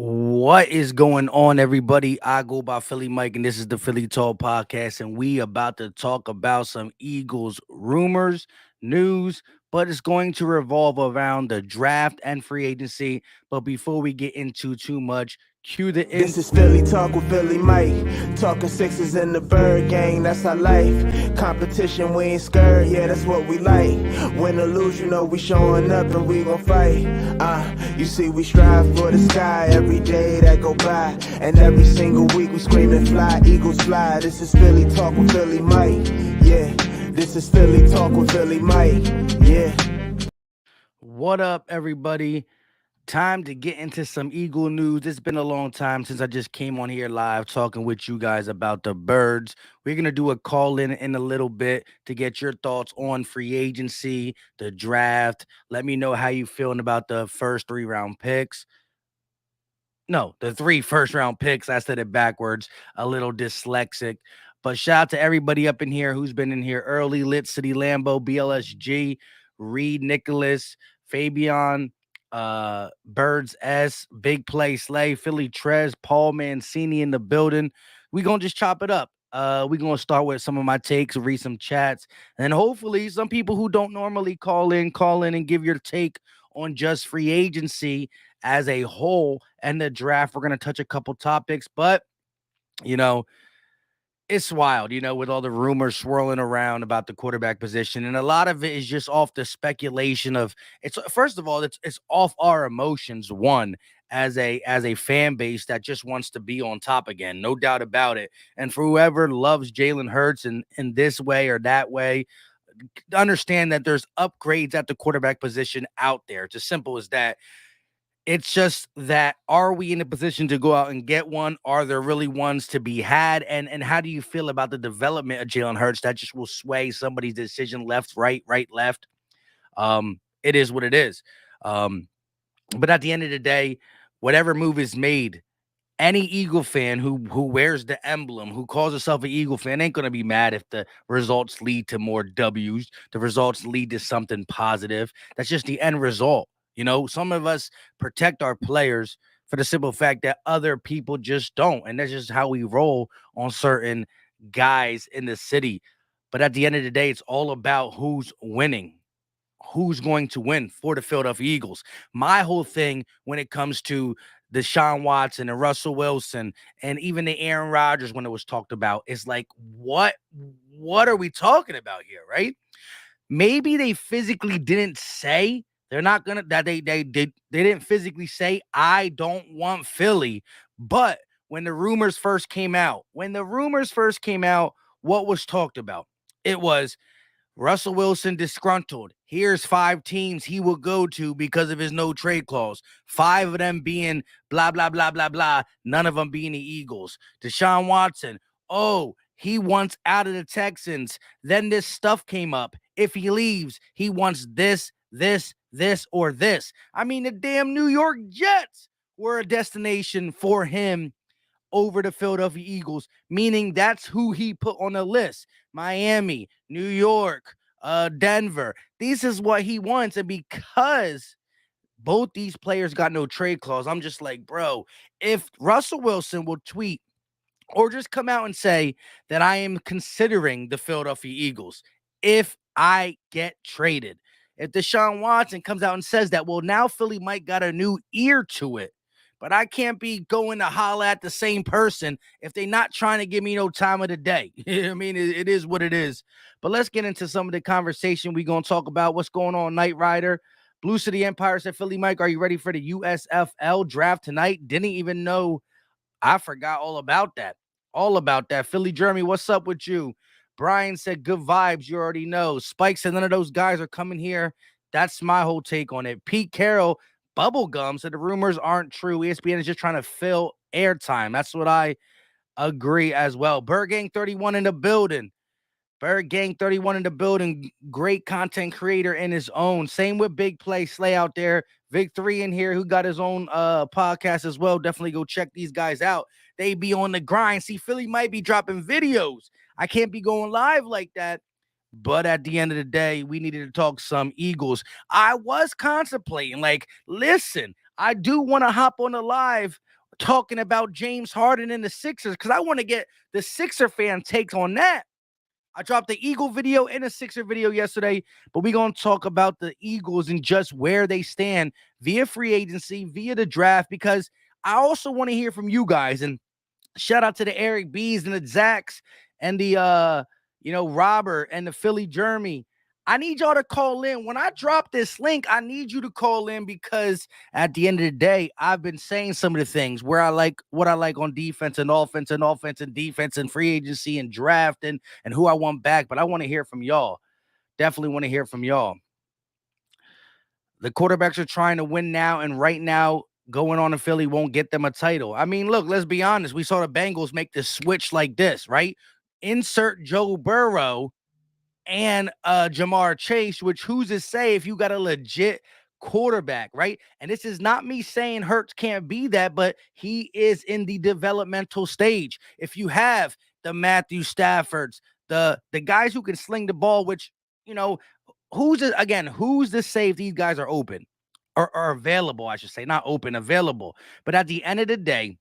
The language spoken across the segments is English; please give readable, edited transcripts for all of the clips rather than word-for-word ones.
What is going on, everybody? I go by Philly Mike, and this is the Philly Talk Podcast, and we about to talk about some Eagles rumors, news, but it's going to revolve around the draft and free agency. But before we get into too much, cue the This is Philly Talk with Philly Mike. Talking sixes in the bird gang, that's our life. Competition, we ain't scared, yeah, that's what we like. Win or lose, you know we showing up and we gon' fight. You see we strive for the sky every day that go by. And every single week we screaming fly, Eagles fly. This is Philly Talk with Philly Mike, yeah. This is Philly Talk with Philly Mike, yeah. What up, everybody? Time to get into some Eagle news. It's been a long time since I just came on here live talking with you guys about the birds. We're going to do a call in a little bit to get your thoughts on free agency, the draft. Let me know how you feeling about the first 3 round picks. No, the 3 first round picks. I said it backwards, a little dyslexic. But shout out to everybody up in here who's been in here early. Lit City Lambo, BLSG, Reed Nicholas, Fabian, Birds S, Big Play Slay, Philly Trez, Paul Mancini in the building. We gonna just chop it up. We gonna start with some of my takes, read some chats, and hopefully some people who don't normally call in and give your take on just free agency as a whole and the draft. We're gonna touch a couple topics, but you know, it's wild, with all the rumors swirling around about the quarterback position, and a lot of it is just off the speculation of it's. First of all, it's off our emotions. One, as a fan base that just wants to be on top again, no doubt about it. And for whoever loves Jalen Hurts in this way or that way, understand that there's upgrades at the quarterback position out there. It's as simple as that. It's just that, are we in a position to go out and get one? Are there really ones to be had? And how do you feel about the development of Jalen Hurts that just will sway somebody's decision left, right, left? It is what it is. Um, but at the end of the day, whatever move is made, any Eagle fan who wears the emblem, who calls herself an Eagle fan, ain't gonna be mad if the results lead to more W's. The results lead to something positive. That's just the end result. Some of us protect our players for the simple fact that other people just don't, and that's just how we roll on certain guys in the city. But at the end of the day, it's all about who's winning, who's going to win for the Philadelphia Eagles. My whole thing when it comes to Deshaun Watson and Russell Wilson and even the Aaron Rodgers, when it was talked about, is like, what are we talking about here, right? Maybe they physically didn't say they're not gonna that they didn't physically say I don't want Philly, but when the rumors first came out, what was talked about? It was Russell Wilson disgruntled. Here's 5 teams he will go to because of his no trade clause. 5 of them being blah, blah, blah, blah, blah. None of them being the Eagles. Deshaun Watson. Oh, he wants out of the Texans. Then this stuff came up. If he leaves, he wants this, or this. I mean, the damn New York Jets were a destination for him over the Philadelphia Eagles, meaning that's who he put on the list. Miami, New York, Denver. This is what he wants. And because both these players got no trade clause, I'm just like, bro, if Russell Wilson will tweet or just come out and say that I am considering the Philadelphia Eagles if I get traded. If Deshaun Watson comes out and says that, well, now Philly might got a new ear to it. But I can't be going to holler at the same person if they're not trying to give me no time of the day. I mean, it is what it is. But let's get into some of the conversation. We're going to talk about what's going on, Knight Rider. Blue City Empire said, Philly Mike, are you ready for the USFL draft tonight? Didn't even know. I forgot all about that. All about that. Philly Jeremy, what's up with you? Brian said, good vibes. You already know. Spike said, none of those guys are coming here. That's my whole take on it. Pete Carroll, bubblegum said the rumors aren't true. ESPN is just trying to fill airtime. That's what I agree as well. Bird Gang 31 in the building. Bird Gang 31 in the building. Great content creator in his own. Same with Big Play Slay out there. Vic 3 in here who got his own podcast as well. Definitely go check these guys out. They be on the grind. See, Philly might be dropping videos. I can't be going live like that. But at the end of the day, we needed to talk some Eagles. I was contemplating, like, listen, I do want to hop on the live talking about James Harden and the Sixers because I want to get the Sixer fan takes on that. I dropped the Eagle video and a Sixer video yesterday, but we're going to talk about the Eagles and just where they stand via free agency, via the draft, because I also want to hear from you guys. And shout out to the Eric B's and the Zacks and the Robert and the Philly Jeremy. I need y'all to call in. When I drop this link, I need you to call in because at the end of the day, I've been saying some of the things where I like what I like on defense and offense and defense and free agency and draft and who I want back. But I want to hear from y'all. Definitely want to hear from y'all. The quarterbacks are trying to win now, and right now, going on in Philly won't get them a title. I mean, look, let's be honest. We saw the Bengals make the switch like this, right? Insert Joe Burrow and Jamar Chase, which who's to say if you got a legit quarterback, right? And this is not me saying Hurts can't be that, but he is in the developmental stage. If you have the Matthew Staffords, the guys who can sling the ball, which, who's to say if these guys are open or are available, I should say, not open, available. But at the end of the day,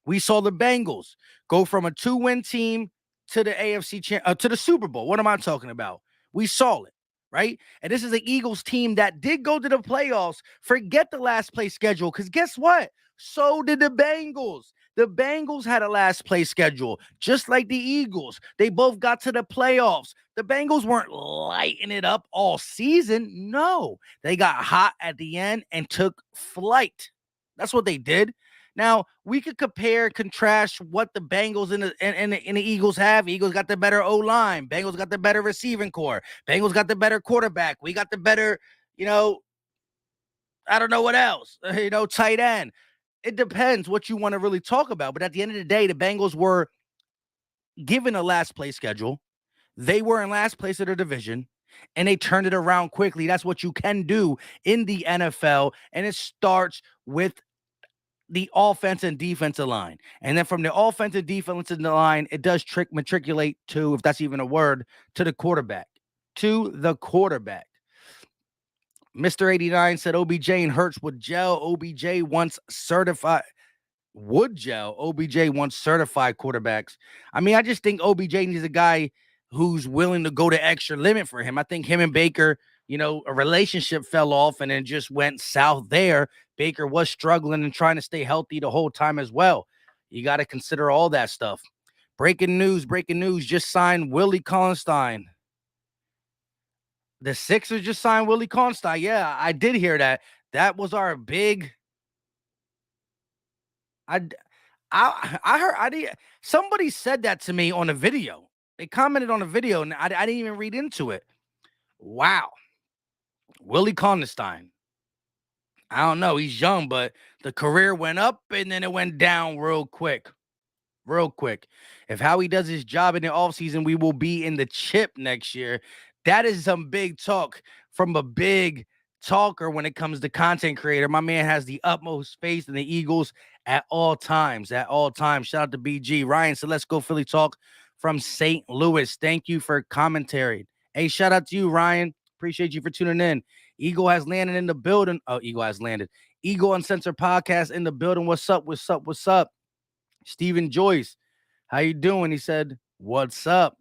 we saw the Bengals go from a 2-win team to the to the Super Bowl. What am I talking about? We saw it, right? And this is the Eagles team that did go to the playoffs. Forget the last place schedule, because guess what? So did the Bengals. The Bengals had a last place schedule, just like the Eagles. They both got to the playoffs. The Bengals weren't lighting it up all season. No, they got hot at the end and took flight. That's what they did. Now, we could compare, contrast what the Bengals and the Eagles have. Eagles got the better O-line. Bengals got the better receiving core. Bengals got the better quarterback. We got the better, I don't know what else, tight end. It depends what you want to really talk about. But at the end of the day, the Bengals were given a last place schedule. They were in last place of their division, and they turned it around quickly. That's what you can do in the NFL, and it starts with the offense and defensive line. And then from the offense and defensive line, it does matriculate to, if that's even a word, to the quarterback. To the quarterback. Mr. 89 said OBJ and Hurts would gel. OBJ wants certified. Would gel. OBJ wants certified quarterbacks. I mean, I just think OBJ needs a guy who's willing to go to extra limit for him. I think him and Baker, a relationship fell off and then just went south there. Baker was struggling and trying to stay healthy the whole time as well. You got to consider all that stuff. Breaking news, just signed Willie Constein. The Sixers just signed Willie Constein. Yeah, I did hear that. That was our big... I heard somebody said that to me on a video. They commented on a video and I didn't even read into it. Wow. Willie Constein. I don't know. He's young, but the career went up and then it went down real quick. If Howie does his job in the offseason, we will be in the chip next year. That is some big talk from a big talker when it comes to content creator. My man has the utmost faith in the Eagles at all times. Shout out to BG. Ryan said, let's go Philly talk from St. Louis. Thank you for commentary. Hey, shout out to you, Ryan. Appreciate you for tuning in. Eagle has landed in the building. Oh, Eagle has landed. Eagle Uncensored Podcast in the building. What's up? Stephen Joyce, how you doing? He said, what's up?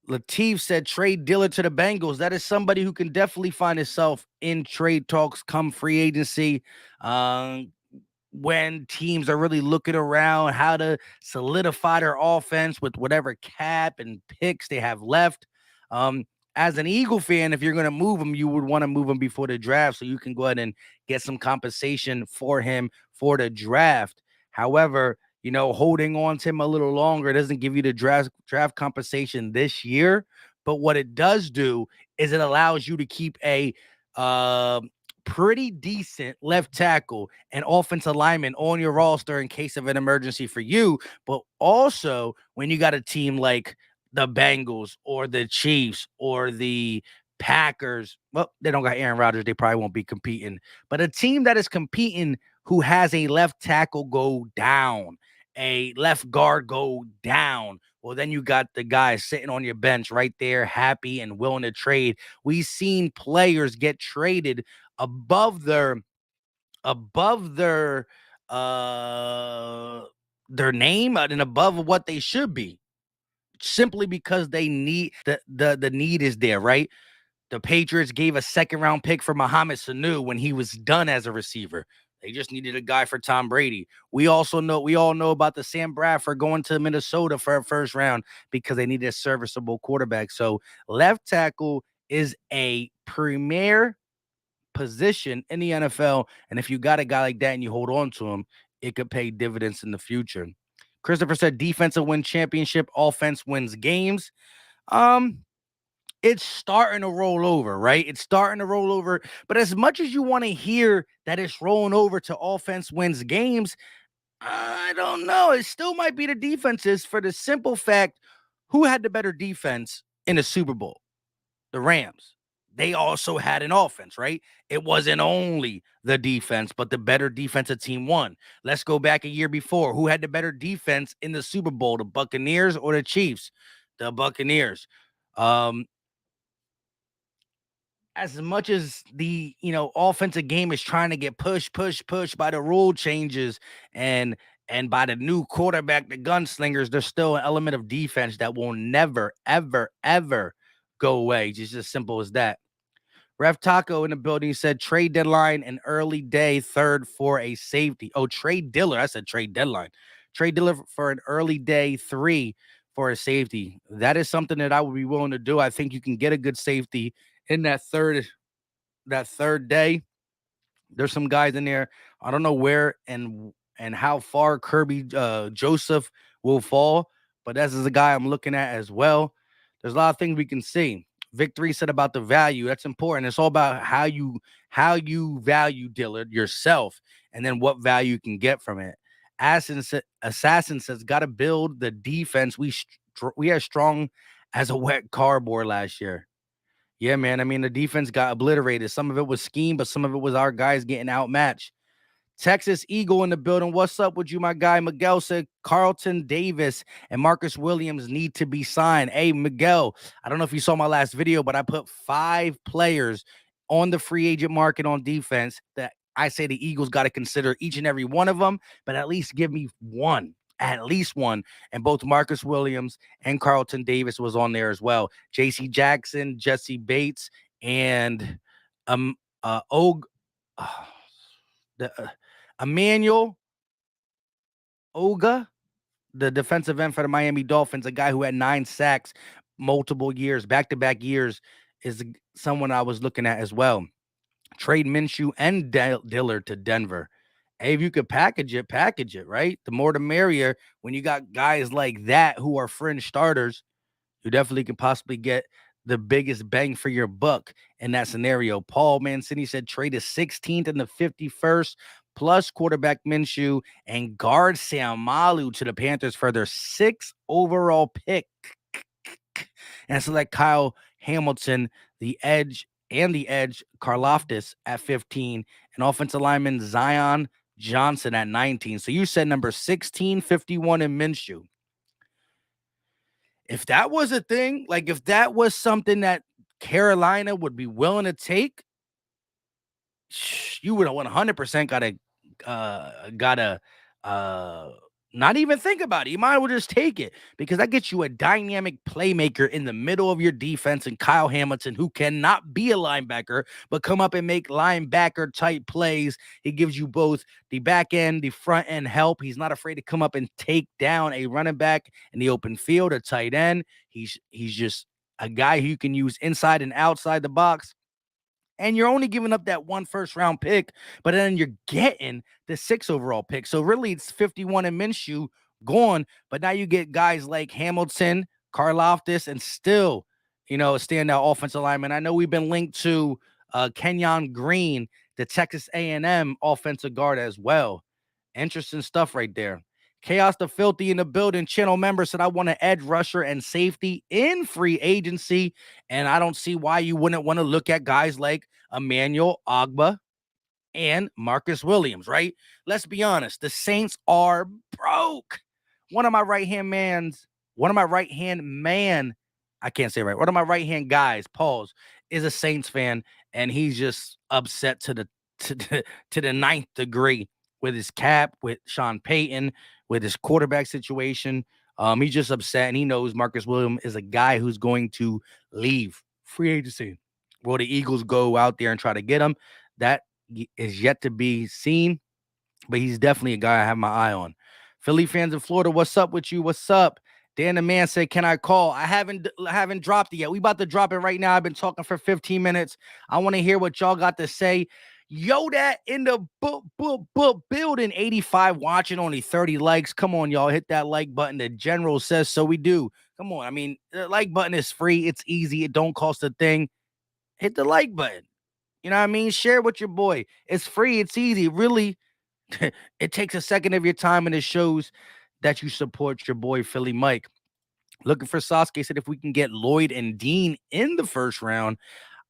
Latif said, trade dealer to the Bengals. That is somebody who can definitely find himself in trade talks come free agency. When teams are really looking around how to solidify their offense with whatever cap and picks they have left. As an Eagle fan, if you're going to move him, you would want to move him before the draft so you can go ahead and get some compensation for him for the draft. However, holding on to him a little longer doesn't give you the draft compensation this year. But what it does do is it allows you to keep a pretty decent left tackle and offensive lineman on your roster in case of an emergency for you. But also when you got a team like the Bengals or the Chiefs or the Packers, well, they don't got Aaron Rodgers. They probably won't be competing. But a team that is competing who has a left tackle go down, a left guard go down, well, then you got the guys sitting on your bench right there, happy and willing to trade. We've seen players get traded above their above their name and above what they should be, simply because they need the need is there, right? The Patriots gave a second round pick for Mohamed Sanu when he was done as a receiver. They just needed a guy for Tom Brady. We all know about the Sam Bradford going to Minnesota for a first round because they needed a serviceable quarterback. So left tackle is a premier position in the NFL. And if you got a guy like that and you hold on to him, it could pay dividends in the future. Christopher said defense will win championship, offense wins games. Um, it's starting to roll over, right? It's starting to roll over. But as much as you want to hear that it's rolling over to offense wins games, I don't know. It still might be the defenses for the simple fact who had the better defense in the Super Bowl? The Rams. They also had an offense, right? It wasn't only the defense, but the better defensive team won. Let's go back a year before. Who had the better defense in the Super Bowl, the Buccaneers or the Chiefs? The Buccaneers. Um, as much as the offensive game is trying to get pushed by the rule changes and by the new quarterback, the gunslingers, there's still an element of defense that will never, ever, ever go away. Just as simple as that. Ref Taco in the building said trade deadline and early day third for a safety. Oh, trade Diller. I said trade deadline. Trade Diller for an early day 3 for a safety. That is something that I would be willing to do. I think you can get a good safety in that third day. There's some guys in there. I don't know where and how far Kirby Joseph will fall, but this is a guy I'm looking at as well. There's a lot of things we can see. Victory said about the value. That's important. It's all about how you value Dillard yourself, and then what value you can get from it. Assassin says, got to build the defense. We are strong as a wet cardboard last year. Yeah, man. I mean, the defense got obliterated. Some of it was scheme, but some of it was our guys getting outmatched. Texas Eagle in the building. What's up with you, my guy? Miguel said Carlton Davis and Marcus Williams need to be signed. Hey, Miguel, I don't know if you saw my last video, but I put 5 players on the free agent market on defense that I say the Eagles got to consider each and every one of them, but at least give me one. At least one. And both Marcus Williams and Carlton Davis was on there as well. JC Jackson, Jesse Bates, and Og. The Emmanuel Oga, the defensive end for the Miami Dolphins, a guy who had 9 sacks multiple years, back-to-back years, is someone I was looking at as well. Trade Minshew and Dillard to Denver. Hey, if you could package it, right? The more the merrier. When you got guys like that who are fringe starters, you definitely can possibly get the biggest bang for your buck in that scenario. Paul Mancini said trade the 16th and the 51st plus quarterback Minshew and guard Sam Malu to the Panthers for their 6th overall pick and select Kyle Hamilton, the edge Karlaftis at 15 and offensive lineman Zion Johnson at 19. So you said number 16, 51 and Minshew. If that was a thing, like if that was something that Carolina would be willing to take, you would have 100% gotta not even think about it. You might as well just take it because that gets you a dynamic playmaker in the middle of your defense and Kyle Hamilton, who cannot be a linebacker, but come up and make linebacker type plays. He gives you both the back end, the front end help. He's not afraid to come up and take down a running back in the open field, a tight end. He's just a guy who you can use inside and outside the box. And you're only giving up that 1 first-round pick, but then you're getting the 6 overall pick. So really, it's 51 and Minshew gone. But now you get guys like Hamilton, Karlaftis, and still, a standout offensive lineman. I know we've been linked to Kenyon Green, the Texas A&M offensive guard as well. Interesting stuff right there. Chaos the Filthy in the building. Channel member said, I want an edge rusher and safety in free agency. And I don't see why you wouldn't want to look at guys like Emmanuel Ogba and Marcus Williams, right? Let's be honest. The Saints are broke. One of my right-hand guys, Pauls, is a Saints fan, and he's just upset to to the ninth degree with his cap, with Sean Payton, with his quarterback situation. He's just upset, and he knows Marcus Williams is a guy who's going to leave free agency. Will the Eagles go out there and try to get him? That is yet to be seen, but he's definitely a guy I have my eye on. Philly fans in Florida, what's up with you? What's up? Dan the man said, "Can I call?" I haven't dropped it yet. We about to drop it right now. I've been talking for 15 minutes. I want to hear what y'all got to say. Yo, that in the building. 85 watching, only 30 likes. Come on, y'all. Hit that like button. The general says so. We do. Come on. I mean, the like button is free. It's easy. It don't cost a thing. Hit the like button. You know what I mean? Share with your boy. It's free. It's easy. Really, it takes a second of your time, and it shows that you support your boy Philly Mike. Looking for Sasuke said if we can get Lloyd and Dean in the first round,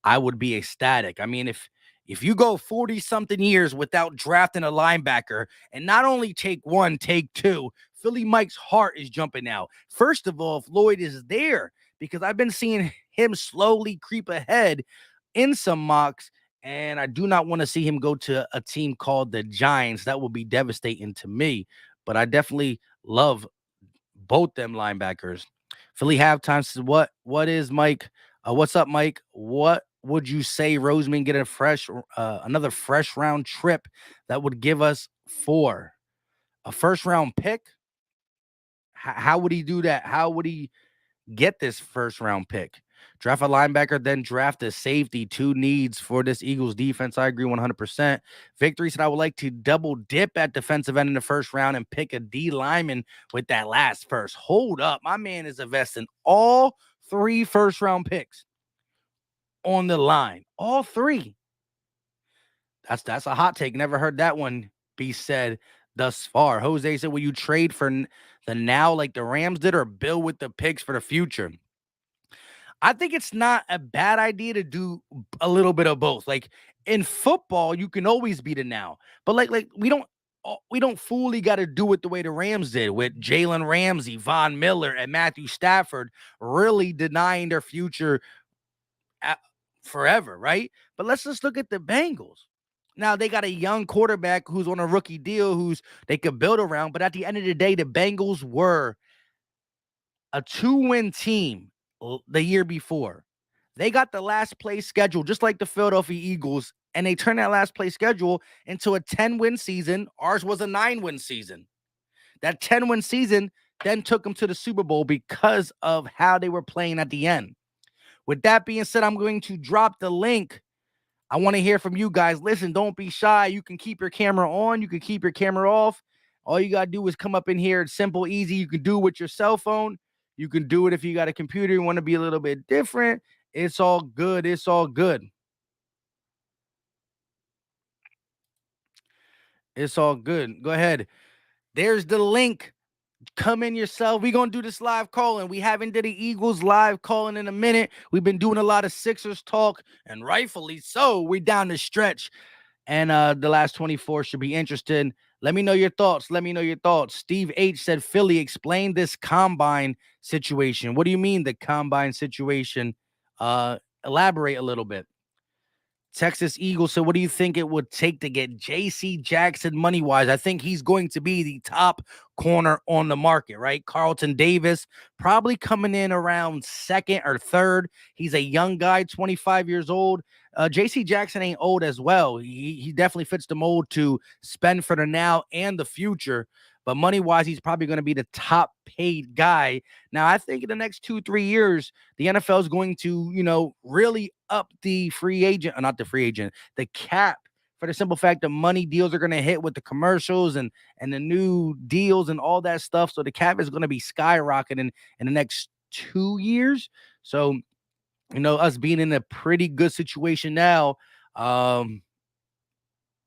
I would be ecstatic. I mean, if you go 40 something years without drafting a linebacker and not only take one, take two, Philly Mike's heart is jumping out. First of all, if Lloyd is there, because I've been seeing him slowly creep ahead in some mocks, and I do not want to see him go to a team called the Giants. That would be devastating to me, but I definitely love both them linebackers. Philly halftime says, what is Mike? What's up, Mike? What would you say Roseman get another fresh round trip that would give us for a first round pick? How would he do that? How would he get this first round pick? Draft a linebacker, then draft a safety. Two needs for this Eagles defense. I agree 100%. Victory said I would like to double dip at defensive end in the first round and pick a D lineman with that last first. Hold up. My man is investing all 3 first round picks on the line. All 3. That's a hot take. Never heard that one be said thus far. Jose said, will you trade for the now like the Rams did or build with the picks for the future? I think it's not a bad idea to do a little bit of both. Like in football, you can always be the now, but like we don't fully got to do it the way the Rams did with Jalen Ramsey, Von Miller, and Matthew Stafford, really denying their future forever, right? But let's just look at the Bengals. Now they got a young quarterback who's on a rookie deal, who's they could build around. But at the end of the day, the Bengals were a 2-win team the year before. They got the last place schedule, just like the Philadelphia Eagles, and they turned that last place schedule into a 10-win season. Ours was a 9-win season. That 10-win season then took them to the Super Bowl because of how they were playing at the end. With that being said, I'm going to drop the link. I want to hear from you guys. Listen, don't be shy. You can keep your camera on. You can keep your camera off. All you got to do is come up in here. It's simple, easy. You can do it with your cell phone. You can do it if you got a computer. You want to be a little bit different. It's all good. It's all good. It's all good. Go ahead. There's the link. Come in yourself. We're going to do this live calling. We haven't did the Eagles live calling in a minute. We've been doing a lot of Sixers talk, and rightfully so. We're down the stretch, and the last 24 should be interesting. Let me know your thoughts. Let me know your thoughts. Steve H. said, Philly, explain this combine situation. What do you mean the combine situation? Elaborate a little bit. Texas Eagles. So what do you think it would take to get J.C. Jackson money-wise? I think he's going to be the top corner on the market, right? Carlton Davis probably coming in around second or third. He's a young guy, 25 years old. J.C. Jackson ain't old as well. He definitely fits the mold to spend for the now and the future. But money-wise, he's probably going to be the top paid guy. Now, I think in the next 2-3 years, the NFL is going to, really up the free agent, or not the free agent, the cap, for the simple fact that money deals are going to hit with the commercials and the new deals and all that stuff. So the cap is going to be skyrocketing in the next 2 years. So, us being in a pretty good situation now,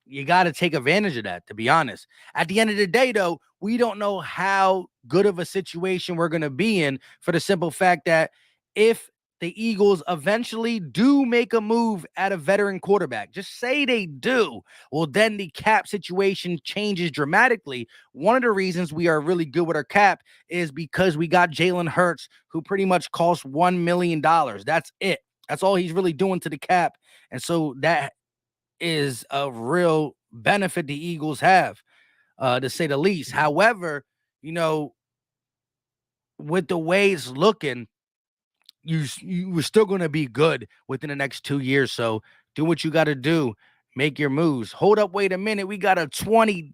you got to take advantage of that, to be honest. At the end of the day, though, we don't know how good of a situation we're going to be in, for the simple fact that if the Eagles eventually do make a move at a veteran quarterback, just say they do, well, then the cap situation changes dramatically. One of the reasons we are really good with our cap is because we got Jalen Hurts, who pretty much costs $1 million. That's it. That's all he's really doing to the cap. And so that is a real benefit the Eagles have, to say the least. However, you know, with the way it's looking, you were still going to be good within the next 2 years. So do what you got to do. Make your moves. Hold up, wait a minute. We got a $20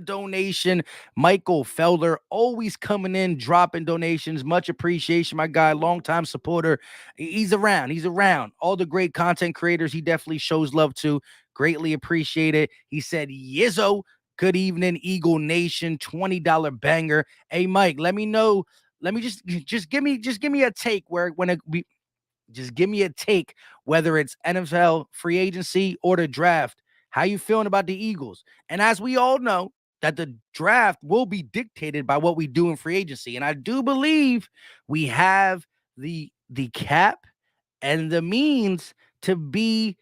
donation. Michael Felder always coming in, dropping donations. Much appreciation, my guy, longtime supporter. He's around. He's around. All the great content creators he definitely shows love to. Greatly appreciate it. He said, Yizzo, good evening, Eagle Nation, $20 banger. Hey, Mike, let me know. Let me just give me a take where when it be just give me a take whether it's NFL free agency or the draft. How you feeling about the Eagles? And as we all know, that the draft will be dictated by what we do in free agency. And I do believe we have the cap and the means to be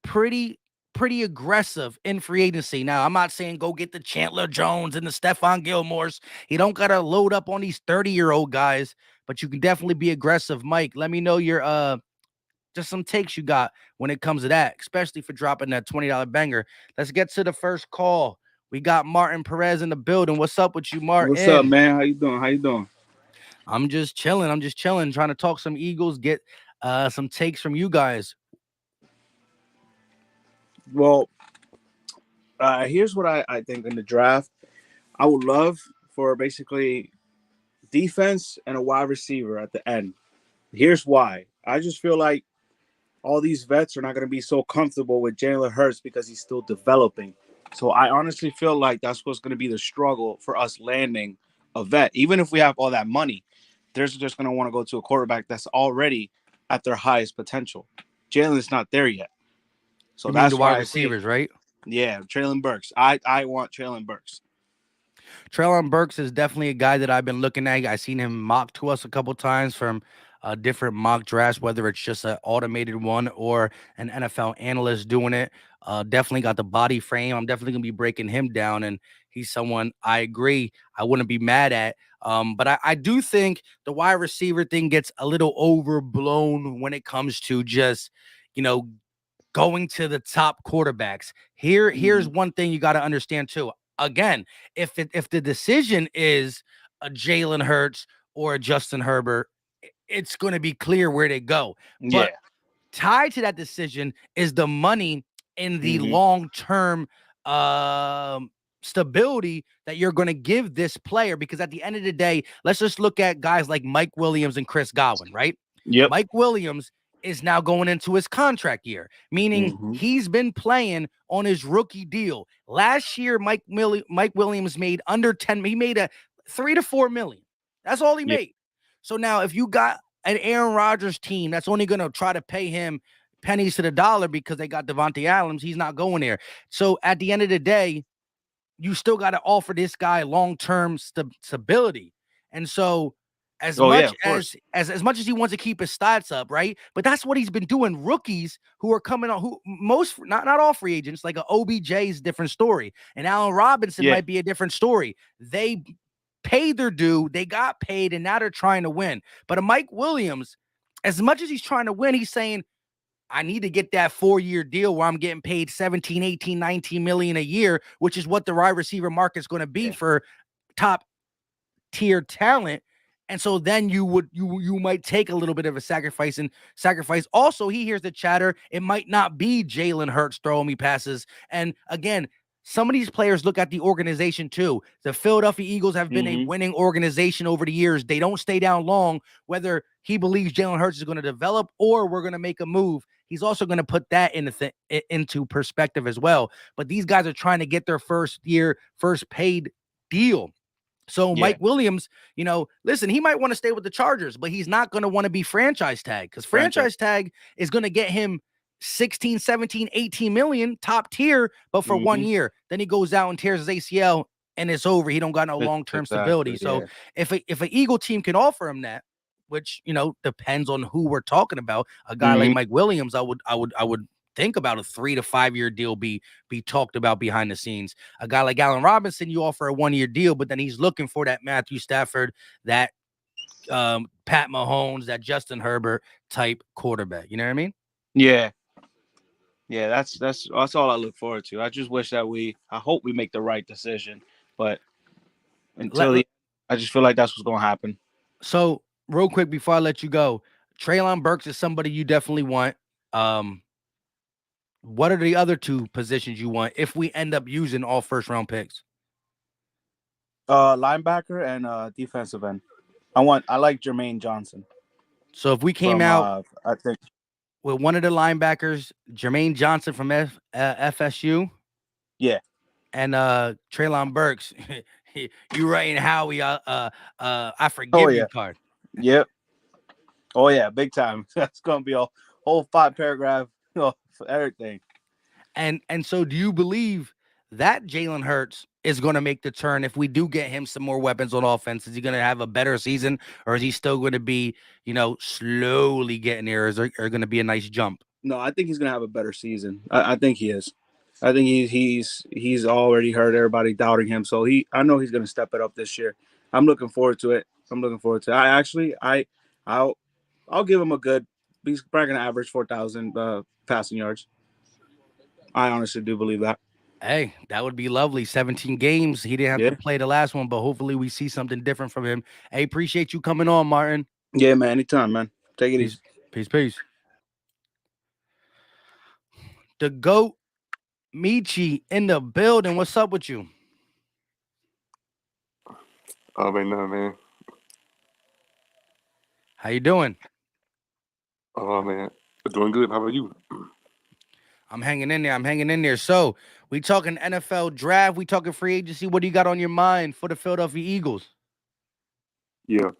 pretty pretty aggressive in free agency. Now, I'm not saying go get the Chandler Jones and the Stephon Gilmores. You don't got to load up on these 30-year-old guys, but you can definitely be aggressive. Mike, let me know your just some takes you got when it comes to that, especially for dropping that $20 banger. Let's get to the first call. We got Martin Perez in the building. What's up with you, What's up, Martin? man? How you doing? How you doing? I'm just chilling. I'm just chilling, trying to talk some Eagles, get some takes from you guys. Well, here's what I think in the draft. I would love for basically defense and a wide receiver at the end. Here's why. I just feel like all these vets are not going to be so comfortable with Jalen Hurts because he's still developing. So I honestly feel like that's what's going to be the struggle for us landing a vet. Even if we have all that money, they're just going to want to go to a quarterback that's already at their highest potential. Jalen's not there yet. So You mean the that's wide why I say, receivers, right? yeah, Traylon Burks. I want Traylon Burks. Treylon Burks is definitely a guy that I've been looking at. I've seen him mocked to us a couple times from different mock drafts, whether it's just an automated one or an NFL analyst doing it. Definitely got the body frame. I'm definitely gonna be breaking him down, and he's someone I agree I wouldn't be mad at. But I do think the wide receiver thing gets a little overblown when it comes to just you know going to the top quarterbacks. Here's Mm-hmm. one thing you got to understand too. Again, if the decision is a Jalen Hurts or a Justin Herbert, it's going to be clear where they go. But Yeah. tied to that decision is the money in the Mm-hmm. long-term stability that you're going to give this player. Because at the end of the day, let's just look at guys like Mike Williams and Chris Godwin, right? Yep. Mike Williams is now going into his contract year, meaning Mm-hmm. he's been playing on his rookie deal. Last year, Mike Williams made under 10. He made a 3 to 4 million. That's all he Yep. made. So now, if you got an Aaron Rodgers team that's only going to try to pay him pennies to the dollar because they got Devontae Adams, he's not going there. So at the end of the day, you still got to offer this guy long-term stability. And so as Oh yeah, much of as course. as much as he wants to keep his stats up, right? But that's what he's been doing. Rookies who are coming on, who most not all free agents, like a OBJ is a different story. And Allen Robinson Yeah. might be a different story. They paid their due, they got paid, and now they're trying to win. But a Mike Williams, as much as he's trying to win, he's saying, I need to get that 4-year deal where I'm getting paid 17, 18, 19 million a year, which is what the wide receiver market's going to be Yeah. for top tier talent. And so then you might take a little bit of a sacrifice. Also, he hears the chatter. It might not be Jalen Hurts throwing me passes. And again, some of these players look at the organization too. The Philadelphia Eagles have been a Mm-hmm. winning organization over the years. They don't stay down long, whether he believes Jalen Hurts is going to develop or we're going to make a move. He's also going to put that into perspective as well. But these guys are trying to get their first year, first paid deal. So Yeah. Mike Williams, listen, he might want to stay with the Chargers, but he's not going to want to be franchise tag because Franchise. franchise tag is going to get him 16, 17, 18 million top tier, but for one Mm-hmm. year. Then he goes out and tears his ACL and it's over. He don't got no long-term stability. Exactly. So Yeah. if an Eagle team can offer him that, which depends on who we're talking about, a guy like Mm-hmm. Mike Williams, I would think about a 3 to 5 year deal be talked about behind the scenes. A guy like Allen Robinson, you offer a 1 year deal, but then he's looking for that Matthew Stafford, that Pat Mahomes, that Justin Herbert type quarterback. You know what I mean? Yeah. Yeah, that's all I look forward to. I just wish that I hope we make the right decision, but until Let, the, I just feel like that's what's gonna happen. so real quick before I let you go, Traylon Burks is somebody you definitely want. Um, what are the other two positions you want if we end up using all first round picks? Linebacker and defensive end. I like Jermaine Johnson So if we came from out I think with one of the linebackers, Jermaine Johnson from FSU, yeah. and Traylon Burks, you writing Howie I Oh forgive you yeah. card. Yep. Oh yeah, big time. That's gonna be a whole 5 paragraph for everything. And so do you believe that Jalen Hurts is going to make the turn if we do get him some more weapons on offense? Is he going to have a better season, or is he still going to be, slowly getting there? Is there going to be a nice jump? No, I think he's gonna have a better season. I think he is. I think he's already heard everybody doubting him, so I know he's gonna step it up this year. I'm looking forward to it. I'm looking forward to it. I'll I'll give him a good. He's probably gonna average 4,000 passing yards. I honestly do believe that. Hey, that would be lovely. 17 games. He didn't have to Yeah, play the last one, but hopefully we see something different from him. Hey, appreciate you coming on, Martin. yeah, man. Anytime, man. Take it Peace, easy. peace, peace. The GOAT Michi in the building. What's up with you? Oh man, no man. How you doing? Oh man, doing good. How about you? I'm hanging in there. I'm hanging in there. So we talking NFL draft. We talking free agency. What do you got on your mind for the Philadelphia Eagles? Yeah.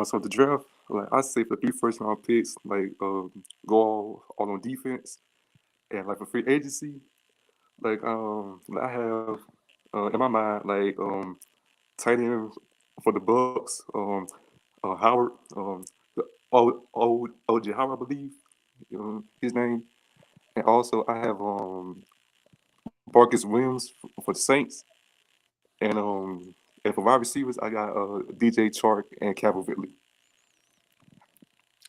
So the draft, like I say, for 3 first round picks, like go all on defense, and like for free agency, like I have in my mind tight end for the Bucks, Howard, the old OJ Howard, I believe, his name, and also I have Marcus Williams for the Saints, and for wide receivers, I got DJ Chark and Cavill Ridley.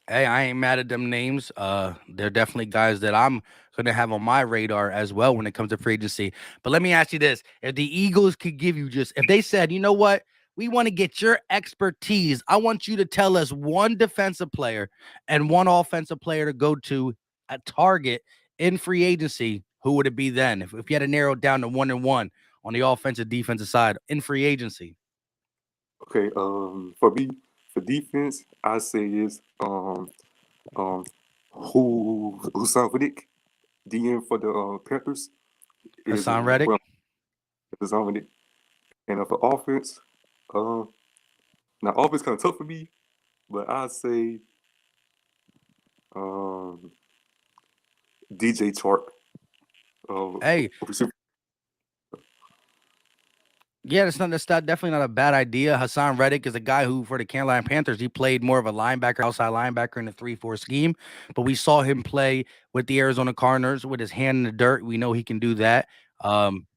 Hey, I ain't mad at them names. They're definitely guys that I'm gonna have on my radar as well when it comes to free agency. But let me ask you this: if the Eagles could give you if they said, you know what, we want to get your expertise, I want you to tell us one defensive player and one offensive player to go to a target in free agency, who would it be then? If you had to narrow it down to 1-1 on the offensive defensive side in free agency. Okay, for me, for defense, I say is um who signed for Nick DM for the Panthers is Hassan Reddick. well Dominic, and for offense, um now offense kind of tough for me, but I say um DJ Chark. Hey, Receiver. yeah, definitely not a bad idea. Hassan Reddick is a guy who, for the Carolina Panthers, he played more of a linebacker, outside linebacker in the 3-4 scheme. But we saw him play with the Arizona Cardinals with his hand in the dirt. We know he can do that. Um,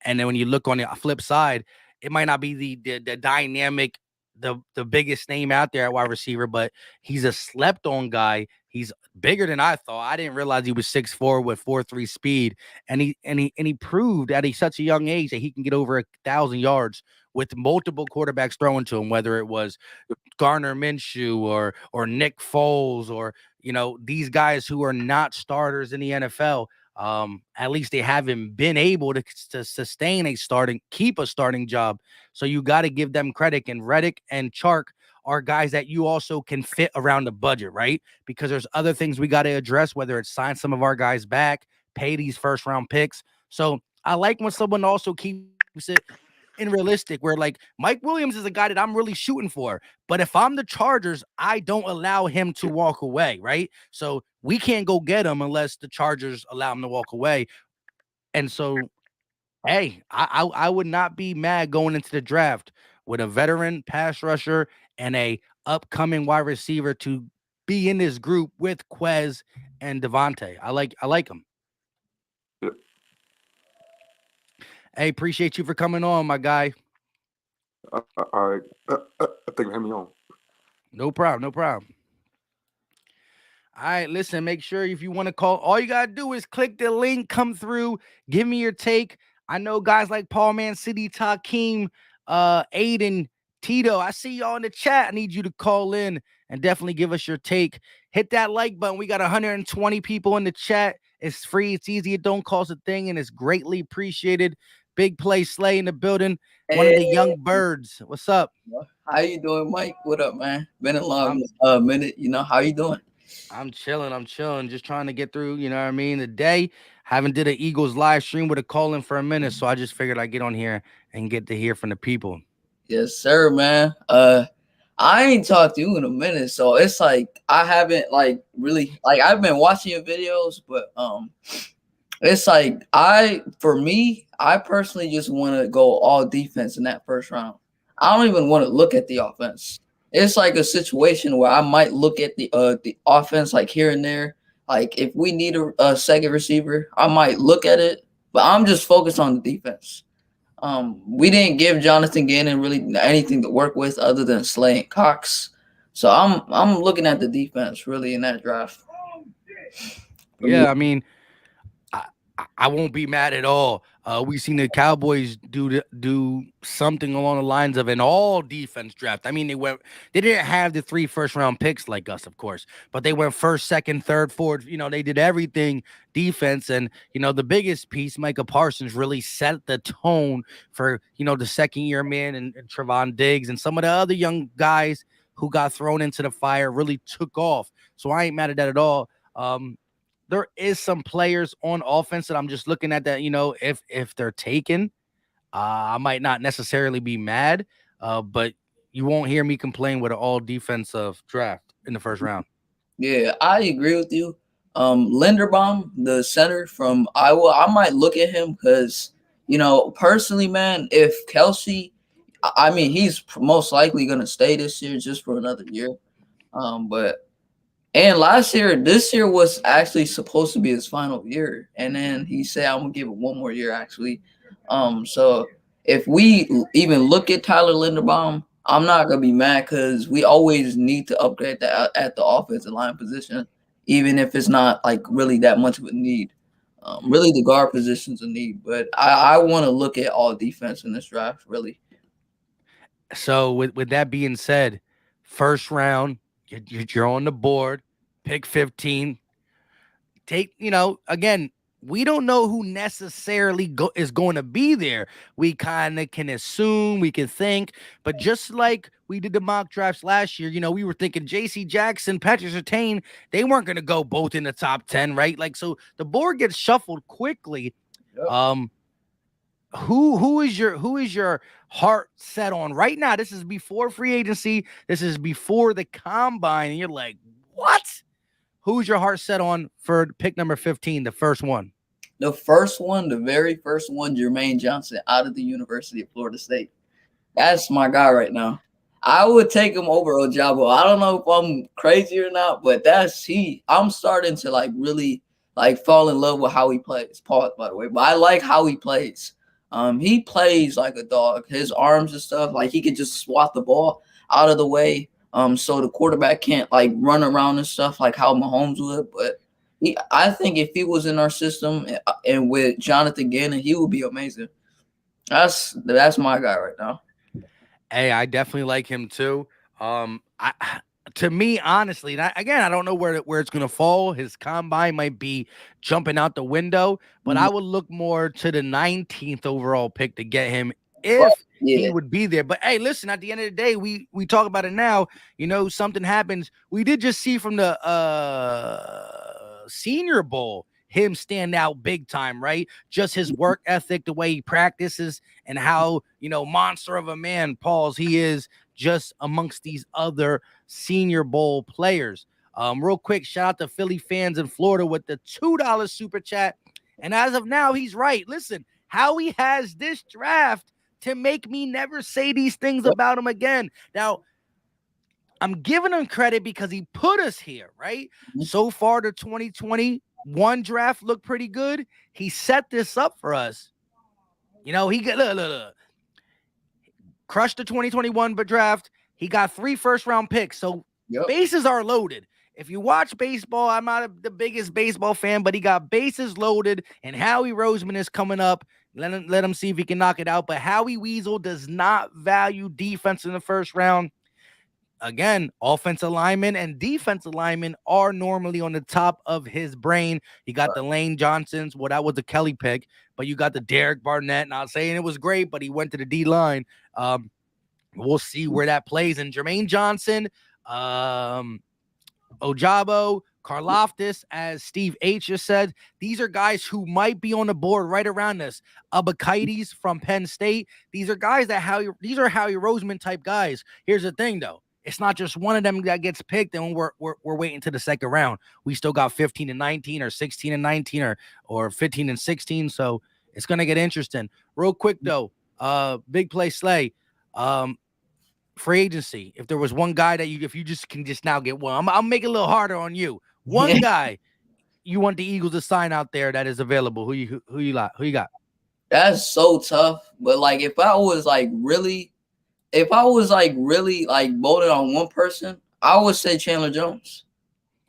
and then when you look on the flip side, it might not be the dynamic, the biggest name out there at wide receiver, but he's a slept on guy. He's bigger than I thought. I didn't realize he was 6'4" with 4.3 speed, and he proved at such a young age that he can get over 1,000 yards with multiple quarterbacks throwing to him, whether it was Garner Minshew or Nick Foles or these guys who are not starters in the NFL. At least they haven't been able to sustain keep a starting job. So you got to give them credit. And Reddick and Chark are guys that you also can fit around the budget, right? Because there's other things we got to address, whether it's sign some of our guys back, pay these first round picks. So I like when someone also keeps it in realistic, where like Mike Williams is a guy that I'm really shooting for. But if I'm the Chargers, I don't allow him to walk away, right? So we can't go get him unless the Chargers allow him to walk away. And so, hey, I would not be mad going into the draft with a veteran pass rusher and a upcoming wide receiver to be in this group with Quez and Devontae. I like them. Yeah. Hey, appreciate you for coming on, my guy. All right, thank you for having me on. No problem. No problem. All right, listen, make sure if you want to call, all you got to do is click the link, come through, give me your take. I know guys like Paul Mancini, Takeem, Aiden, Tito. I see y'all in the chat. I need you to call in and definitely give us your take. Hit that like button. We got 120 people in the chat. It's free, it's easy, it don't cost a thing, and it's greatly appreciated. Big play Slay in the building. One of Hey, the young birds. What's up? how you doing, Mike? What up, man? Been a long I'm minute. How you doing? I'm chilling. I'm chilling. Just trying to get through, you know what I mean? The day. Haven't did an Eagles live stream with a call in for a minute. So I just figured I'd get on here and get to hear from the people. Yes, sir, man. I ain't talked to you in a minute, so it's like I haven't like really like I've been watching your videos, but it's like for me, I personally just want to go all defense in that first round. I don't even want to look at the offense. It's like a situation where I might look at the offense like here and there. Like if we need a second receiver, I might look at it, but I'm just focused on the defense. We didn't give Jonathan Gannon really anything to work with other than Slay and Cox. So I'm looking at the defense really in that draft. Yeah, I mean, I won't be mad at all. We've seen the Cowboys do something along the lines of an all defense draft. I mean, they didn't have the 3 first-round picks like us, of course, but they went first, second, third, fourth. You know, they did everything defense, and the biggest piece, Micah Parsons, really set the tone for the second-year man and Trevon Diggs and some of the other young guys who got thrown into the fire really took off. So I ain't mad at that at all. There is some players on offense that I'm just looking at that, if they're taken, I might not necessarily be mad, but you won't hear me complain with an all defensive draft in the first round. Yeah, I agree with you. Linderbaum, the center from Iowa, I might look at him because, personally, man, if Kelsey, I mean, he's most likely going to stay this year just for another year. And this year was actually supposed to be his final year. And then he said, I'm going to give it one more year, actually. So if we even look at Tyler Linderbaum, I'm not going to be mad because we always need to upgrade that at the offensive line position, even if it's not like really that much of a need. Really, the guard position's a need. But I want to look at all defense in this draft, really. So with that being said, first round, you're on the board, pick 15. Take, again, we don't know who necessarily is going to be there. We kind of can assume, we can think, but just like we did the mock drafts last year, we were thinking J.C. Jackson, Patrick Surtain, they weren't going to go both in the top 10, right? Like, so the board gets shuffled quickly. Yep. Who is your heart set on right now? This is before free agency. This is before the combine. And you're like, what? Who's your heart set on for pick number 15, the first one? The first one, the very first one, Jermaine Johnson out of the University of Florida State. That's my guy right now. I would take him over Ojabo. I don't know if I'm crazy or not, but I'm starting to like really like fall in love with how he plays. Pause, by the way, but I like how he plays. He plays like a dog. His arms and stuff, like he could just swat the ball out of the way. So the quarterback can't like run around and stuff like how Mahomes would. But I think if he was in our system and with Jonathan Gannon, he would be amazing. That's my guy right now. Hey, I definitely like him too. To me, honestly, and I don't know where it's going to fall. His combine might be jumping out the window, but I would look more to the 19th overall pick to get him if he would be there. But hey, listen, at the end of the day, we talk about it now. Something happens. We did just see from the Senior Bowl him stand out big time, right? Just his work ethic, the way he practices, and how monster of a man, Pauls, he is just amongst these other Senior Bowl players. Real quick, shout out to Philly fans in Florida with the $2 super chat. And as of now, he's right. Listen, Howie has this draft to make me never say these things about him again. Now, I'm giving him credit because he put us here, right? Mm-hmm. So far, the 2021 draft looked pretty good. He set this up for us. He got look. Crushed the 2021 draft. He got 3 first-round picks. So bases are loaded. if you watch baseball, I'm not the biggest baseball fan, but he got bases loaded, and Howie Roseman is coming up. Let him see if he can knock it out. But Howie Weasel does not value defense in the first round. Again, offensive linemen and defensive linemen are normally on the top of his brain. You got the Lane Johnsons. Well, that was the Kelly pick, but you got the Derek Barnett. Not saying it was great, but he went to the D line. We'll see where that plays. And Jermaine Johnson, Ojabo, Karloftis, as Steve H just said, these are guys who might be on the board right around us. Abakaites from Penn State. These are guys that these are Howie Roseman type guys. Here's the thing, though. It's not just one of them that gets picked, and we're waiting to the second round. We still got 15 and 19 or 16 and 19 or 15 and 16. So it's gonna get interesting. Real quick though, big play Slay. Free agency. If there was one guy that if you just can just now get one, I'll make it a little harder on you. One guy you want the Eagles to sign out there that is available. Who you got? That's so tough. But like, if I was really voted on one person, I would say Chandler Jones.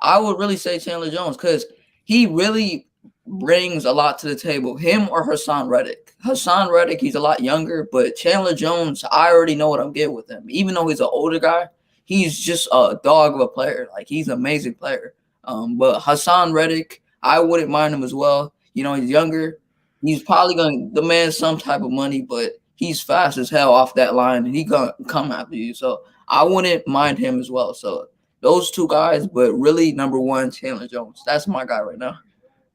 I would really say Chandler Jones because he really brings a lot to the table. Him or Hassan Reddick. Hassan Reddick, he's a lot younger, but Chandler Jones, I already know what I'm getting with him. Even though he's an older guy, he's just a dog of a player. Like, he's an amazing player. But Hassan Reddick, I wouldn't mind him as well. You know, he's younger. He's probably going to demand some type of money, but he's fast as hell off that line, and he's going to come after you. So I wouldn't mind him as well. So those two guys, but really number one, Chandler Jones. That's my guy right now.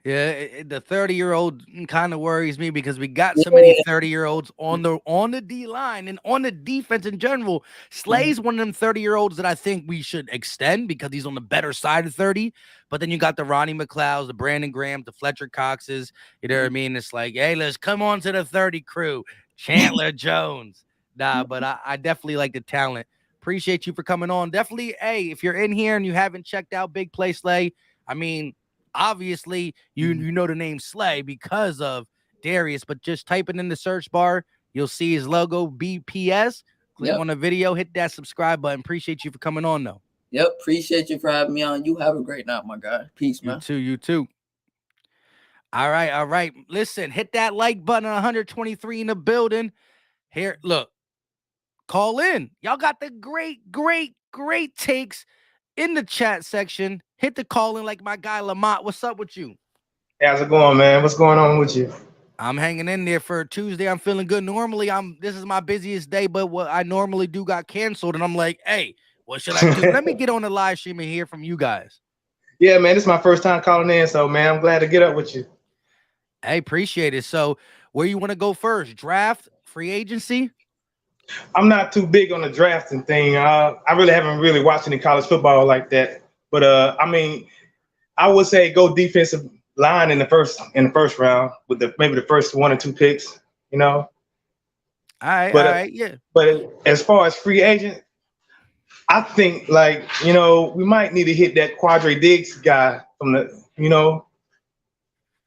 Yeah, the 30-year-old kind of worries me because we got so many 30-year-olds on the D line and on the defense in general. Slay's one of them 30-year-olds that I think we should extend because he's on the better side of 30. But then you got the Ronnie McLeods, the Brandon Grahams, the Fletcher Coxes. You know what I mean? It's like, hey, let's come on to the 30 crew. Chandler Jones. Nah, but I definitely like the talent. Appreciate you for coming on. Definitely, hey, if you're in here and you haven't checked out Big Play Slay, I mean, obviously, you know the name Slay because of Darius, but just type it in the search bar. You'll see his logo, BPS. Click on the video, hit that subscribe button. Appreciate you for coming on, though. Yep, appreciate you for having me on. You have a great night, my guy. Peace, man. You too. All right. Listen, hit that like button. 123 in the building. Here, look. Call in. Y'all got the great takes in the chat section. Hit the call in like my guy Lamont. What's up with you? How's it going, man? What's going on with you? I'm hanging in there for Tuesday. I'm feeling good. Normally, this is my busiest day, but what I normally do got canceled, and I'm like, hey, what should I do? Let me get on the live stream and hear from you guys. Yeah, man, this is my first time calling in, so man, I'm glad to get up with you. Hey, appreciate it. So, where you want to go first? Draft, free agency? I'm not too big on the drafting thing. I really haven't really watched any college football like that. But I mean, I would say go defensive line in the first round with maybe the first 1 or 2 picks. You know. All right, yeah. But as far as free agent, I think we might need to hit that Quadre Diggs guy from the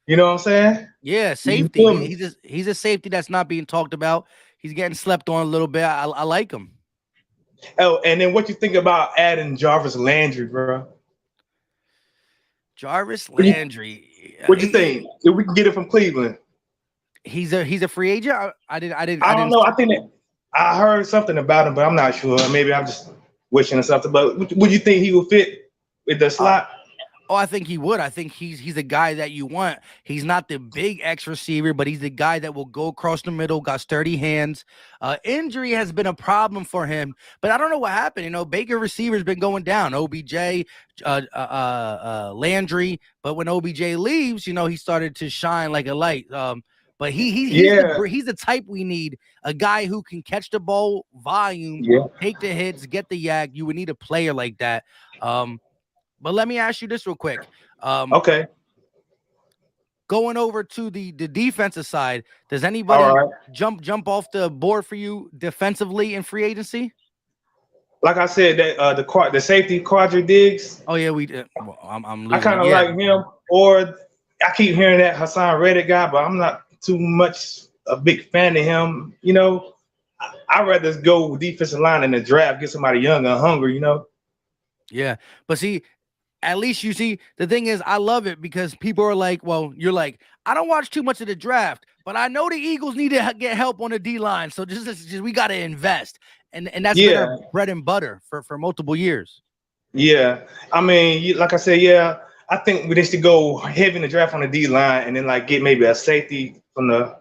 you know what I'm saying? Yeah, safety. He's a safety that's not being talked about. He's getting slept on a little bit. I like him. Oh, and then what you think about adding Jarvis Landry, bro? Jarvis Landry. What you think? If we can get it from Cleveland, he's a free agent. I don't know. I think I heard something about him, but I'm not sure. Maybe I'm just wishing or something. But would you think he would fit with the slot? I think he would. I think he's a guy that you want. He's not the big X receiver, but he's the guy that will go across the middle, got sturdy hands. Injury has been a problem for him, but I don't know what happened. You know, Baker receiver's been going down. OBJ, Landry, but when OBJ leaves, you know, he started to shine like a light. But he's the type we need, a guy who can catch the ball, volume, take the hits, get the yak. You would need a player like that. But let me ask you this real quick. Okay. Going over to the defensive side, does anybody jump off the board for you defensively in free agency? Like I said, that the safety Quadre Diggs. Oh yeah, we. Well, I'm I kind of like him. Or I keep hearing that Hassan Reddick guy, but I'm not too much a big fan of him. You know, I'd rather go with defensive line in the draft, get somebody young and hungry. You know. Yeah, but see. At least you see, the thing is, I love it because people are like, well, you're like, I don't watch too much of the draft, but I know the Eagles need to get help on the D line. So just we got to invest. And that's been our bread and butter for multiple years. Yeah. I mean, like I said, yeah, I think we need to go heavy in the draft on the D line and then like get maybe a safety from the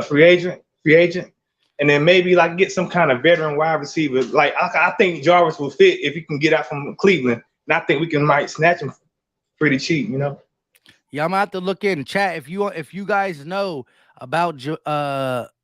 free agent, and then maybe like get some kind of veteran wide receiver. Like I think Jarvis will fit if he can get out from Cleveland, and I think we might snatch him pretty cheap, you know. Yeah, I'm gonna have to look in chat if you guys know about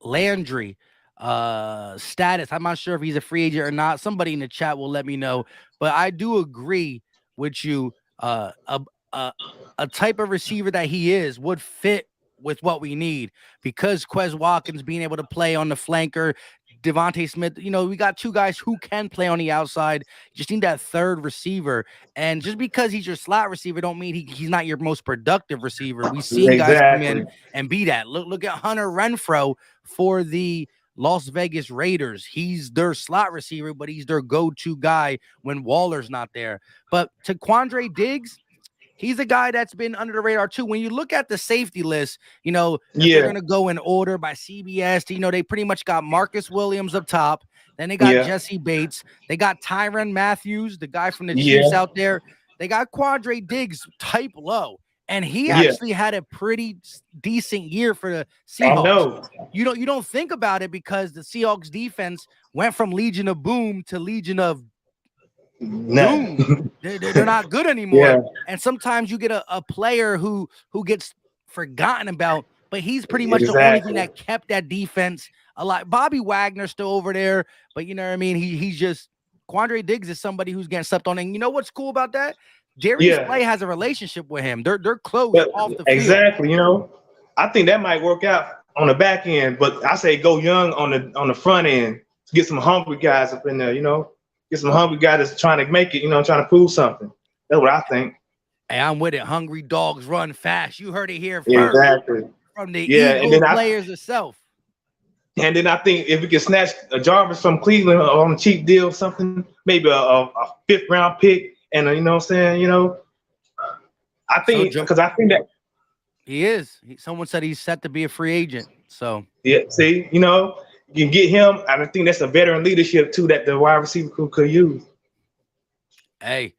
Landry status. I'm not sure if he's a free agent or not. Somebody in the chat will let me know. But I do agree with you. A type of receiver that he is would fit with what we need because Quez Watkins being able to play on the flanker, Devontae Smith, we got two guys who can play on the outside. You just need that third receiver. And just because he's your slot receiver don't mean he's not your most productive receiver. We've seen guys come in and be that. Look at Hunter Renfrow for the Las Vegas Raiders. He's their slot receiver, but he's their go-to guy when Waller's not there. But to Quandre Diggs, he's a guy that's been under the radar too. When you look at the safety list, they're going to go in order by CBS. They pretty much got Marcus Williams up top. Then they got Jesse Bates. They got Tyrann Matthews, the guy from the Chiefs out there. They got Quandre Diggs type low. And he actually had a pretty decent year for the Seahawks. I know. You don't think about it because the Seahawks defense went from Legion of Boom to Legion of Doom. They're not good anymore. Yeah. And sometimes you get a player who gets forgotten about, but he's pretty much the only thing that kept that defense alive. Bobby Wagner's still over there, but you know what I mean? He's just Quandre Diggs is somebody who's getting slept on. And you know what's cool about that? Darius Slay has a relationship with him. They're close off the field. Exactly. I think that might work out on the back end, but I say go young on the front end. Get some hungry guys up in there, Get some hungry guys that's trying to make it, trying to prove something. That's what I think. Hey, I'm with it. Hungry dogs run fast. You heard it here first. From the Eagle players itself. And then I think if we can snatch a Jarvis from Cleveland on a cheap deal, something, maybe a 5th round pick, and you know what I'm saying, I think because I think that he is. Someone said he's set to be a free agent. So yeah, see, you can get him. I think that's a veteran leadership too that the wide receiver could use. Hey,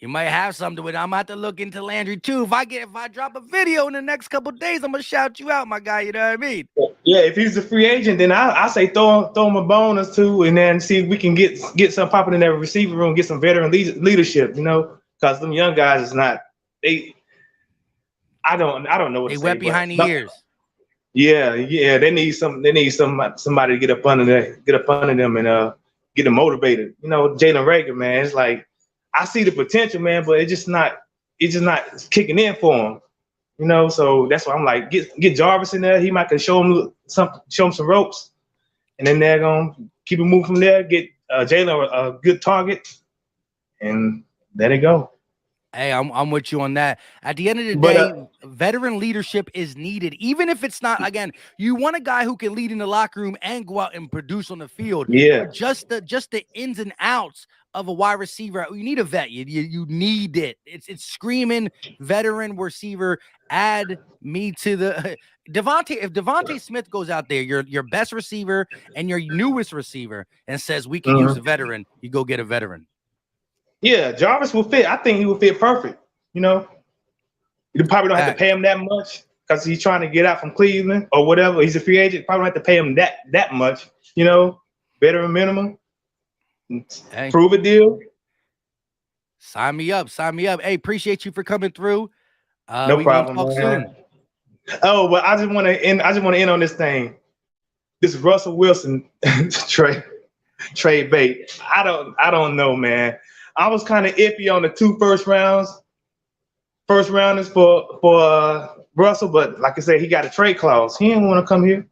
you might have something with it. I'm gonna have to look into Landry too. If I drop a video in the next couple of days, I'm gonna shout you out, my guy. You know what I mean? Yeah, if he's a free agent, then I say throw him a bonus too, and then see if we can get some popping in that receiver room, get some veteran leadership. Because them young guys is not they. I don't know what they to wet say, behind the ears. Yeah, they need somebody to get up under them and get them motivated. Jalen Reagor, man, it's like I see the potential, man, but it's just not kicking in for him. So that's why I'm like get Jarvis in there. He might can show him some ropes, and then they're gonna keep it moving from there. Get Jalen a good target, and there they go. Hey, I'm with you on that. At the end of the day, veteran leadership is needed. Even if it's not, again, you want a guy who can lead in the locker room and go out and produce on the field. Yeah. But just the ins and outs of a wide receiver, you need a vet. You need it. It's screaming veteran receiver. Add me to the Devontae. If Devontae Smith goes out there, your best receiver and your newest receiver, and says we can use a veteran, you go get a veteran. Yeah, Jarvis will fit. I think he will fit perfect. You probably don't have to pay him that much because he's trying to get out from Cleveland or whatever. He's a free agent. Probably don't have to pay him that much. Veteran minimum. Hey. Prove a deal. Sign me up. Hey, appreciate you for coming through. No problem. Talk soon. Oh, but I just want to end on this thing. This Russell Wilson trade bait. I don't know, man. I was kind of iffy on the 2 first rounders for Russell, but like I said, he got a trade clause. He didn't want to come here.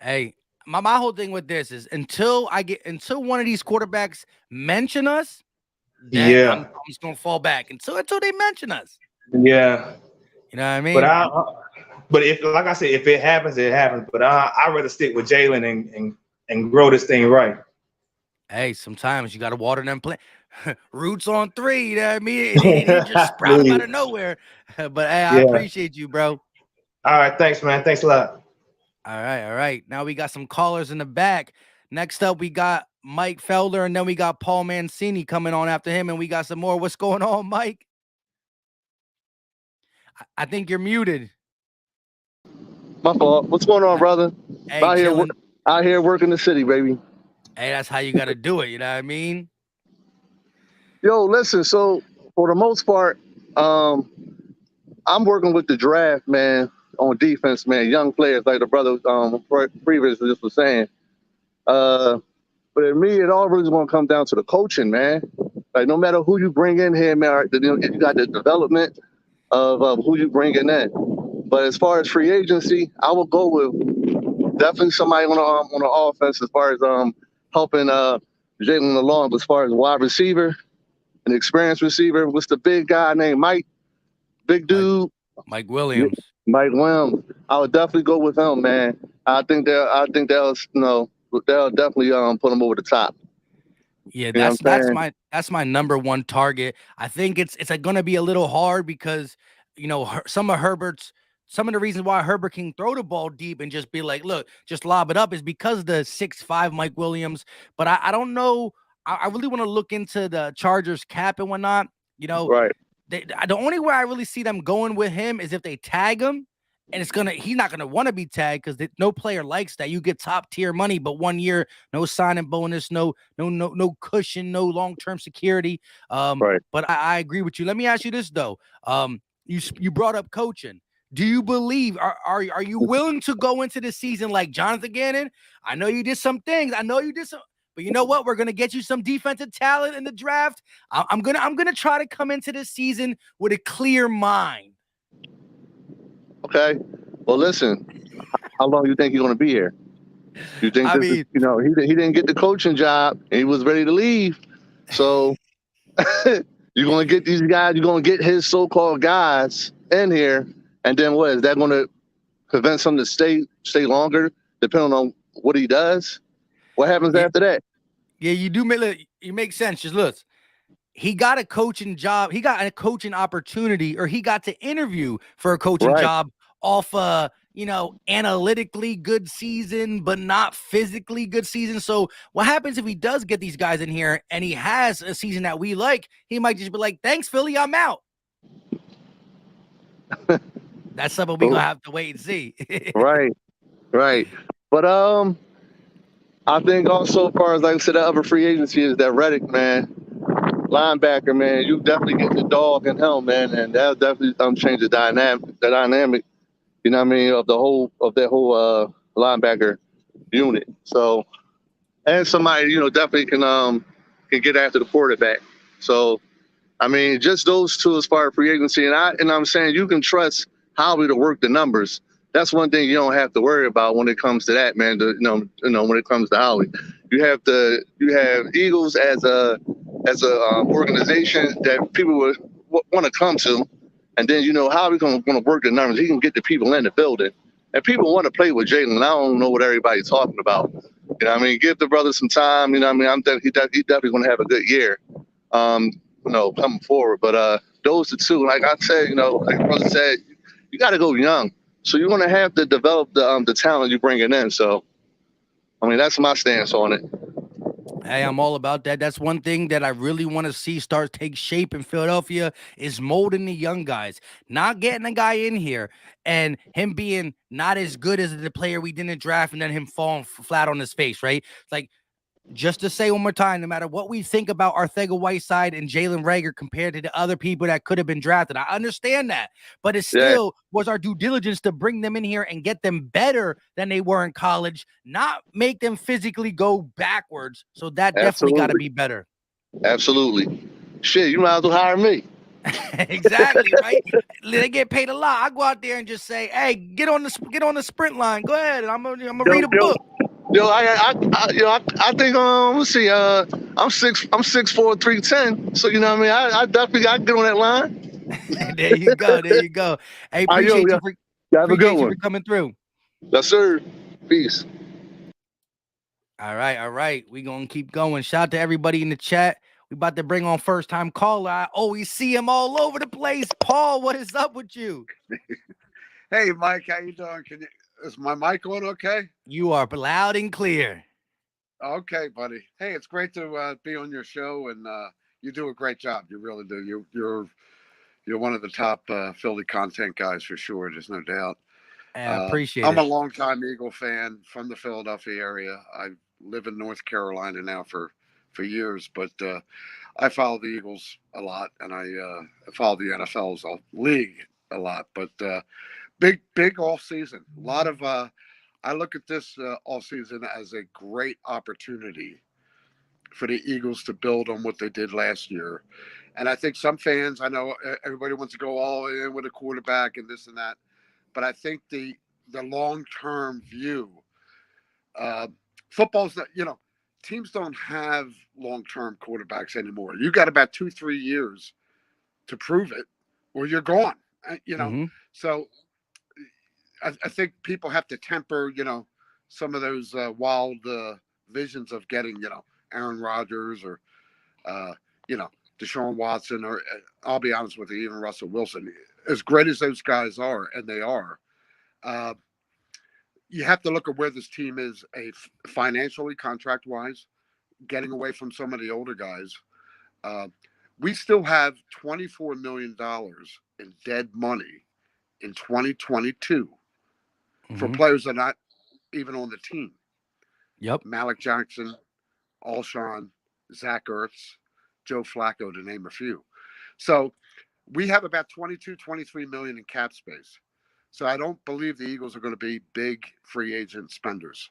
Hey, my whole thing with this is until one of these quarterbacks mention us, I'm just gonna fall back until they mention us. Yeah, you know what I mean. But if, like I said, if it happens, it happens. But I'd rather stick with Jalen and grow this thing right. Hey, sometimes you got to water them plants. Roots on 3. You know what I mean? It didn't just sprout up out of nowhere. But hey, I appreciate you, bro. All right, thanks, man. Thanks a lot. All right. Now we got some callers in the back. Next up, we got Mike Felder, and then we got Paul Mancini coming on after him, and we got some more. What's going on, Mike? I think you're muted. My fault. What's going on, brother? Hey, out here working the city, baby. Hey, that's how you got to do it. You know what I mean? Yo, listen. So for the most part, I'm working with the draft, man, on defense, man. Young players, like the brother previously just was saying. But in me, it all really is going to come down to the coaching, man. Like no matter who you bring in here, man, you got the development of who you bringing in. But as far as free agency, I will go with definitely somebody on the offense as far as helping Jalen along as far as wide receiver, an experienced receiver. What's the big guy named Mike? Big dude. Mike Williams. Mike Williams. I would definitely go with him, man. I think they'll definitely put him over the top. Yeah, that's my number one target. I think it's going to be a little hard because some of the reasons why Herbert can throw the ball deep and just be like, look, just lob it up is because the 6'5" Mike Williams. But I don't know. I really want to look into the Chargers cap and whatnot. Right. The only way I really see them going with him is if they tag him, and he's not gonna want to be tagged because no player likes that. You get top tier money, but 1 year, no signing bonus, no cushion, no long-term security. Right. But I agree with you. Let me ask you this though. You brought up coaching. Do you believe are you willing to go into the season like Jonathan Gannon? I know you did some things. But you know what? We're gonna get you some defensive talent in the draft. I'm gonna try to come into this season with a clear mind. Okay. Well, listen. How long do you think you're gonna be here? You think he didn't get the coaching job and he was ready to leave. So you're gonna get these guys. You're gonna get his so-called guys in here, and then what? Is that gonna convince him to stay longer, depending on what he does? What happens after that? Yeah, you make sense. Just look, he got a coaching job. He got a coaching opportunity, or he got to interview for a coaching job off analytically good season, but not physically good season. So what happens if he does get these guys in here and he has a season that we like? He might just be like, thanks, Philly, I'm out. That's something we're gonna have to wait and see. Right. But I think also, as far as like I said, the other free agency is that Reddick, man, linebacker, man. You definitely get the dog in him, man, and that'll definitely change the dynamic. You know what I mean, of that whole linebacker unit. So, and somebody definitely can get after the quarterback. So, I mean, just those two as far as free agency, and I'm saying you can trust Howie to work the numbers. That's one thing you don't have to worry about when it comes to that, man. When it comes to Howie, you have Eagles as a organization that people would want to come to, and then Howie's going to work the numbers. He can get the people in the building, and people want to play with Jalen. I don't know what everybody's talking about. You know what I mean? Give the brother some time. You know what I mean? He's definitely going to have a good year. Coming forward, but those are two. Like I said, like the brother said, you got to go young. So you're going to have to develop the talent you're bringing in. So, I mean, that's my stance on it. Hey, I'm all about that. That's one thing that I really want to see start take shape in Philadelphia is molding the young guys, not getting a guy in here and him being not as good as the player we didn't draft and then him falling flat on his face, right? It's like, just to say one more time, no matter what we think about Arcega-Whiteside and Jalen Reagor compared to the other people that could have been drafted, I understand that, but it still was our due diligence to bring them in here and get them better than they were in college, not make them physically go backwards. So that definitely got to be better. Absolutely. Shit, you might as well hire me. Exactly, right? They get paid a lot. I go out there and just say, "Hey, get on the sprint line. Go ahead, and I'm gonna read a book." I think let's see, I'm 6'4", 310. So you know what I mean, I definitely got to get on that line. There you go. Hey, appreciate you for coming through. Yes, sir. Peace. All right. We gonna keep going. Shout out to everybody in the chat. We about to bring on first time caller. I always see him all over the place. Paul, what is up with you? Hey, Mike, how you doing? Is my mic on okay? You are loud and clear. Okay, buddy. Hey, it's great to be on your show, and you do a great job. You really do. You're one of the top Philly content guys for sure. There's no doubt. I appreciate I'm it. a longtime Eagle fan from the Philadelphia area. I live in North Carolina now for years, but I follow the Eagles a lot, and I follow the NFL's league a lot. But big off season. A lot of I look at this off season as a great opportunity for the Eagles to build on what they did last year. And I think some fans, I know everybody wants to go all in with a quarterback and this and that, but I think the long term view, football's not, teams don't have long term quarterbacks anymore. You got about 2-3 years to prove it, or you're gone. So I think people have to temper, some of those wild visions of getting, Aaron Rodgers or, Deshaun Watson, or I'll be honest with you, even Russell Wilson. As great as those guys are, and they are, you have to look at where this team is financially, contract-wise, getting away from some of the older guys. We still have $24 million in dead money in 2022 for players that are not even on the team. Yep. Malik Jackson, Alshon, Zach Ertz, Joe Flacco, to name a few. So we have about 23 million in cap space. So I don't believe the Eagles are going to be big free agent spenders.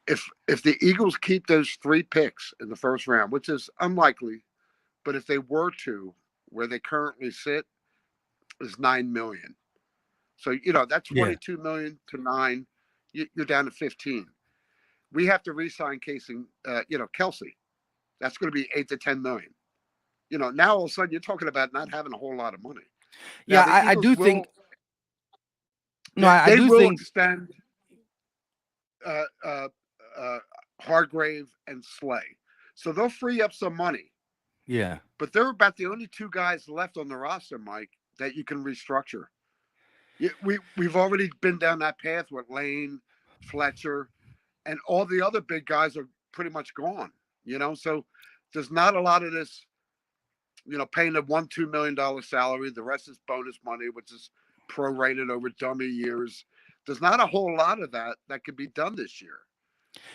If the Eagles keep those 3 picks in the first round, which is unlikely, but if they were to, where they currently sit is 9 million. So, that's 22 million to 9. You're down to 15. We have to re-sign Kelsey. That's going to be 8 to 10 million. Now all of a sudden you're talking about not having a whole lot of money. Now, I do think. No, they do will think extend Hargrave and Slay, so they'll free up some money. Yeah, but they're about the only 2 guys left on the roster, Mike, that you can restructure. We've already been down that path with Lane, Fletcher, and all the other big guys are pretty much gone. So there's not a lot of this, paying a $1-2 million salary. The rest is bonus money, which is prorated over dummy years. There's not a whole lot of that could be done this year.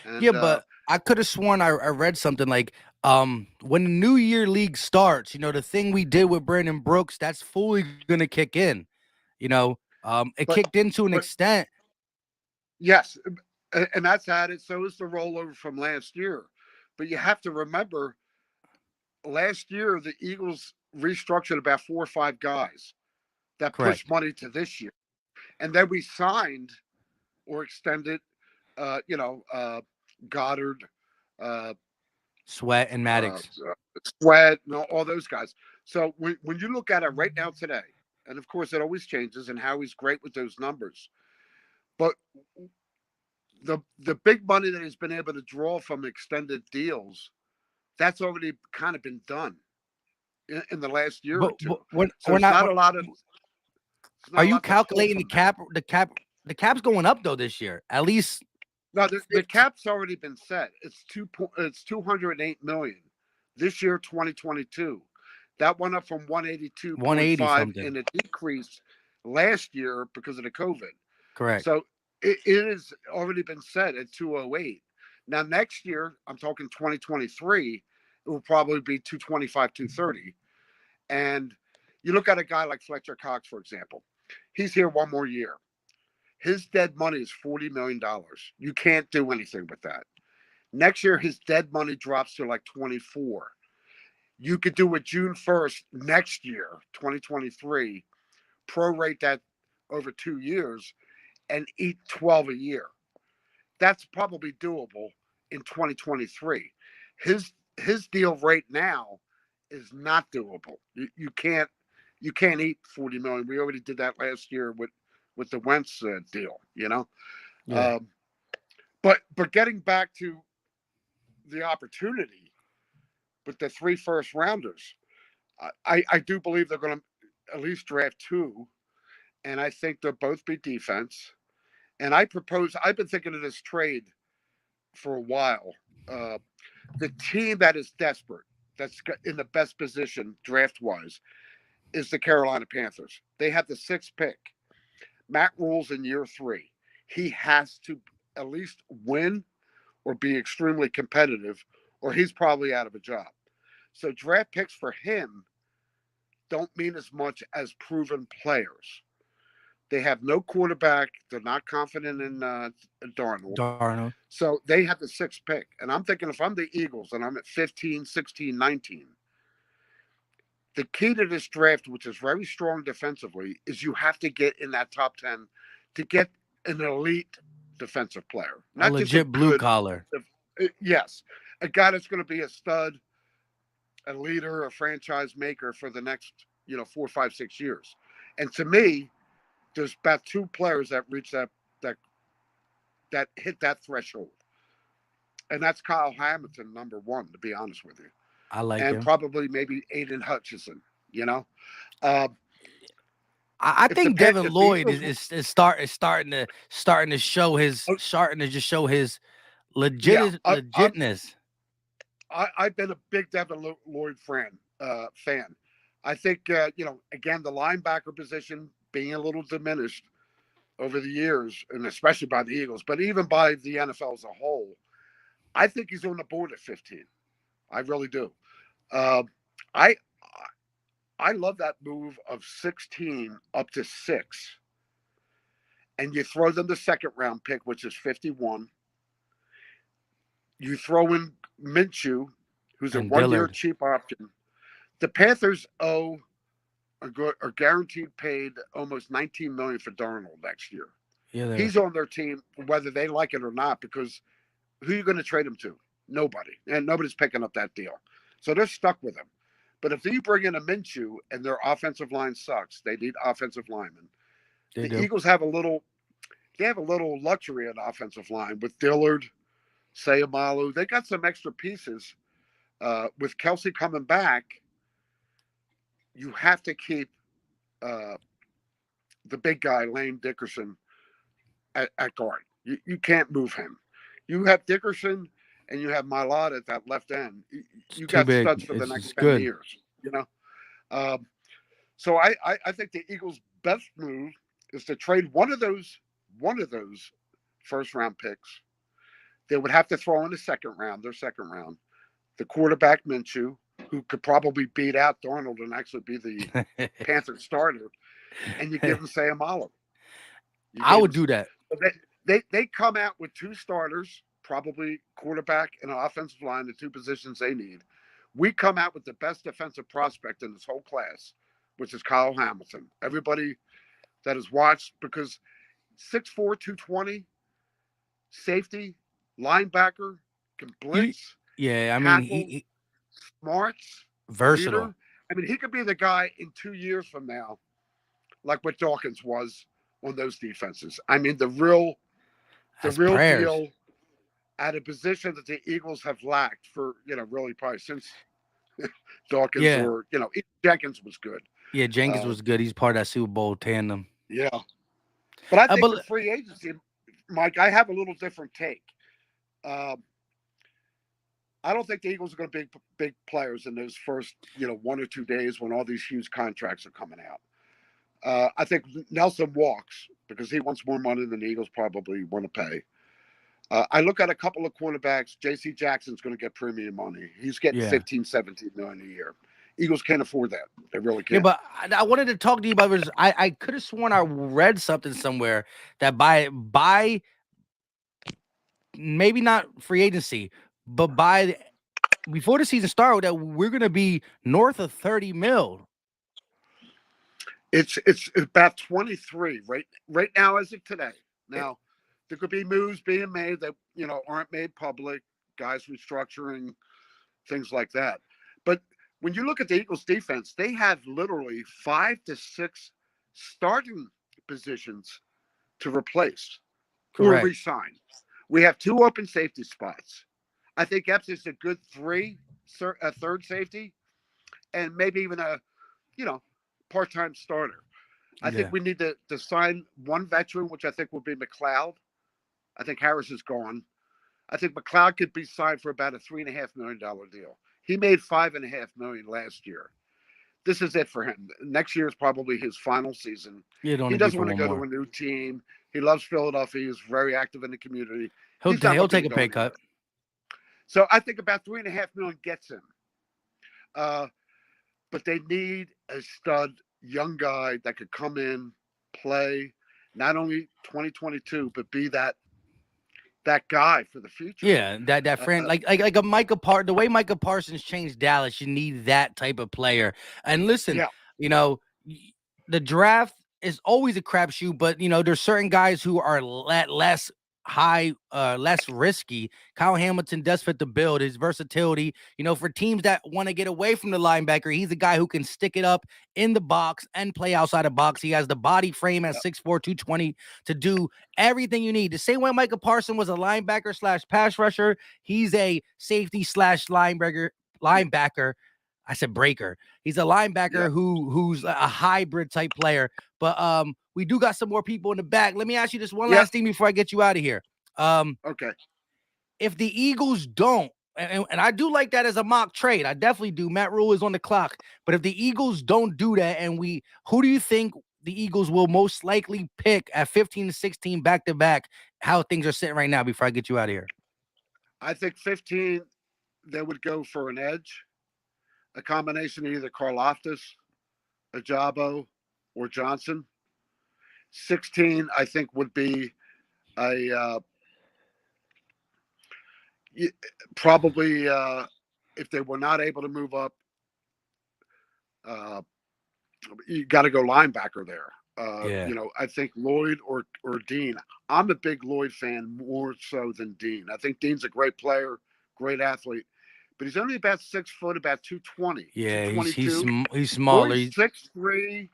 And, but I could have sworn I read something like when the New Year League starts, the thing we did with Brandon Brooks, that's fully gonna kick in. It kicked in to an extent. Yes, and that's added. So is the rollover from last year. But you have to remember, last year the Eagles restructured about 4 or 5 guys that pushed money to this year, and then we signed or extended, Goddard, Sweat and Maddox, Sweat, all those guys. So when you look at it right now today, and of course it always changes, and Howie's great with those numbers, but the big money that he's been able to draw from extended deals, that's already kind of been done in the last year or 2. So it's not a lot of. Are you calculating the cap? The cap's going up though this year. At least. No, the cap's already been set. It's 208 million this year, 2022. That went up from 182.5 in a decrease last year because of the COVID. Correct. So it has already been set at 208. Now next year, I'm talking 2023, it will probably be 225, 230. And you look at a guy like Fletcher Cox, for example. He's here one more year. His dead money is $40 million. You can't do anything with that. Next year, his dead money drops to like 24. You could do it June 1st next year, 2023, prorate that over 2 years and eat 12 a year. That's probably doable in 2023. His deal right now is not doable. You can't eat 40 million. We already did that last year with the Wentz deal, Yeah. But getting back to the opportunity, But the 3 first rounders, I do believe they're going to at least draft 2, and I think they'll both be defense. And I've been thinking of this trade for a while. Uh, the team that is desperate, that's in the best position draft wise, is the Carolina Panthers. They have the 6th pick. Matt Rule's in year 3. He has to at least win or be extremely competitive, or he's probably out of a job. So draft picks for him don't mean as much as proven players. They have no quarterback. They're not confident in Darnold. Darnold. So they have the 6th pick. And I'm thinking if I'm the Eagles and I'm at 15, 16, 19, the key to this draft, which is very strong defensively, is you have to get in that top 10 to get an elite defensive player. A legit blue collar. Yes. A guy that's going to be a stud, a leader, a franchise maker for the next, 4, 5, 6 years. And to me, there's about 2 players that reach that hit that threshold. And that's Kyle Hamilton, number 1, to be honest with you. I like and him. probably maybe Aiden Hutchinson, I think Devin Lloyd is starting to show his legitness. I've been a big Devin Lloyd fan. I think again, the linebacker position being a little diminished over the years, and especially by the Eagles, but even by the NFL as a whole, I think he's on the board at 15. I really do. I love that move of 16 up to 6, and you throw them the 2nd round pick, which is 51. You throw in Minshew, who's a 1-year cheap option. The Panthers are guaranteed paid almost $19 million for Darnold next year. Yeah, he's on their team whether they like it or not, because who are you going to trade him to? Nobody, and nobody's picking up that deal. So they're stuck with him. But if you bring in a Minshew and their offensive line sucks, they need offensive linemen. The Eagles have a little luxury in offensive line with Dillard, Sayamalu. They got some extra pieces. With Kelsey coming back, you have to keep the big guy, Lane Dickerson, at guard. You can't move him. You have Dickerson and you have Mailata at that left end. You got studs for the next 10 years. So I think the Eagles' best move is to trade one of those first round picks. They would have to throw in their second round, the quarterback Minshew, who could probably beat out Darnold and actually be the Panthers starter, and you give him Sayamalu. I would do that. They come out with 2 starters, probably quarterback and an offensive line, the 2 positions they need. We come out with the best defensive prospect in this whole class, which is Kyle Hamilton. Everybody that has watched, because 6'4", 220, safety, linebacker, can blitz. Yeah, I mean, he smarts, versatile. Leader. I mean, he could be the guy in 2 years from now, like what Dawkins was on those defenses. I mean, the real deal at a position that the Eagles have lacked for, really probably since Dawkins or, Jenkins was good. Yeah, Jenkins was good. He's part of that Super Bowl tandem. Yeah. But I think for free agency, Mike, I have a little different take. I don't think the Eagles are going to be big players in those first, 1 or 2 days when all these huge contracts are coming out. I think Nelson walks because he wants more money than the Eagles probably want to pay. I look at a couple of cornerbacks. J.C. Jackson's going to get premium money. He's getting 15, 17 million a year. Eagles can't afford that. They really can't. Yeah, but I wanted to talk to you about this. I could have sworn I read something somewhere that by maybe not free agency, but before the season started, that we're going to be north of 30 mil. It's about 23 right now as of today. Now, there could be moves being made that, aren't made public, guys restructuring, things like that. But when you look at the Eagles defense, they have literally 5 to 6 starting positions to replace or re-sign. We have 2 open safety spots. I think Epps is a good 3 third safety, and maybe even a, part-time starter. I Yeah. think we need to sign one veteran, which I think will be McLeod. I think Harris is gone. I think McLeod could be signed for about a $3.5 million deal. He made $5.5 million last year. This is it for him. Next year is probably his final season. It'd He only be doesn't for want to one go more. to a new team. He loves Philadelphia. He's very active in the community. He'll He's not he'll looking take to a go pay anywhere. cut. So I think about $3.5 million gets him. But they need a stud young guy that could come in, play, not only 2022, but be that guy for the future. Yeah, that friend like a the way Micah Parsons changed Dallas, you need that type of player. And listen, Yeah. The draft is always a crapshoot, but there's certain guys who are less high, less risky. Kyle Hamilton does fit the build. His versatility, for teams that want to get away from the linebacker, he's a guy who can stick it up in the box and play outside the box. He has the body frame at 6'4", 220 to do everything you need. The same way Micah Parsons was a linebacker / pass rusher, he's a safety / linebacker. I said breaker. He's a linebacker who's a hybrid type player. But we do got some more people in the back. Let me ask you this one last thing before I get you out of here. Okay. If the Eagles don't, and I do like that as a mock trade, I definitely do. Matt Rule is on the clock. But if the Eagles don't do that, who do you think the Eagles will most likely pick at 15 to 16 back to back? How things are sitting right now before I get you out of here. I think 15, they would go for an edge, a combination of either Karlaftis, Ajabo, or Johnson. 16, I think, would be probably if they were not able to move up, you got to go linebacker there. I think Lloyd or Dean. I'm a big Lloyd fan more so than Dean. I think Dean's a great player, great athlete, but he's only about 6 foot, about 220. Yeah, 222. he's smaller. Lloyd's 6'3",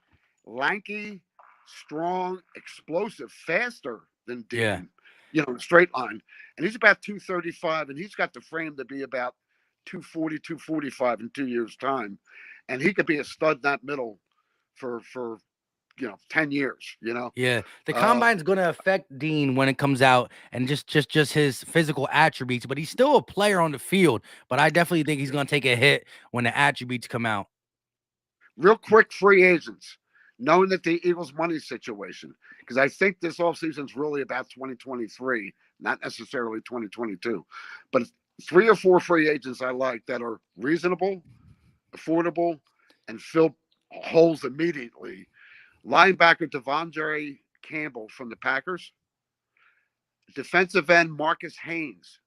lanky, strong, explosive, faster than Dean. Yeah. Straight line. And he's about 235, and he's got the frame to be about 240, 245 in 2 years' time. And he could be a stud in that middle for 10 years, Yeah, the combine's going to affect Dean when it comes out, and just his physical attributes, but he's still a player on the field. But I definitely think he's going to take a hit when the attributes come out. Real quick, free agents, knowing that the Eagles' money situation, because I think this offseason is really about 2023, not necessarily 2022. But 3 or 4 free agents I like that are reasonable, affordable, and fill holes immediately. Linebacker Devondre Campbell from the Packers. Defensive end Marcus Haynes,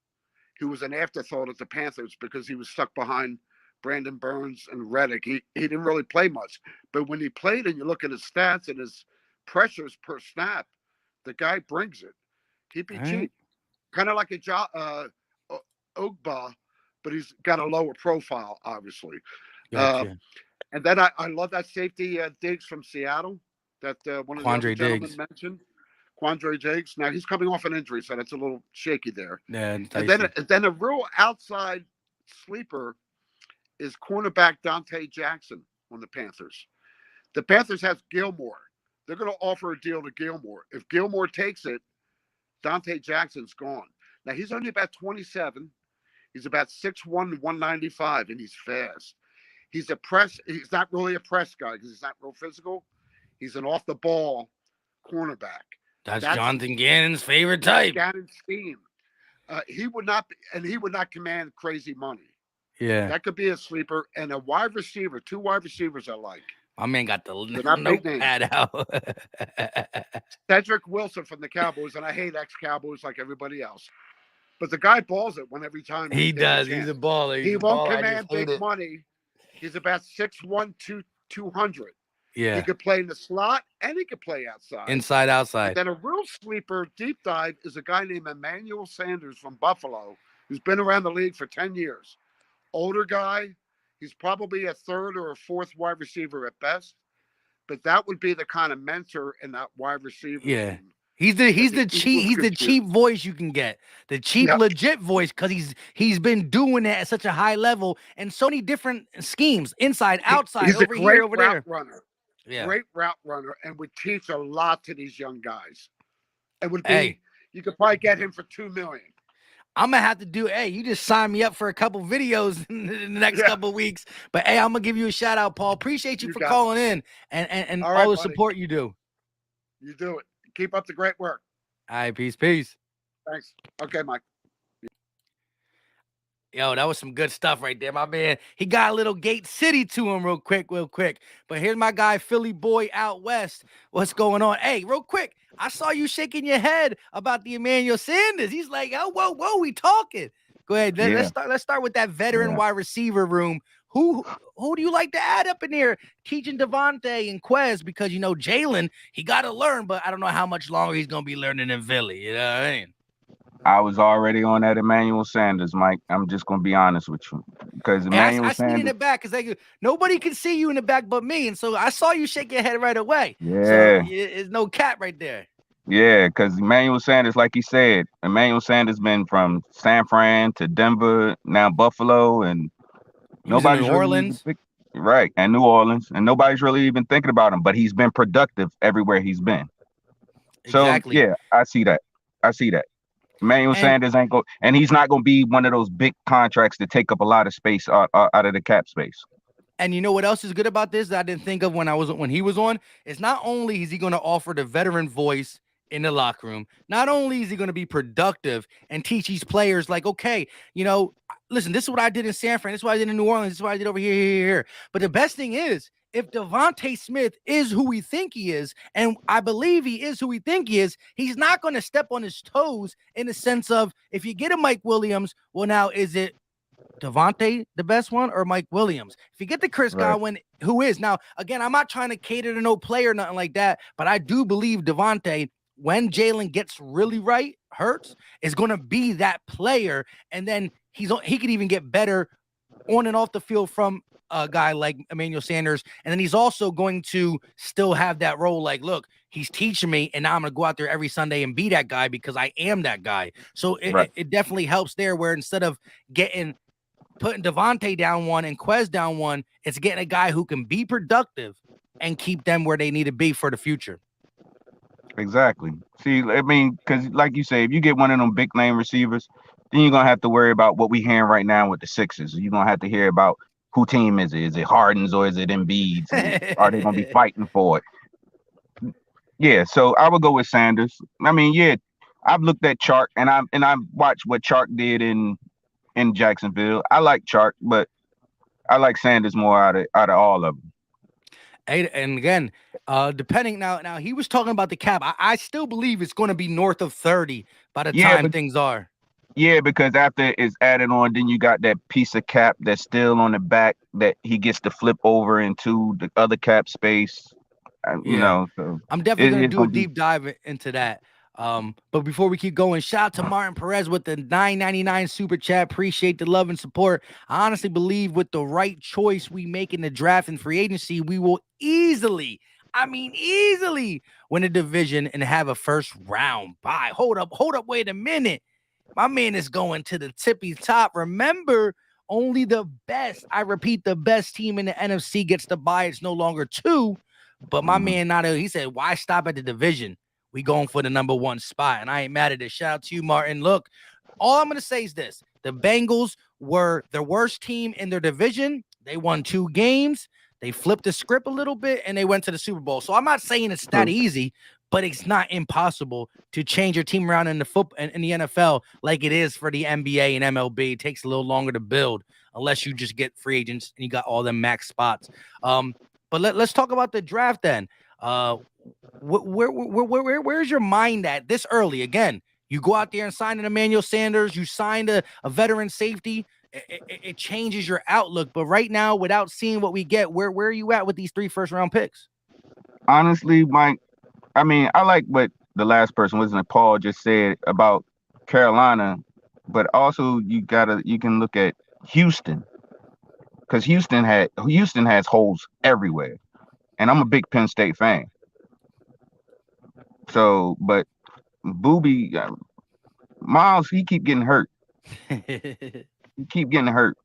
who was an afterthought at the Panthers because he was stuck behind Brandon Burns and Reddick. He didn't really play much. But when he played and you look at his stats and his pressures per snap, the guy brings it. He'd be cheap. Kind of like a Ogba, but he's got a lower profile, obviously. Gotcha. And then I love that safety Diggs from Seattle that one of the other gentlemen mentioned. Quandre Diggs. Now he's coming off an injury, so that's a little shaky there. Yeah, and then a real outside sleeper is cornerback Dante Jackson on the Panthers. The Panthers have Gilmore. They're going to offer a deal to Gilmore. If Gilmore takes it, Dante Jackson's gone. Now he's only about 27. He's about 6'1", 195, and he's fast. He's not really a press guy because he's not real physical. He's an off the ball cornerback. That's Jonathan Gannon's favorite type. Gannon's scheme. He would not command crazy money. Yeah. That could be a sleeper. And a wide receiver, 2 wide receivers I like. My man got the notepad out. Cedric Wilson from the Cowboys, and I hate ex-Cowboys like everybody else. But the guy balls it every time. He does. He's a baller. He won't command big money. He's about 6'1", 200. Yeah. He could play in the slot and he could play outside. Inside, outside. And then a real sleeper deep dive is a guy named Emmanuel Sanders from Buffalo, who's been around the league for 10 years. Older guy. He's probably a 3rd or a 4th wide receiver at best. But that would be the kind of mentor in that wide receiver. Yeah. Team. He's the Eagles could cheap voice you can get, the cheap Yeah. legit voice, because he's been doing it at such a high level and so many different schemes, inside, outside, He's a over here, great over route there. runner. Yeah. Great route runner, and would teach a lot to these young guys. It would be Hey, you could probably get him for $2 million. I'm gonna have to do. Hey, you just sign me up for a couple videos in the next Yeah. couple weeks. But hey, I'm gonna give you a shout out, Paul. Appreciate you You for got it. calling in and All right, all the buddy. support you do. You do it. Keep up the great work. All right, peace. Thanks. Okay, Mike. Yo, that was some good stuff right there, my man. He got a little Gate City to him real quick. But here's my guy, Philly boy out west. What's going on? Hey, real quick, I saw you shaking your head about the Emmanuel Sanders. He's like, oh, whoa, we talking. Go ahead. Let's start with that veteran wide receiver room. Who do you like to add up in there? Teaching Devontae and Quez, because, you know, Jalen, he got to learn, but I don't know how much longer he's going to be learning in Philly. You know what I mean? I was already on that Emmanuel Sanders, Mike. I'm just gonna be honest with you, because Emmanuel I see it in the Sanders. back because nobody can see you in the back but me, and so I saw you shake your head right away. Yeah. So it's no cap right there. Yeah, because Emmanuel Sanders, like he said, Emmanuel Sanders been from San Fran to Denver, now Buffalo, and He was in nobody's New really Orleans. right, and New Orleans, and nobody's really even thinking about him. But he's been productive everywhere he's been. Exactly. So yeah, I see that. Emmanuel Sanders ain't go, and he's not going to be one of those big contracts that take up a lot of space out of the cap space. And you know what else is good about this that I didn't think of when he was on? It's not only is he going to offer the veteran voice in the locker room, not only is he going to be productive and teach these players, like, okay, you know, listen, this is what I did in San Fran, this is what I did in New Orleans, this is what I did over here. But the best thing is, if Devontae Smith is who we think he is, and I believe he is who we think he is, he's not going to step on his toes in the sense of, if you get a Mike Williams, well, now is it Devontae the best one or Mike Williams? If you get the Chris Godwin, who is? Now, again, I'm not trying to cater to no player or nothing like that, but I do believe Devontae, when Jalen gets really right, Hurts, is going to be that player, and then he could even get better on and off the field from a guy like Emmanuel Sanders. And then he's also going to still have that role. Like, look, he's teaching me, and now I'm going to go out there every Sunday and be that guy because I am that guy. So it definitely helps there, where instead of putting Devontae down one and Quez down one, it's getting a guy who can be productive and keep them where they need to be for the future. Exactly. See, I mean, because like you say, if you get one of them big name receivers, then you're going to have to worry about what we're hearing right now with the Sixers. You're going to have to hear about who team is it? Is it Harden's or is it Embiid's? Are they going to be fighting for it? Yeah, so I would go with Sanders. I mean, yeah, I've looked at Chark and I watched what Chark did in Jacksonville. I like Chark, but I like Sanders more out of all of them. And again, depending now he was talking about the cap. I still believe it's going to be north of 30 by the time things are. Yeah, because after it's added on, then you got that piece of cap that's still on the back that he gets to flip over into the other cap space. You know, so I'm definitely going to do a deep dive into that. But before we keep going, shout out to Martin Perez with the $9.99 super chat. Appreciate the love and support. I honestly believe with the right choice we make in the draft and free agency, we will easily win a division and have a first round bye. Hold up, wait a minute. My man is going to the tippy top. Remember, only the best, I repeat, the best team in the NFC gets the bye. It's no longer 2. But my man, he said, why stop at the division? We going for the number 1 spot. And I ain't mad at it. Shout out to you, Martin. Look, all I'm going to say is this. The Bengals were the worst team in their division. They won 2 games. They flipped the script a little bit, and they went to the Super Bowl. So I'm not saying it's that easy, but it's not impossible to change your team around in the NFL like it is for the NBA and MLB. It takes a little longer to build unless you just get free agents and you got all them max spots. But let's talk about the draft then. Where's your mind at this early? Again, you go out there and sign an Emmanuel Sanders. You signed a veteran safety. It changes your outlook. But right now, without seeing what we get, where are you at with these 3 first-round picks? Honestly, Mike, I mean, I like what the last person, wasn't it, Paul, just said about Carolina, but also you can look at Houston, because Houston has holes everywhere, and I'm a big Penn State fan. So, but Booby, Miles, he keep getting hurt. He keep getting hurt.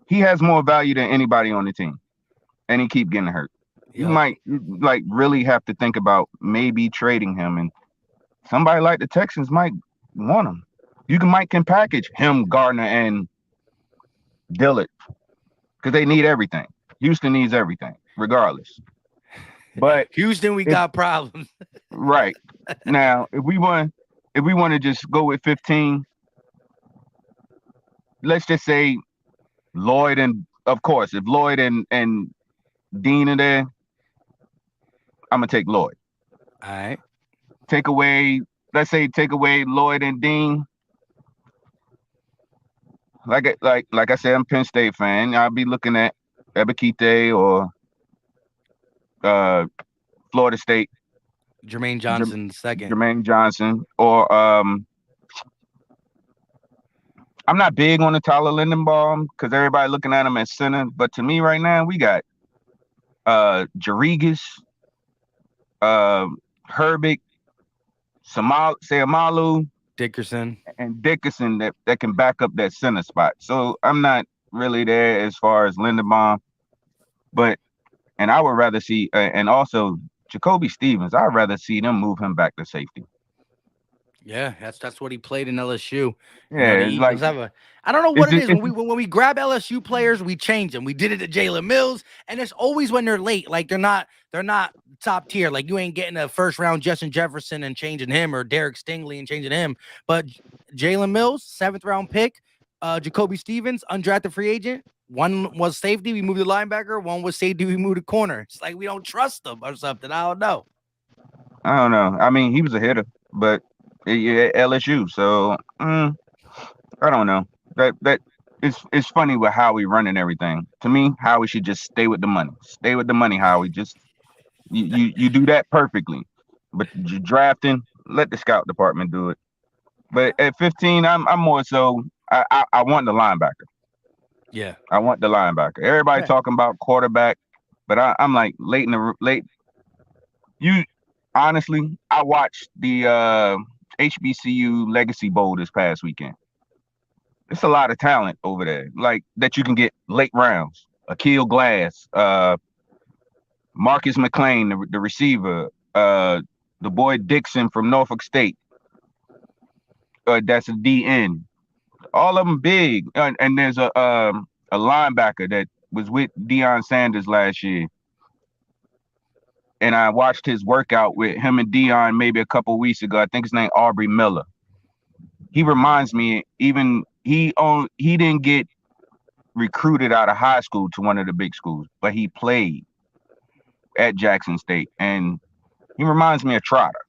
He has more value than anybody on the team, and he keep getting hurt. You might like really have to think about maybe trading him, and somebody like the Texans might want him. You can package him, Gardner, and Dillard because they need everything. Houston needs everything, regardless. But Houston, we got problems. Right now, if we want to just go with 15, let's just say Lloyd, and of course, if Lloyd and Dean are there, I'm gonna take Lloyd. All right. Let's say take away Lloyd and Dean. Like I said, I'm a Penn State fan. I'll be looking at Ebikite or Florida State. Jermaine Johnson second. Jermaine Johnson or I'm not big on the Tyler Lindenbaum because everybody looking at him as center. But to me right now, we got Jarigas, Herbig, Sayamalu, Dickerson that can back up that center spot. So I'm not really there as far as Lindenbaum, and I would rather see and also Jacoby Stevens. I'd rather see them move him back to safety. Yeah, that's what he played in LSU. Yeah, you know, I don't know what it is. When we grab LSU players, we change them. We did it to Jalen Mills, and it's always when they're late. Like they're not top tier. Like you ain't getting a first round Justin Jefferson and changing him, or Derek Stingley and changing him. But Jalen Mills, 7th round pick, Jacoby Stevens, undrafted free agent. One was safety, we moved to linebacker. One was safety, we moved to corner. It's like we don't trust them or something. I don't know. I mean, he was a hitter, but LSU. So I don't know. That it's funny with Howie running everything. To me, Howie should just stay with the money. Stay with the money, Howie. Just you do that perfectly. But drafting, let the scout department do it. But at 15, I'm more so I want the linebacker. Yeah, I want the linebacker. Everybody talking about quarterback, but I'm like late. You honestly, I watched the HBCU Legacy Bowl this past weekend. It's a lot of talent over there, like that you can get late rounds. Akil Glass, Marcus McLean, the receiver, the boy Dixon from Norfolk State. That's a DN. All of them big, and there's a linebacker that was with Deion Sanders last year. And I watched his workout with him and Deion maybe a couple of weeks ago. I think his name Aubrey Miller. He reminds me, even he didn't get recruited out of high school to one of the big schools, but he played at Jackson State, and he reminds me of Trotter.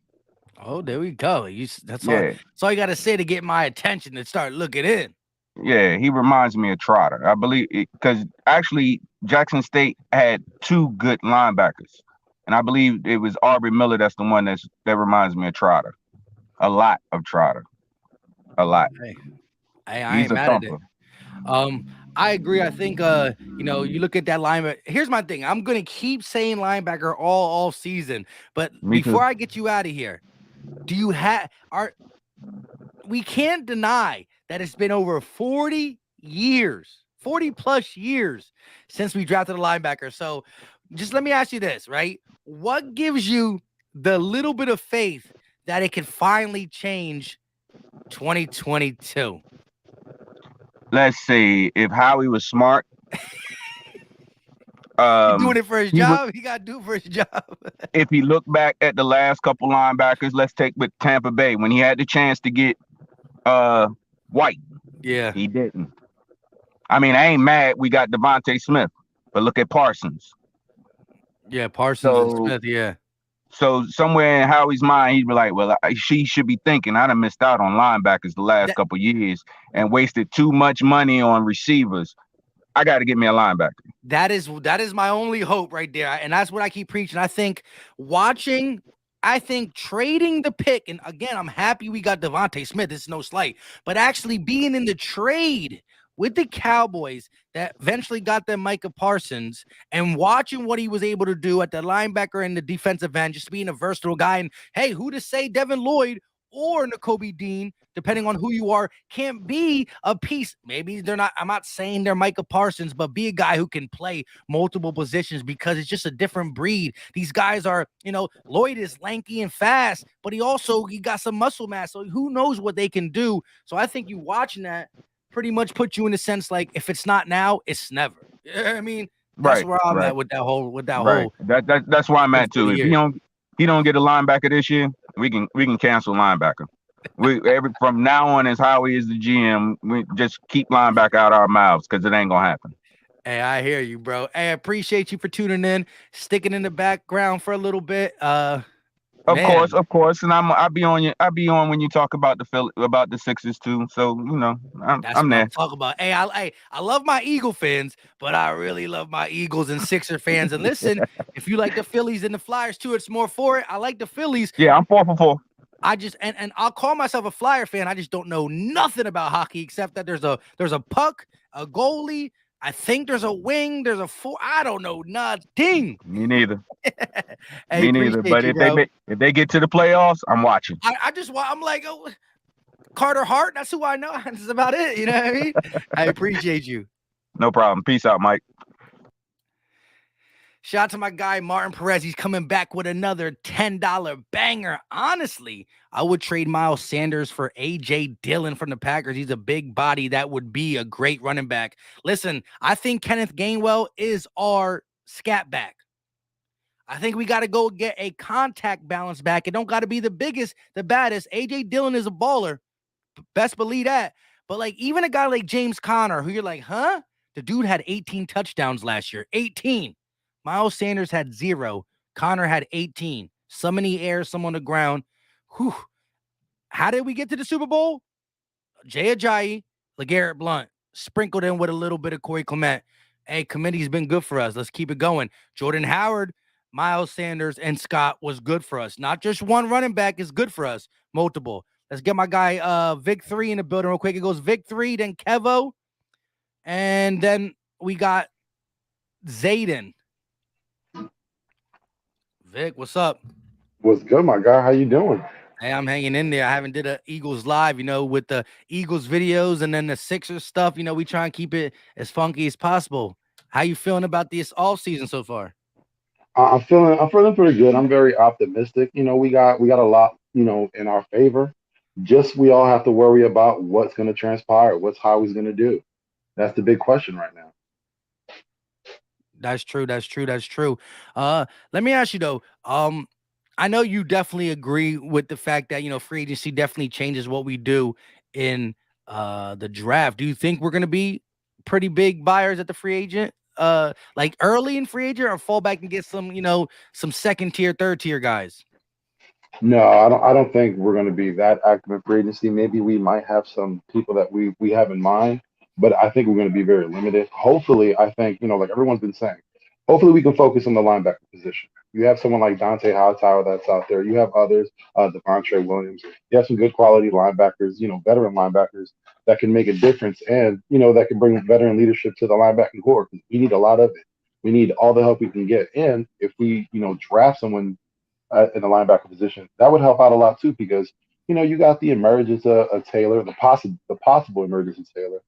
Oh, there we go. That's all you got to say to get my attention and start looking in. Yeah, he reminds me of Trotter. I believe because actually Jackson State had 2 good linebackers. And I believe it was Aubrey Miller that's the one that reminds me of Trotter. A lot of Trotter. A lot. Hey, I ain't mad at it. I agree. I think you look at that linebacker. Here's my thing. I'm gonna keep saying linebacker all season. But before I get you out of here, we can't deny that it's been over 40 plus years since we drafted a linebacker. So just let me ask you this, right? What gives you the little bit of faith that it can finally change 2022? Let's see. If Howie was smart, he's doing it for his job. He got to do it for his job. If he looked back at the last couple linebackers, let's take with Tampa Bay when he had the chance to get White. Yeah, he didn't. I mean, I ain't mad we got Devontae Smith, but look at Parsons. Yeah, Parsons and Smith, yeah. So somewhere in Howie's mind, he'd be like, well, she should be thinking I done missed out on linebackers the last couple years and wasted too much money on receivers. I got to get me a linebacker. That is my only hope right there. And that's what I keep preaching. I think trading the pick, and again, I'm happy we got Devontae Smith. It's no slight, but actually being in the trade with the Cowboys that eventually got them Micah Parsons, and watching what he was able to do at the linebacker and the defensive end, just being a versatile guy. And hey, who to say Devin Lloyd or Nakobe Dean, depending on who you are, can't be a piece. Maybe they're not, I'm not saying they're Micah Parsons, but be a guy who can play multiple positions because it's just a different breed. These guys are, Lloyd is lanky and fast, but he got some muscle mass. So who knows what they can do. So I think you watching that pretty much put you in a sense like, if it's not now, it's never. You know what I mean? That's where I'm at with that whole That's where I'm at too. If he don't get a linebacker this year, we can cancel linebacker. From now on, as Howie is the GM, we just keep linebacker out our mouths because it ain't gonna happen. Hey, I hear you, bro. Hey, I appreciate you for tuning in, sticking in the background for a little bit. Of course, and I'll be on when you talk about the Sixers too. So I'm there. I'm talking about. Hey, I love my Eagle fans, but I really love my Eagles and Sixer fans. And listen, if you like the Phillies and the Flyers too, it's more for it. I like the Phillies. Yeah, I'm 4 for 4. I just and I'll call myself a Flyer fan. I just don't know nothing about hockey except that there's a puck, a goalie. I think there's a wing. There's a four. I don't know nothing. Me neither. Hey, me neither. But if they get to the playoffs, I'm watching. I'm like, Carter Hart. That's who I know. That's about it. You know what I mean? I appreciate you. No problem. Peace out, Mike. Shout out to my guy, Martin Perez. He's coming back with another $10 banger. Honestly, I would trade Miles Sanders for A.J. Dillon from the Packers. He's a big body. That would be a great running back. Listen, I think Kenneth Gainwell is our scat back. I think we got to go get a contact balance back. It don't got to be the biggest, the baddest. A.J. Dillon is a baller. Best believe that. But like even a guy like James Conner, who you're like, huh? The dude had 18 touchdowns last year. 18. Miles Sanders had 0. Connor had 18. Some in the air, some on the ground. Whew. How did we get to the Super Bowl? Jay Ajayi, LeGarrette Blount, sprinkled in with a little bit of Corey Clement. Hey, committee's been good for us. Let's keep it going. Jordan Howard, Miles Sanders, and Scott was good for us. Not just one running back is good for us. Multiple. Let's get my guy Vic 3 in the building real quick. It goes Vic 3, then Kevo, and then we got Zayden. Vic, what's up? What's good, my guy? How you doing? Hey, I'm hanging in there. I haven't did a Eagles live, with the Eagles videos and then the Sixers stuff. We try and keep it as funky as possible. How you feeling about this all season so far? I'm feeling pretty good. I'm very optimistic. We got a lot, in our favor. Just we all have to worry about what's going to transpire, what's Howie's going to do. That's the big question right now. That's true. Let me ask you though. I know you definitely agree with the fact that free agency definitely changes what we do in the draft. Do you think we're gonna be pretty big buyers at the free agent? Like early in free agent, or fall back and get some, some second tier, third tier guys? No, I don't think we're going to be that active in free agency. Maybe we might have some people that we have in mind, but I think we're going to be very limited. Hopefully, I think, like everyone's been saying, hopefully we can focus on the linebacker position. You have someone like Dante Hightower that's out there. You have others, Devontae Williams. You have some good quality linebackers, veteran linebackers that can make a difference and, that can bring veteran leadership to the linebacking corps. We need a lot of it. We need all the help we can get. And if we, draft someone in the linebacker position, that would help out a lot too, because you got the emergence of Taylor, the possible emergence of Taylor,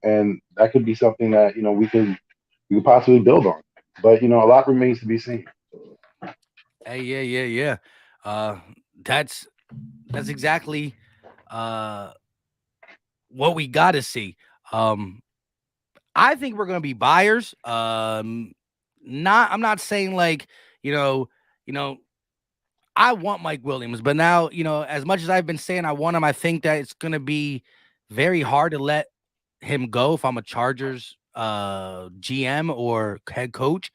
and that could be something that we could possibly build on. But a lot remains to be seen. Hey, yeah. That's exactly what we got to see. I think we're gonna be buyers. I'm not saying like I want Mike Williams, but now, as much as I've been saying I want him, I think that it's going to be very hard to let him go if I'm a Chargers GM or head coach.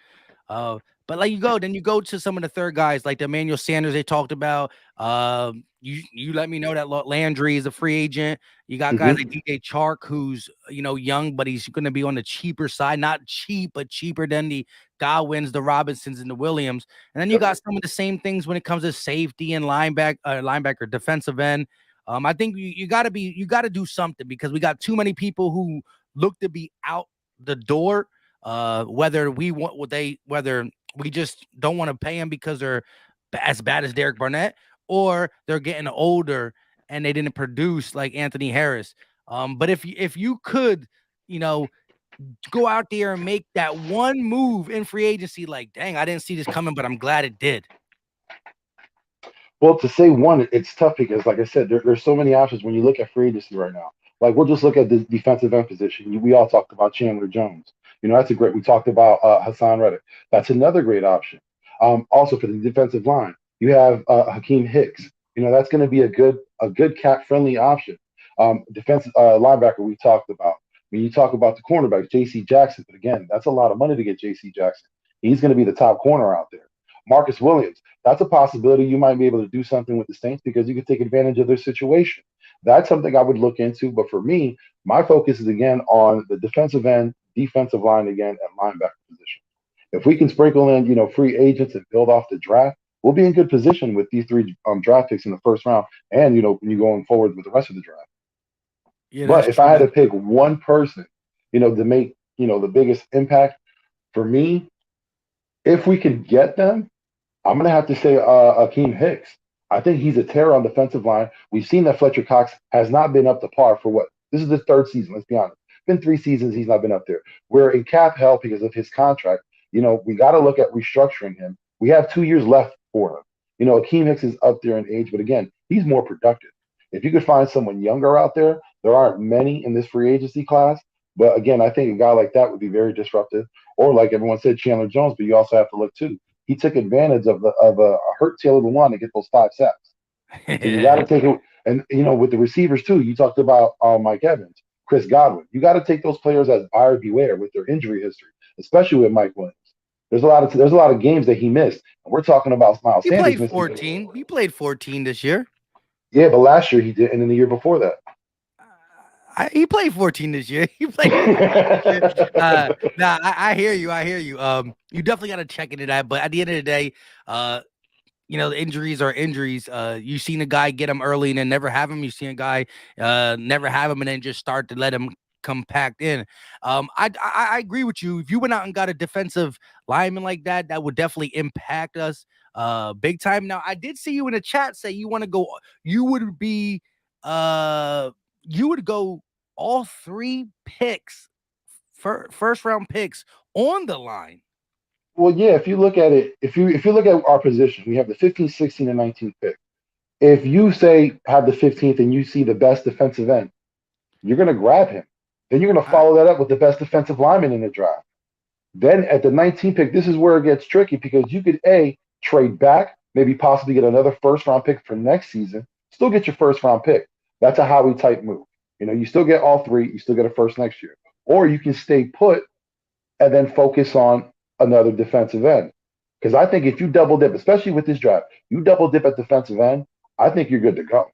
But like you go to some of the third guys like the Emmanuel Sanders they talked about. You let me know that Landry is a free agent. You got guys like DJ Chark, who's young, but he's going to be on the cheaper side, not cheap, but cheaper than the Godwins, the Robinsons, and the Williams. And then you got some of the same things when it comes to safety and linebacker, defensive end. I think you got to do something because we got too many people who look to be out the door. Whether we just don't want to pay them because they're as bad as Derek Barnett, or they're getting older and they didn't produce like Anthony Harris. But if you could, go out there and make that one move in free agency, like, dang, I didn't see this coming, but I'm glad it did. Well, to say one, it's tough because, like I said, there's so many options when you look at free agency right now. Like, we'll just look at the defensive end position. We all talked about Chandler Jones. That's a great. We talked about Hassan Reddick. That's another great option. Also for the defensive line, you have Hakeem Hicks. That's going to be a good cap friendly option. Defensive linebacker we talked about. When you talk about the cornerback, J.C. Jackson, but again, that's a lot of money to get J.C. Jackson. He's going to be the top corner out there. Marcus Williams, that's a possibility. You might be able to do something with the Saints because you could take advantage of their situation. That's something I would look into. But for me, my focus is again on the defensive end, defensive line again, and linebacker position. If we can sprinkle in, free agents and build off the draft, we'll be in good position with these three draft picks in the first round, and when you're going forward with the rest of the draft. Yeah, but if I had to pick one person, to make the biggest impact for me, if we can get them, I'm going to have to say Akeem Hicks. I think he's a terror on defensive line. We've seen that Fletcher Cox has not been up to par for what? This is the third season, let's be honest. Been 3 seasons he's not been up there. We're in cap hell because of his contract. We got to look at restructuring him. We have 2 years left for him. Akeem Hicks is up there in age, but again, he's more productive. If you could find someone younger out there aren't many in this free agency class. But again, I think a guy like that would be very disruptive. Or like everyone said, Chandler Jones, but you also have to look too. He took advantage of a hurt Taylor Lewan to get those 5 sacks. So you got to take it. And, with the receivers too, you talked about Mike Evans, Chris Godwin. You got to take those players as buyer beware with their injury history, especially with Mike Williams. There's a lot of games that he missed. And we're talking about Miles Sanders. He played 14. He played 14 this year. Yeah, but last year he did, and then the year before that. He played 14 this year. He played 14 this year. I hear you. You definitely got to check into that. But at the end of the day, the injuries are injuries. You've seen a guy get him early and then never have him. You've seen a guy never have him and then just start to let him compact in. I agree with you. If you went out and got a defensive lineman like that, that would definitely impact us big time. Now, I did see you in the chat say you want to go. You would go all 3 picks, first round picks on the line. Well, yeah, if you look at it, if you look at our position, we have the 15th, 16th, and 19th pick. If you say have the 15th and you see the best defensive end, you're going to grab him. Then you're going to follow that up with the best defensive lineman in the draft. Then at the 19th pick, this is where it gets tricky because you could trade back, maybe possibly get another first round pick for next season, still get your first round pick. That's a Howie type move. You still get all 3, you still get a first next year. Or you can stay put and then focus on another defensive end. Because I think if you double dip, especially with this draft, you double dip at defensive end, I think you're good to go.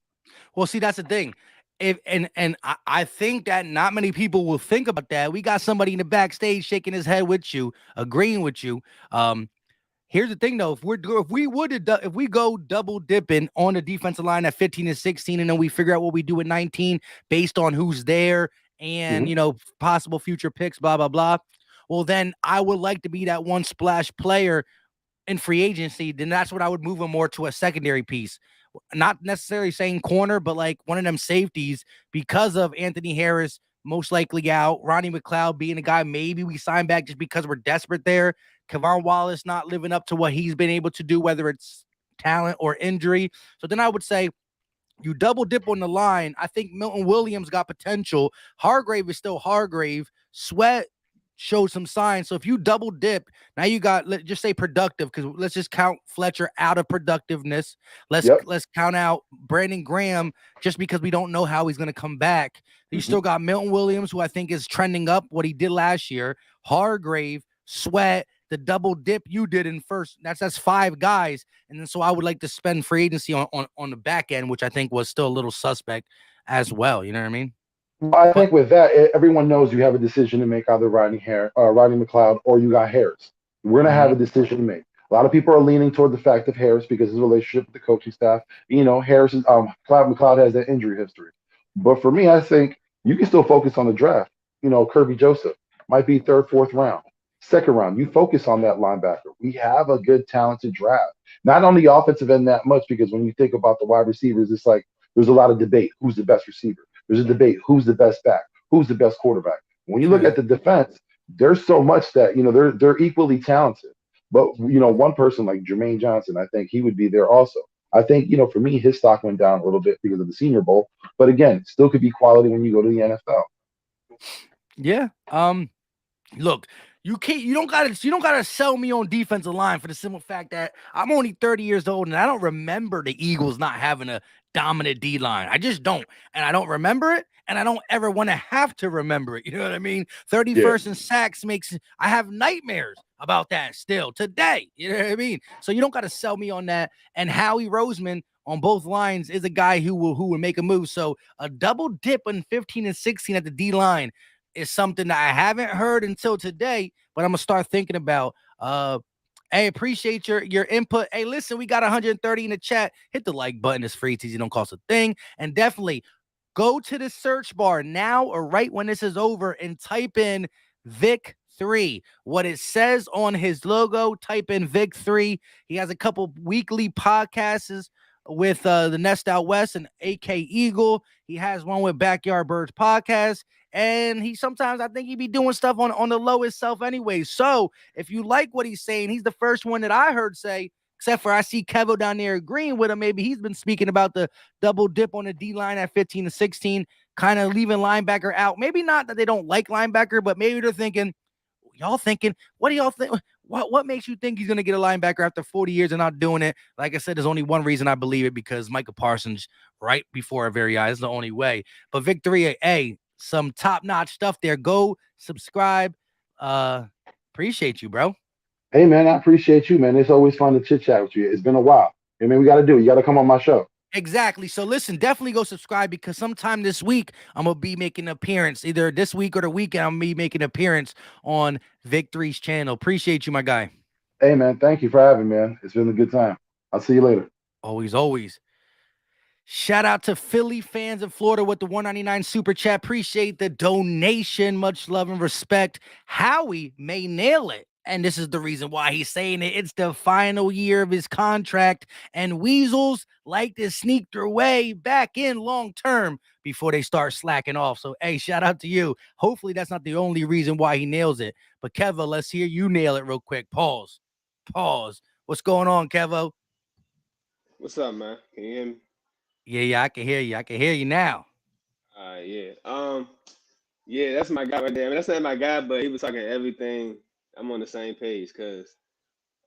Well, see, that's the thing. I think that not many people will think about that. We got somebody in the backstage shaking his head with you, agreeing with you. Here's the thing, though. If we go double dipping on the defensive line at 15 and 16, and then we figure out what we do at 19 based on who's there and possible future picks, blah blah blah. Well, then I would like to be that one splash player in free agency. Then that's what I would move him more to a secondary piece. Not necessarily saying corner, but like one of them safeties because of Anthony Harris most likely out. Ronnie McLeod being a guy maybe we sign back just because we're desperate there. Kevon Wallace not living up to what he's been able to do, whether it's talent or injury. So then I would say you double dip on the line. I think Milton Williams got potential. Hargrave is still Hargrave. Sweat showed some signs. So if you double dip, now you got, let's just say productive, because let's just count Fletcher out of productiveness. Let's count out Brandon Graham just because we don't know how he's going to come back. You still got Milton Williams, who I think is trending up what he did last year. Hargrave, Sweat, the double dip you did in first. That's 5 guys. And then so I would like to spend free agency on the back end, which I think was still a little suspect as well. You know what I mean? I think with that, everyone knows you have a decision to make, either Rodney McLeod or you got Harris. We're going to have a decision to make. A lot of people are leaning toward the fact of Harris because his relationship with the coaching staff. Harris is Cloud McLeod has that injury history. But for me, I think you can still focus on the draft. Kirby Joseph might be third, fourth round, second round. You focus on that linebacker. We have a good, talented draft. Not on the offensive end that much because when you think about the wide receivers, it's like there's a lot of debate. Who's the best receiver? There's a debate. Who's the best back? Who's the best quarterback? When you look True. at the defense, there's so much that they're equally talented. But one person like Jermaine Johnson, I think he would be there also. I think for me, his stock went down a little bit because of the Senior Bowl. But again, still could be quality when you go to the NFL. Yeah. Look, you don't gotta sell me on defensive line for the simple fact that I'm only 30 years old and I don't remember the Eagles not having a dominant D line. I just don't. And I don't remember it, and I don't ever want to have to remember it. You know what I mean? 31st in sacks I have nightmares about that still today. You know what I mean? So you don't gotta sell me on that. And Howie Roseman on both lines is a guy who will make a move. So a double dip in 15 and 16 at the D line is something that I haven't heard until today, but I'm gonna start thinking about. Hey, appreciate your input. Hey, listen, we got 130 in the chat. Hit the like button. It's free. It's easy. Don't cost a thing. And definitely go to the search bar now or right when this is over and type in Vic 3. What it says on his logo, type in Vic 3. He has a couple weekly podcasts with the Nest Out West and AK Eagle. He has one with Backyard Birds podcast. And he sometimes, I think he be doing stuff on the low itself anyway. So if you like what he's saying, he's the first one that I heard say, except for I see Kevo down there agreeing with him. Maybe he's been speaking about the double dip on the D line at 15 to 16, kind of leaving linebacker out. Maybe not that they don't like linebacker, but maybe they're thinking, what do y'all think? What makes you think he's going to get a linebacker after 40 years and not doing it? Like I said, there's only one reason I believe it, because Micah Parsons right before our very eyes is the only way. But Victory, some top-notch stuff there. Go subscribe. Appreciate you, bro. Hey, man, I appreciate you, man. It's always fun to chit-chat with you. It's been a while. I mean, we got to do it. You got to come on my show. Exactly. So listen, definitely go subscribe, because sometime this week I'm gonna be making an appearance, either this week or the weekend. I'm gonna be making an appearance on Victory's channel. Appreciate you, my guy. Hey, man, thank you for having me, man. It's been a good time. I'll see you later. Always. Shout out to Philly fans in Florida with the 199 super chat. Appreciate the donation. Much love and respect. Howie may nail it, and this is the reason why he's saying it. It's the final year of his contract, and Weasels like to sneak their way back in long term before they start slacking off. So, hey, shout out to you. Hopefully that's not the only reason why he nails it. But, Kevo, let's hear you nail it real quick. Pause. What's going on, Kevo? What's up, man? Can you hear me? Yeah, I can hear you. I can hear you now. Yeah. Yeah, that's my guy right there. I mean, that's not my guy, but he was talking everything. I'm on the same page, because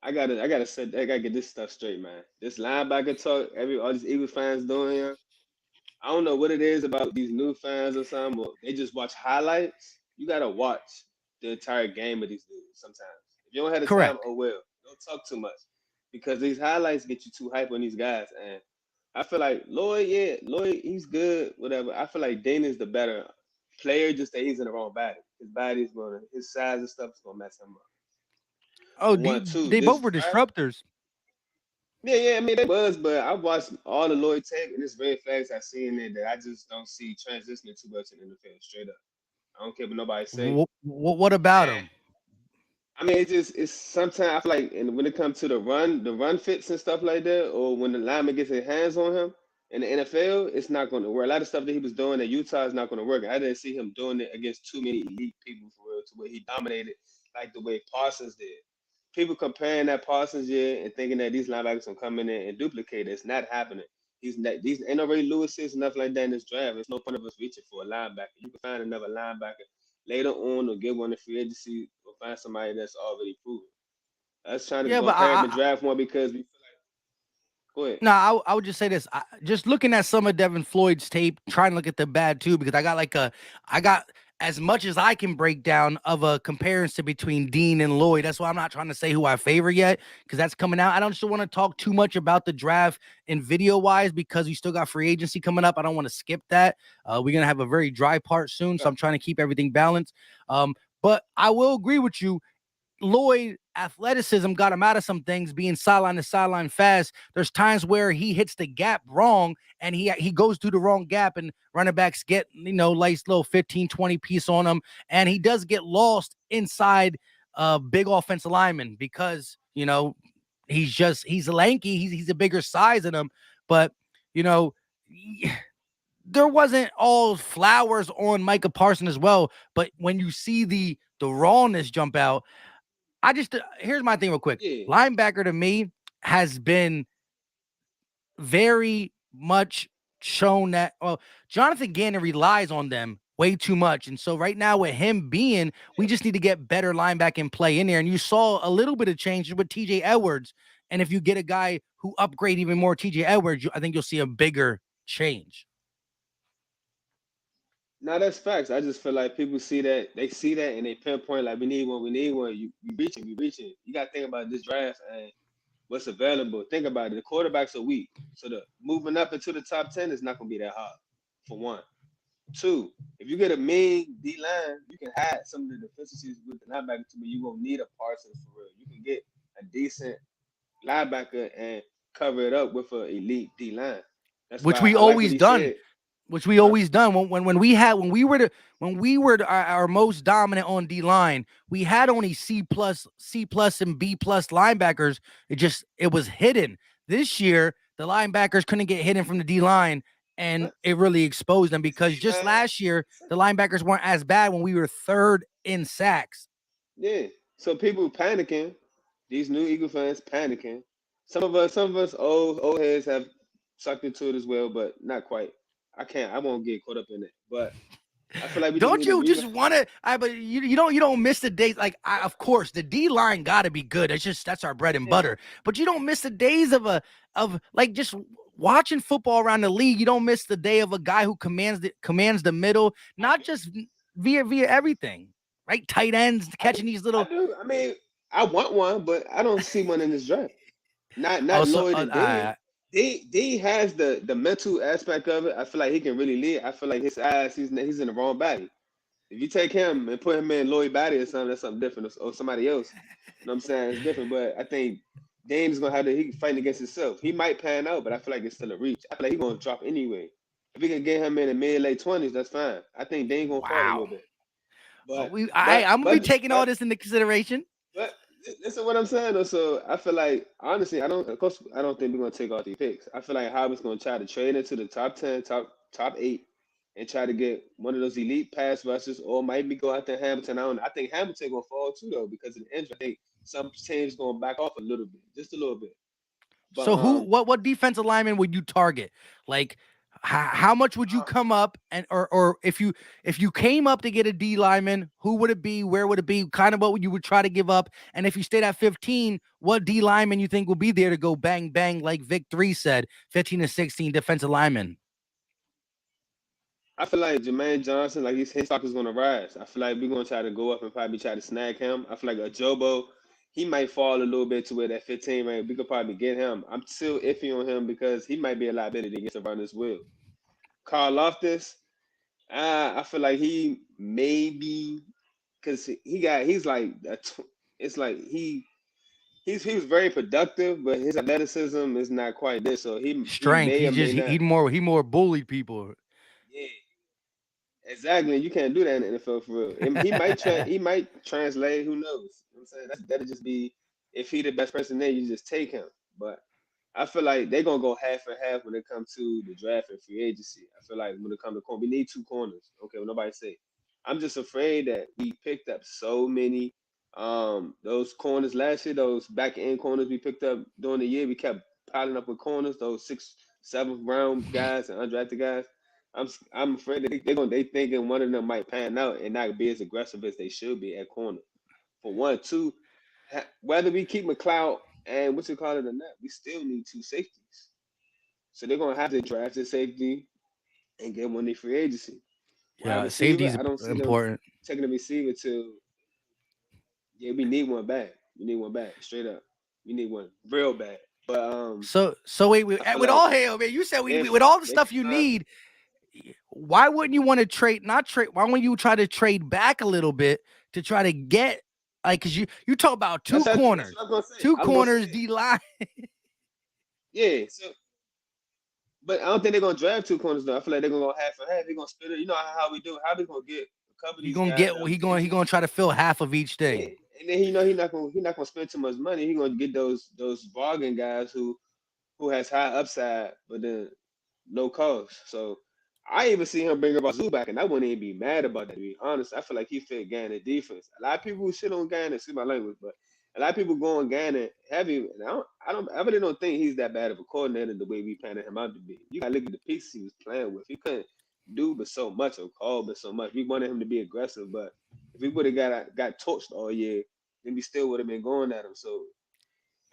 I gotta get this stuff straight, man. This linebacker talk, all these Eagles fans doing here. I don't know what it is about these new fans or something, but they just watch highlights. You gotta watch the entire game of these dudes sometimes. If you don't have the time, Correct. oh well. Don't talk too much, because these highlights get you too hype on these guys. And I feel like Lloyd, he's good, whatever. I feel like Dane is the better player, just that he's in the wrong body. His size and stuff is gonna mess him up. Oh, One, two, they this both were draft. disruptors. Yeah, I mean they was, but I watched all the Lloyd tape, and it's very fast. I seen it that I just don't see transitioning too much in the NFL. Straight up, I don't care what nobody say. What about him? I mean, it's sometimes I feel like, and when it comes to the run fits and stuff like that, or when the lineman gets their hands on him in the NFL, it's not going to work. A lot of stuff that he was doing at Utah is not going to work. I didn't see him doing it against too many elite people for real, to where he dominated like the way Parsons did. People comparing that Parsons year and thinking that these linebackers can come in there and duplicate it. It's not happening. These ain't no Ray Lewis's, nothing like that in this draft. There's no point of us reaching for a linebacker. You can find another linebacker later on, or get one in free agency, or find somebody that's already proven. Us trying to Yeah, go but hurry up and draft one because we feel like. Go ahead. no, I would just say this. Just looking at some of Devin Floyd's tape, trying to look at the bad too, because I got as much as I can break down of a comparison between Dean and Lloyd. That's why I'm not trying to say who I favor yet, because that's coming out. I don't just want to talk too much about the draft in video wise, because we still got free agency coming up. I don't want to skip that. We're gonna have a very dry part soon, so I'm trying to keep everything balanced. But I will agree with you. Lloyd athleticism got him out of some things, being sideline to sideline fast. There's times where he hits the gap wrong and he goes through the wrong gap, and running backs get, nice little 15, 20 piece on him. And he does get lost inside big offensive linemen because, he's lanky. He's a bigger size than him. But, there wasn't all flowers on Micah Parsons as well. But when you see the rawness jump out, here's my thing real quick. Yeah. Linebacker to me has been very much shown that, Jonathan Gannon relies on them way too much. And so right now with him we just need to get better linebacking play in there. And you saw a little bit of changes with TJ Edwards. And if you get a guy who upgrade even more TJ Edwards, I think you'll see a bigger change. Now that's facts. I just feel like people see that, and they pinpoint like we need one. You reaching. You got to think about this draft and what's available. Think about it. The quarterbacks are weak, so the moving up into the top 10 is not going to be that hard. For one, two, if you get a mean D line, you can hide some of the deficiencies with the linebacker. To me, you won't need a Parsons for real. You can get a decent linebacker and cover it up with an elite D line. That's which why we I like always what he done. said. Which we always done when we were our most dominant on D line, we had only C plus and B plus linebackers. It was hidden. This year, the linebackers couldn't get hidden from the D line, and it really exposed them because just last year the linebackers weren't as bad when we were third in sacks. Yeah, so people panicking. These new Eagle fans panicking. Some of us old heads have sucked into it as well, but not quite. I won't get caught up in it. But I feel like we don't just you just want to? But you don't miss the days. Like of course, the D line got to be good. That's our bread and butter. But you don't miss the days of just watching football around the league. You don't miss the day of a guy who commands the middle, not just via everything, right? Tight ends catching these little. I do. I mean, I want one, but I don't see one in this draft. Not Lloyd and Dean. D has the mental aspect of it. I feel like he can really lead. I feel like his eyes, he's in the wrong body. If you take him and put him in Lloyd body or something, that's something different, or somebody else. You know what I'm saying? It's different. But I think Dane is gonna he fighting against himself. He might pan out, but I feel like it's still a reach. I feel like he's gonna drop anyway. If we can get him in the mid-late 20s, that's fine. I think Dane gonna fall a little bit. But I'm gonna be taking all this into consideration. But listen what I'm saying though. So I feel like honestly, I don't think we're gonna take all these picks. I feel like Howard's gonna try to trade into the top 10, top 8, and try to get one of those elite pass rushers, or maybe go out there Hamilton. I think Hamilton gonna fall too though because of the injury. I think some teams gonna back off a little bit, just a little bit. But, so what defensive lineman would you target? Like how much would you come up or if you came up to get a D lineman, who would it be? Where would it be? Kind of what you would try to give up? And if you stayed at 15, what D lineman you think will be there to go bang bang like Vic 3 said, 15 to 16 defensive linemen? I feel like Jermaine Johnson, like his stock is gonna rise. I feel like we're gonna try to go up and probably try to snag him. I feel like a Jobo, he might fall a little bit to where that 15 range. We could probably get him. I'm still iffy on him because he might be a liability against the runners will. Carl Loftus, I feel like he maybe because he's like it's like he was very productive, but his athleticism is not quite there. So strength. He more bullied people. Yeah. Exactly. You can't do that in the NFL for real. And he might translate. Who knows? You know what I'm saying that'll just be if he the best person there, you just take him. But I feel like they're gonna go half and half when it comes to the draft and free agency. I feel like when it comes to corner, we need 2 corners. Okay, well, nobody say. I'm just afraid that we picked up so many those corners last year, those back end corners we picked up during the year. We kept piling up with corners, those 6th, 7th round guys and undrafted guys. I'm afraid that they thinking one of them might pan out and not be as aggressive as they should be at corner. For one, two, whether we keep McLeod and what's it called or not, we still need 2 safeties. So they're gonna have to draft a safety and get one in free agency. Yeah, safety is important. Taking a receiver to we need one back. We need one back, straight up. We need one real bad. But so wait, with like, all hail, man, you said with all the stuff you need. Why wouldn't you want to trade? Why wouldn't you try to trade back a little bit to try to get Like, cause you talk about That's what I'm gonna say. two I was gonna corners, say, D line. yeah. So, but I don't think they're gonna draft two corners though. I feel like they're gonna go half and half. They're gonna split it. You know how we do. How we gonna get a couple of He these gonna guys get that are free he agents? gonna try to fill half of each Yeah, thing. and then he's not gonna spend too much money. He's gonna get those bargain guys who has high upside, but then low cost. So I even see him bring up Zoo back, and I wouldn't even be mad about that. To be honest, I feel like he fit Gannon defense. A lot of people who shit on Gannon, excuse my language, but a lot of people go on Gannon heavy. And I really don't think he's that bad of a coordinator the way we planned him out to be. You gotta look at the pieces he was playing with. He couldn't do but so much or call but so much. We wanted him to be aggressive, but if we would have got torched all year, then we still would have been going at him. So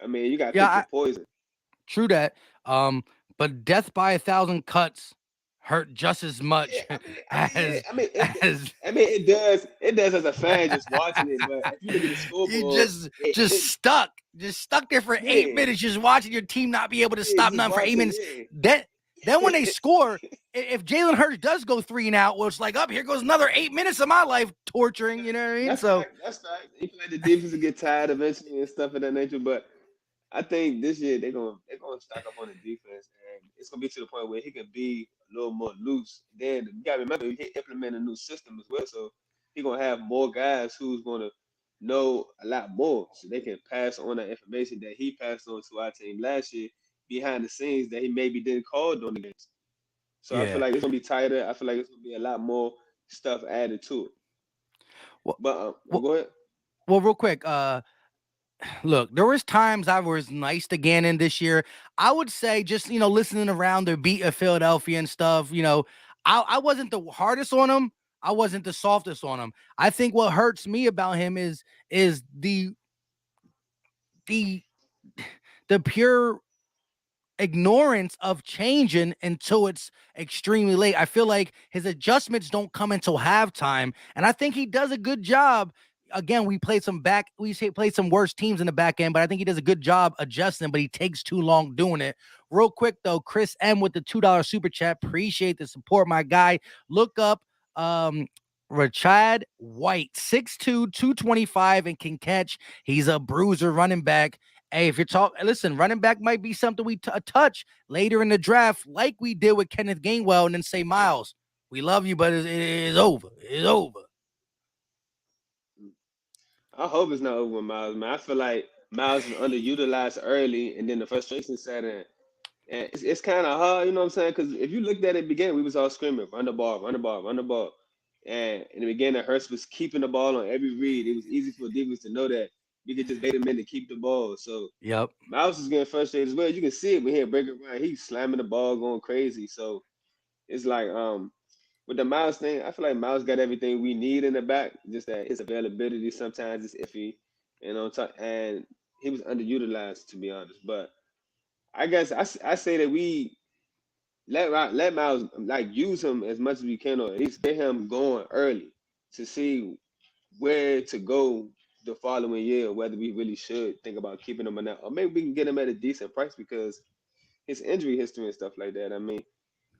I mean, you gotta Yeah, pick your poison. true that. But death by 1,000 cuts hurt just as Yeah, much yeah. as as It does. It does as a fan just watching it. But if you look at the you scoreboard, just stuck there for yeah, 8 minutes, just watching your team not be able to yeah, stop just nothing for 8 minutes. watching, Then when they yeah. score, if Jalen Hurts does go 3 and out, well, it's like, up here goes another 8 minutes of my life torturing. You know what I mean? That's So fact. That's fact. You feel like the defense will get tired eventually and stuff of that nature. But I think this year they're gonna stock up on the defense, and it's gonna be to the point where he can be a little more loose. Then you gotta remember he implement a new system as well, so he gonna have more guys who's gonna know a lot more, so they can pass on that information that he passed on to our team last year behind the scenes that he maybe didn't call during the games. So I feel yeah. like it's gonna be tighter. I feel like it's gonna be a lot more stuff added to it. Well, But well, go ahead. well real quick. Look, there was times I was nice to Gannon this year. I would say just, listening around the beat of Philadelphia and stuff, I wasn't the hardest on him. I wasn't the softest on him. I think what hurts me about him is the the pure ignorance of changing until it's extremely late. I feel like his adjustments don't come until halftime, and I think he does a good job. Again, we played some worse teams in the back end, but I think he does a good job adjusting, but he takes too long doing it. Real quick though, Chris M with the $2 super chat. Appreciate the support, my guy. Look up Rashad White, 6'2", 225, and can catch. He's a bruiser running back. Hey, if you're talking, listen, running back might be something we touch later in the draft, like we did with Kenneth Gainwell, and then say, Miles, we love you, but it is over. It's over. I hope it's not over with Miles, man. I feel like Miles was underutilized early, and then the frustration set in. And it's kind of hard, you know what I'm saying? Because if you looked at it beginning, we was all screaming, run the ball, run the ball, run the ball. And in the beginning, Hurst was keeping the ball on every read. It was easy for defense to know that we could just bait him in to keep the ball. So Yep. Miles was getting frustrated as well. You can see it when he had break around. He's slamming the ball, going crazy. So it's like with the Miles thing, I feel like Miles got everything we need in the back. Just that his availability sometimes is iffy, and on top, and he was underutilized to be honest. But I guess I say that we let Miles like use him as much as we can, or at least get him going early to see where to go the following year, whether we really should think about keeping him or not, or maybe we can get him at a decent price because his injury history and stuff like that. I mean,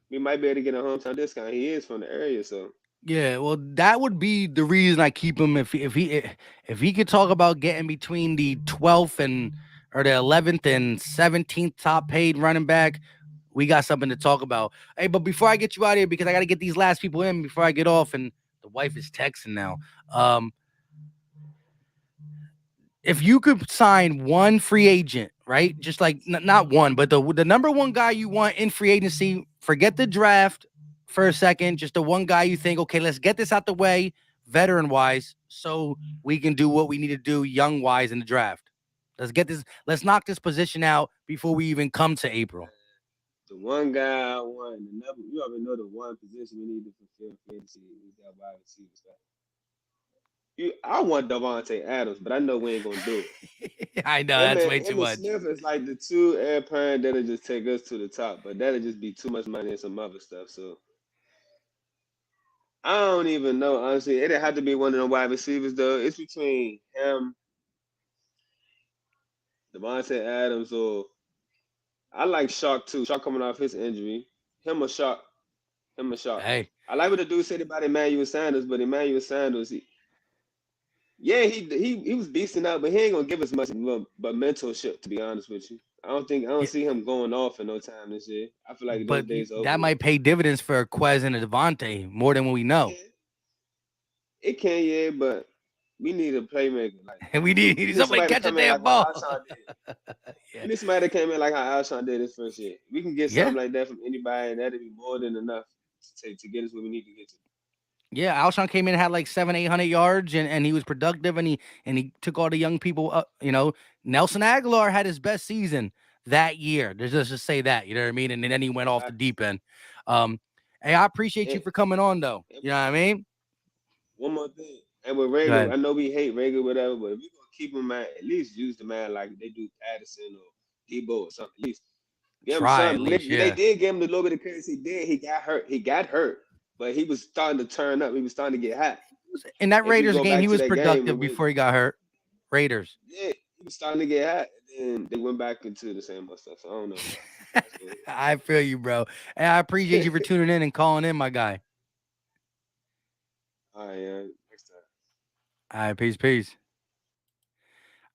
we might be able to get a hometown discount. He is from the area, so. Yeah, well, that would be the reason I keep him. If he could talk about getting between the 12th and or the 11th and 17th top paid running back, we got something to talk about. Hey, but before I get you out of here, because I got to get these last people in before I get off, and the wife is texting now. If you could sign one free agent, right? Just like not one, but the number one guy you want in free agency, forget the draft for a second, just the one guy you think, okay, let's get this out the way, veteran wise, so we can do what we need to do young wise in the draft. Let's knock this position out before we even come to April. The one guy I want, you already know the one position we need to fulfill free agency is that wide receiver spot. I want Davante Adams, but I know we ain't gonna do it. I know that's way too Him and much. Smith is like the two air prime that'll just take us to the top, but that'll just be too much money and some other stuff. So I don't even know, honestly. It'd have to be one of the wide receivers though. It's between him, Davante Adams, or I like Shark too. Shark coming off his injury. Him or Shark. Him or Shark. Hey, I like what the dude said about Emmanuel Sanders, but Emmanuel Sanders, Yeah, he was beasting out, but he ain't gonna give us much but mentorship. To be honest with you, I don't see him going off in no time this year. I feel like those But days are over that with. might pay dividends for Quez and Devontae more than what we It know. can, it can, yeah, but we need a playmaker. Like And we we need need somebody to somebody to catch a come in damn like how ball. Alshon did. Yeah. We need somebody that came in like how Alshon did his first year. We can get Yeah. something like that from anybody, and that'd be more than enough to get us where we need to get to. Yeah, Alshon came in and had like 700-800 yards, and he was productive, and he took all the young people up. Nelson Aguilar had his best season that year. Let's just say that, you know what I mean? And then he went off the deep end. Hey, I appreciate you And, for coming on, though. You know what I mean? one more thing, and with Go Rager, ahead. I know we hate Rager, whatever, but if we gonna keep him, man, at least use the man like they do Addison or Debo or something. At least give him Try at something. When least, they yeah. did give him the little bit of credit he did, he got hurt. He got hurt, but he was starting to turn up. He was starting to get hot. In that If we Raiders go game, he back to was that game, productive before he got hurt. Raiders. yeah, he was starting to get hot, and then they went back into the same old stuff. So I don't know. That's good. I feel you, bro. And I appreciate you for tuning in and calling in, my guy. All right, yeah. Next time. All right, peace.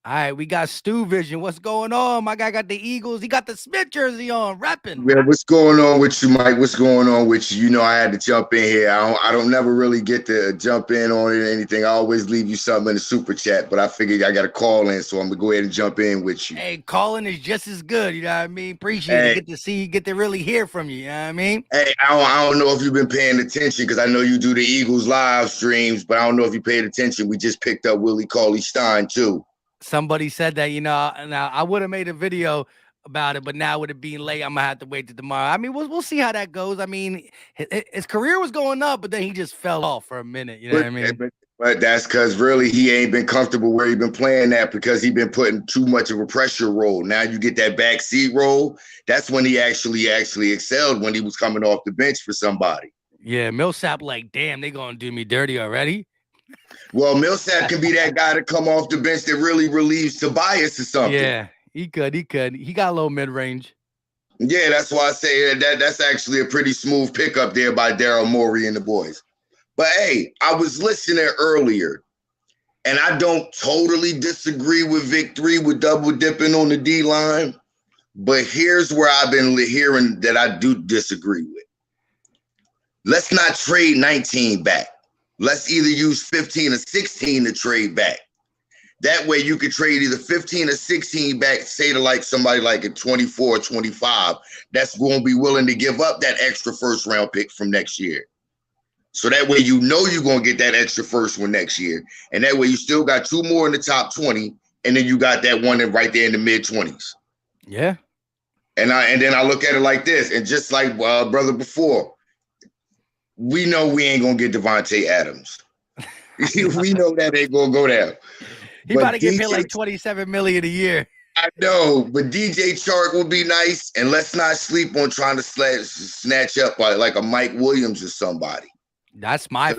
All right, we got Stu Vision. What's going on? My guy got the Eagles. He got the Smith jersey on, repping. Yeah, what's going on with you, Mike? What's going on with you? You know, I had to jump in here. I don't never really get to jump in on it or anything. I always leave you something in the super chat, but I figured I got to call in, so I'm gonna go ahead and jump in with you. Hey, calling is just as good. You know what I mean? Appreciate it. Get to really hear from you. You know what I mean? Hey, I don't know if you've been paying attention because I know you do the Eagles live streams, but I don't know if you paid attention. We just picked up Willie Cauley-Stein too. Somebody said that, now I would have made a video about it, but now with it being late, I'm gonna have to wait till tomorrow. I mean, we'll see how that goes. I mean, his career was going up, but then he just fell off for a minute. You know what I mean? But that's because really he ain't been comfortable where he been playing at because he been putting too much of a pressure role. Now you get that backseat role. That's when he actually excelled when he was coming off the bench for somebody. Yeah, Millsap like, damn, they gonna do me dirty already. Well, Millsap can be that guy to come off the bench that really relieves Tobias or something. Yeah, he could. He got a little mid-range. Yeah, that's why I say that's actually a pretty smooth pickup there by Daryl Morey and the boys. But hey, I was listening earlier, and I don't totally disagree with Victory with double dipping on the D line. But here's where I've been hearing that I do disagree with. Let's not trade 19 back. Let's either use 15 or 16 to trade back. That way you could trade either 15 or 16 back, say to like somebody like a 24 or 25 that's going to be willing to give up that extra first round pick from next year. So that way you know you're going to get that extra first one next year. And that way you still got two more in the top 20, and then you got that one right there in the mid-20s. Yeah. And then I look at it like this, and just like brother before, we know we ain't going to get Devontae Adams. We know that ain't going to go down. He about to get paid like $27 million a year. I know, but DJ Chark will be nice, and let's not sleep on trying to snatch up like a Mike Williams or somebody. That's my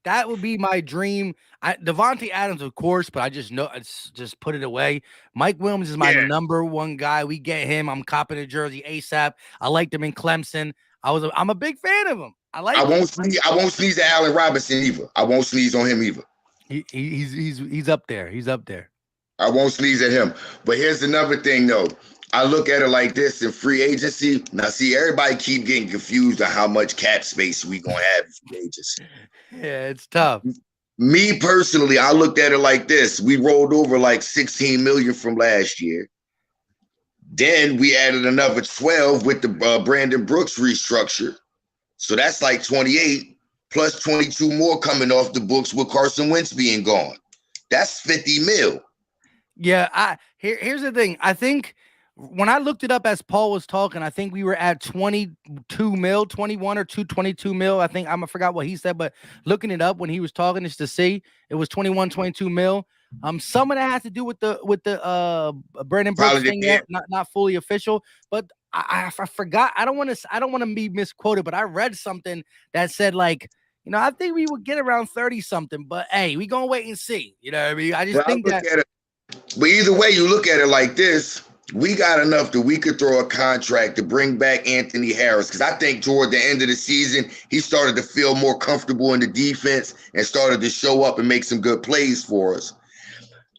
that would be my dream. Devontae Adams, of course, but I just put it away. Mike Williams is my number one guy. We get him. I'm copping a jersey ASAP. I liked him in Clemson. I'm a big fan of him. I won't sneeze at Allen Robinson either. I won't sneeze on him either. He's up there. He's up there. I won't sneeze at him. But here's another thing, though. I look at it like this in free agency. Now, see, everybody keep getting confused on how much cap space we gonna have in free agency. Yeah, it's tough. Me personally, I looked at it like this. We rolled over like 16 million from last year. Then we added another 12 with the Brandon Brooks restructure. So that's like 28 plus 22 more coming off the books with Carson Wentz being gone. That's 50 mil. Yeah, here's the thing. I think when I looked it up as Paul was talking, I think we were at 22 mil, 21 or 22 mil. I think I forgot what he said, but looking it up when he was talking just to see, it was 21, 22 mil. Some of that has to do with the Brandon Brooks thing, not fully official, but I forgot. I don't want to be misquoted, but I read something that said like, I think we would get around 30 something, but hey, we gonna wait and see. You know what I mean? I just think that. But either way, you look at it like this. we got enough that we could throw a contract to bring back Anthony Harris, because I think toward the end of the season, he started to feel more comfortable in the defense and started to show up and make some good plays for us.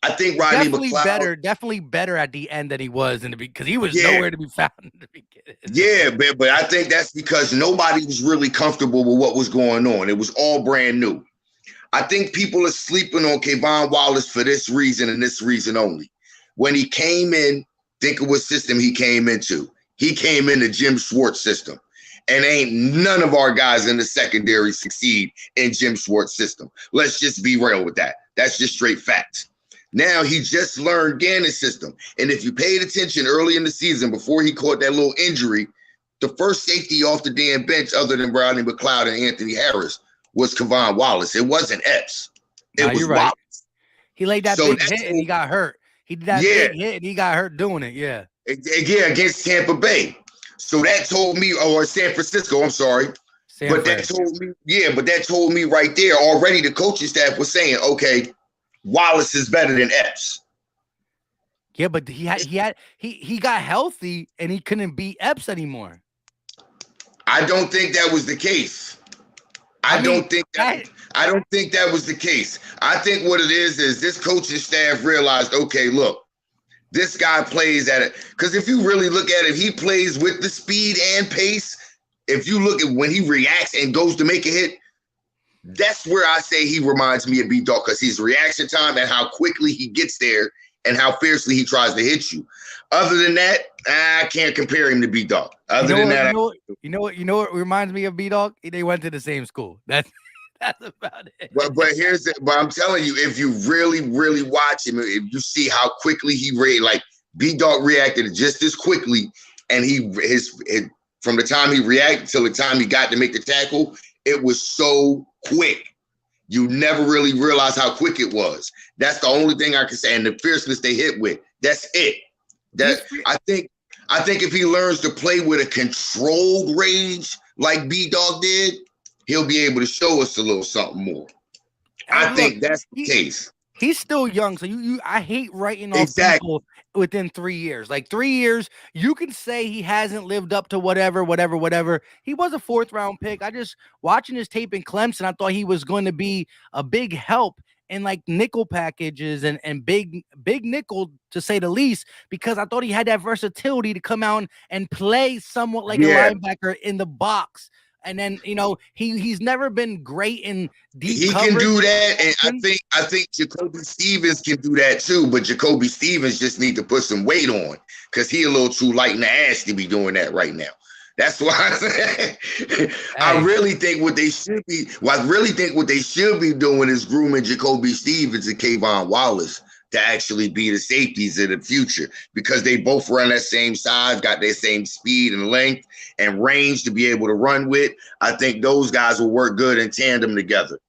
I think Rodney McLeod definitely better at the end than he was in the beginning, because he was nowhere to be found in the beginning. Yeah, but I think that's because nobody was really comfortable with what was going on. It was all brand new. I think people are sleeping on Kevon Wallace for this reason and this reason only. When he came in, think of what system he came into. He came in the Jim Schwartz system. And ain't none of our guys in the secondary succeed in Jim Schwartz system. Let's just be real with that. That's just straight facts. Now he just learned Gannon's system. And if you paid attention early in the season before he caught that little injury, the first safety off the damn bench other than Rodney McLeod and Anthony Harris was Kevon Wallace. It wasn't Epps. It was right. Wallace. He laid that big hit and he got hurt. He did that big hit and he got hurt doing it. Yeah. Yeah, against Tampa Bay. So that told me, or San Francisco, I'm sorry. That told me right there already the coaching staff was saying, okay, Wallace is better than Epps. Yeah, but he got healthy and he couldn't beat Epps anymore. I don't think that was the case. I don't think that was the case. I think what it is this coaching staff realized, okay, look, this guy plays at it. Because if you really look at it, he plays with the speed and pace. If you look at when he reacts and goes to make a hit, that's where I say he reminds me of B-Dog, because his reaction time and how quickly he gets there and how fiercely he tries to hit you. Other than that, I can't compare him to B-Dog. You know what reminds me of B-Dog? They went to the same school. That's about it. But I'm telling you, if you really, really watch him, if you see how quickly he B-Dog reacted just as quickly, and from the time he reacted till the time he got to make the tackle, it was so quick. You never really realized how quick it was. That's the only thing I can say. And the fierceness they hit with, that's it. I think if he learns to play with a controlled rage like B-Dog did, he'll be able to show us a little something more. I think that's the case. He's still young, so I hate writing off people within 3 years. Like 3 years, you can say he hasn't lived up to whatever. He was a 4th round pick. I just watching his tape in Clemson, I thought he was going to be a big help in like nickel packages and big nickel, to say the least, because I thought he had that versatility to come out and play somewhat like a linebacker in the box. And then, he's never been great in deep coverage. He can do that, and I think Jacoby Stevens can do that too. But Jacoby Stevens just need to put some weight on, because he a little too light in the ass to be doing that right now. That's why I say I really think what they should be. Well, I really think what they should be doing is grooming Jacoby Stevens and Kevon Wallace to actually be the safeties in the future, because they both run that same size, got their same speed and length and range to be able to run with. I think those guys will work good in tandem together.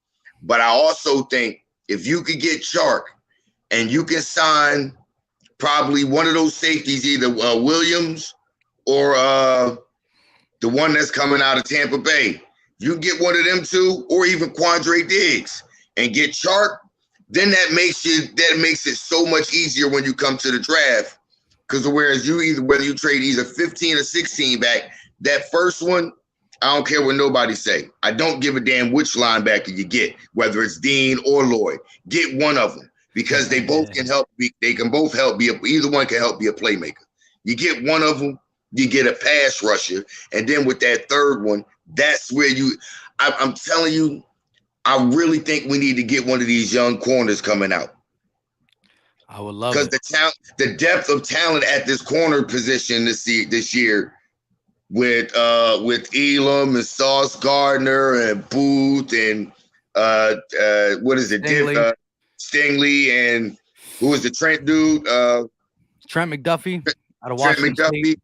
But I also think if you could get Chark and you can sign probably one of those safeties, either Williams or the one that's coming out of Tampa Bay, you get one of them two, or even Quandre Diggs, and get Chark, then that makes it so much easier when you come to the draft. Because whether you trade either 15 or 16 back, that first one, I don't care what nobody say. I don't give a damn which linebacker you get, whether it's Dean or Lloyd. Get one of them, because they both can help. Either one can help be a playmaker. You get one of them, you get a pass rusher, and then with that third one, that's where I'm telling you, I really think we need to get one of these young corners coming out. I would love it. Because the depth of talent at this corner position this year with Elam and Sauce Gardner and Booth and Stingley, and who was the Trent dude? Trent McDuffie out of Washington State.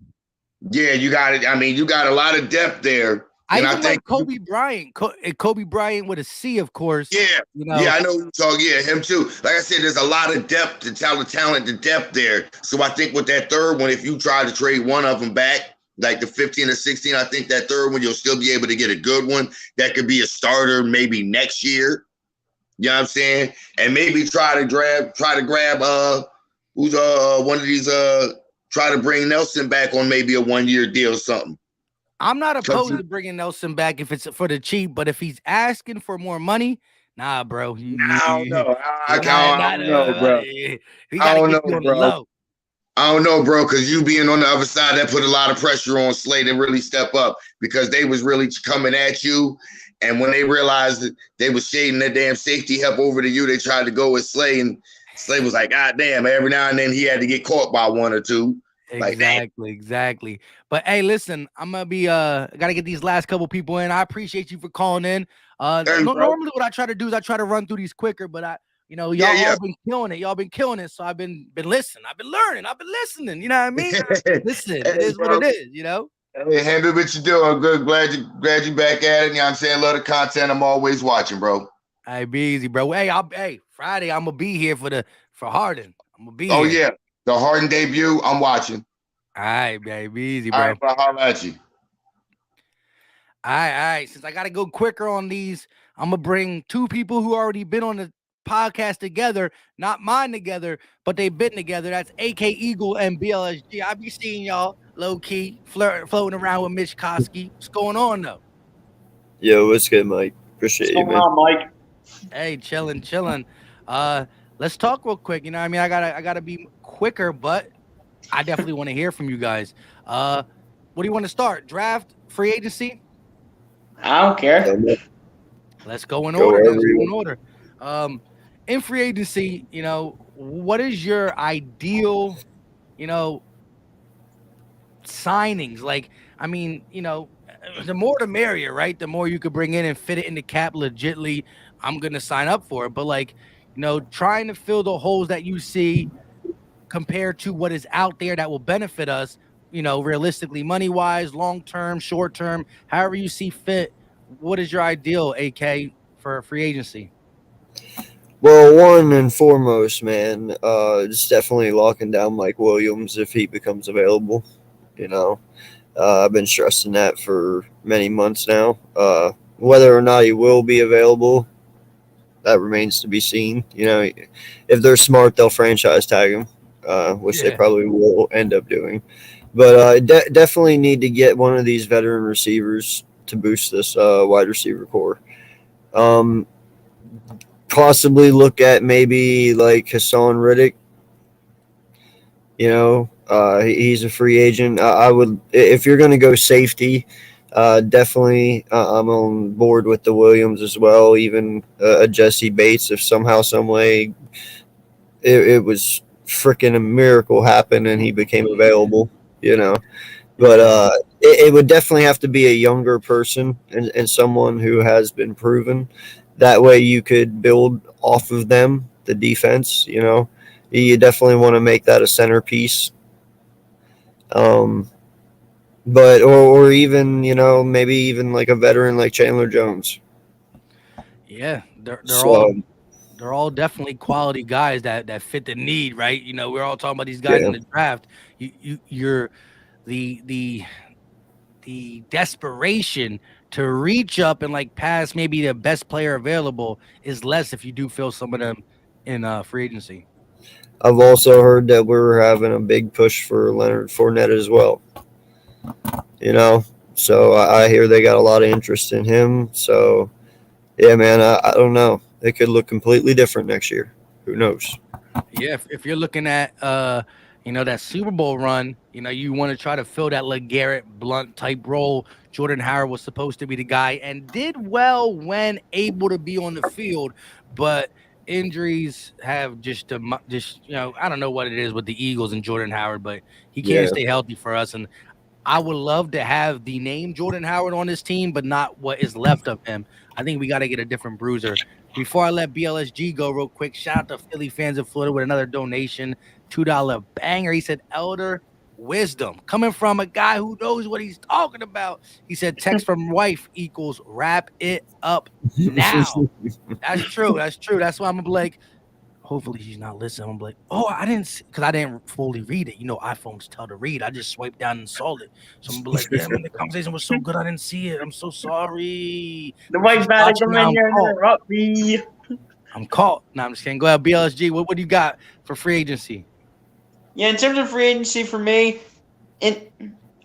Yeah, you got it. I mean, you got a lot of depth there. I think Kobe Bryant. Kobe Bryant with a C, of course. Yeah, yeah, I know you talk. Yeah, him too. Like I said, there's a lot of depth to talent, the depth there. So I think with that third one, if you try to trade one of them back, like the 15 or 16, I think that third one, you'll still be able to get a good one that could be a starter maybe next year. You know what I'm saying? And maybe try to grab who's one of these try to bring Nelson back on maybe a 1-year deal or something. I'm not opposed to bringing Nelson back if it's for the cheap, but if he's asking for more money, nah, bro. I don't know. I don't know, bro. We I gotta don't get know, you on the bro. low. I don't know, bro, because you being on the other side, that put a lot of pressure on Slay to really step up because they was really coming at you. And when they realized that they was shading their damn safety help over to you, they tried to go with Slay, and Slay was like, God damn, every now and then he had to get caught by one or two. Exactly. But hey, listen, I'm gonna be gotta get these last couple people in. I appreciate you for calling in. Normally what I try to do is I try to run through these quicker, but y'all all been killing it. Y'all been killing it. So I've been listening. I've been learning. I've been listening. You know what I mean? Listen, it is what it is, Hey, handle what you doing. Good. Glad you back at it. You know what I'm saying? Love the content. I'm always watching, bro. Hey, be easy, bro. Hey, Friday, I'm gonna be here for Harden. I'm gonna be here. Oh, yeah. The Harden debut, I'm watching. All right, baby. Be easy, bro. All right, I'll holler at you. All right. Since I gotta go quicker on these, I'm gonna bring two people who already been on the podcast together, not mine together, but they've been together. That's AK Eagle and BLSG. I be seeing y'all low key floating around with Mitch Koski. What's going on though? Yo, what's good, Mike? Appreciate you, man. What's going on, Mike? Hey, chilling. Let's talk real quick. You know what I mean? I gotta be quicker, but I definitely want to hear from you guys. What do you want to start? Draft, free agency? I don't care. Let's go in order. In free agency, what is your ideal, signings? Like, I mean, the more the merrier, right? The more you could bring in and fit it in the cap legitly, I'm gonna sign up for it. But like, trying to fill the holes that you see compared to what is out there that will benefit us, realistically, money-wise, long-term, short-term, however you see fit. What is your ideal, AK, for free agency? Well, one and foremost, man, it's definitely locking down Mike Williams if he becomes available. I've been stressing that for many months now. Whether or not he will be available, that remains to be seen. If they're smart, they'll franchise tag him, which they probably will end up doing. But definitely need to get one of these veteran receivers to boost this wide receiver core. Possibly look at maybe like Hassan Riddick. He's a free agent. I would, if you're going to go safety, definitely I'm on board with the Williams as well. Even a Jesse Bates, if somehow, some way, it was freaking a miracle happened and he became available. But it would definitely have to be a younger person and someone who has been proven. That way you could build off of them, the defense, You definitely want to make that a centerpiece. But or even, maybe even like a veteran like Chandler Jones. Yeah, they're all definitely quality guys that fit the need, right? We're all talking about these guys in the draft. You're the desperation to reach up and like pass maybe the best player available is less if you do fill some of them in free agency. I've also heard that we're having a big push for Leonard Fournette as well. So I hear they got a lot of interest in him. So yeah, man, I don't know. It could look completely different next year. Who knows? Yeah, if you're looking at that Super Bowl run, you want to try to fill that LeGarrette Blount type role. Jordan Howard was supposed to be the guy and did well when able to be on the field, but injuries have just I don't know what it is with the Eagles and Jordan Howard, but he can't stay healthy for us. And I would love to have the name Jordan Howard on this team, but not what is left of him. I think we got to get a different bruiser. Before I let BLSG go real quick, shout out to Philly fans of Florida with another donation, $2 banger. He said, Elder wisdom coming from a guy who knows what he's talking about. He said, text from wife equals wrap it up now. That's true. That's why I'm gonna be like, hopefully she's not listening. I'm like, oh, I didn't, because I didn't fully read it. iPhones tell to read. I just swiped down and saw it. So I'm like, yeah, man, the conversation was so good, I didn't see it. I'm so sorry. The white bag come in here and interrupt me. I'm caught. No, I'm just kidding. Go ahead, BLSG. What do you got for free agency? Yeah, in terms of free agency for me,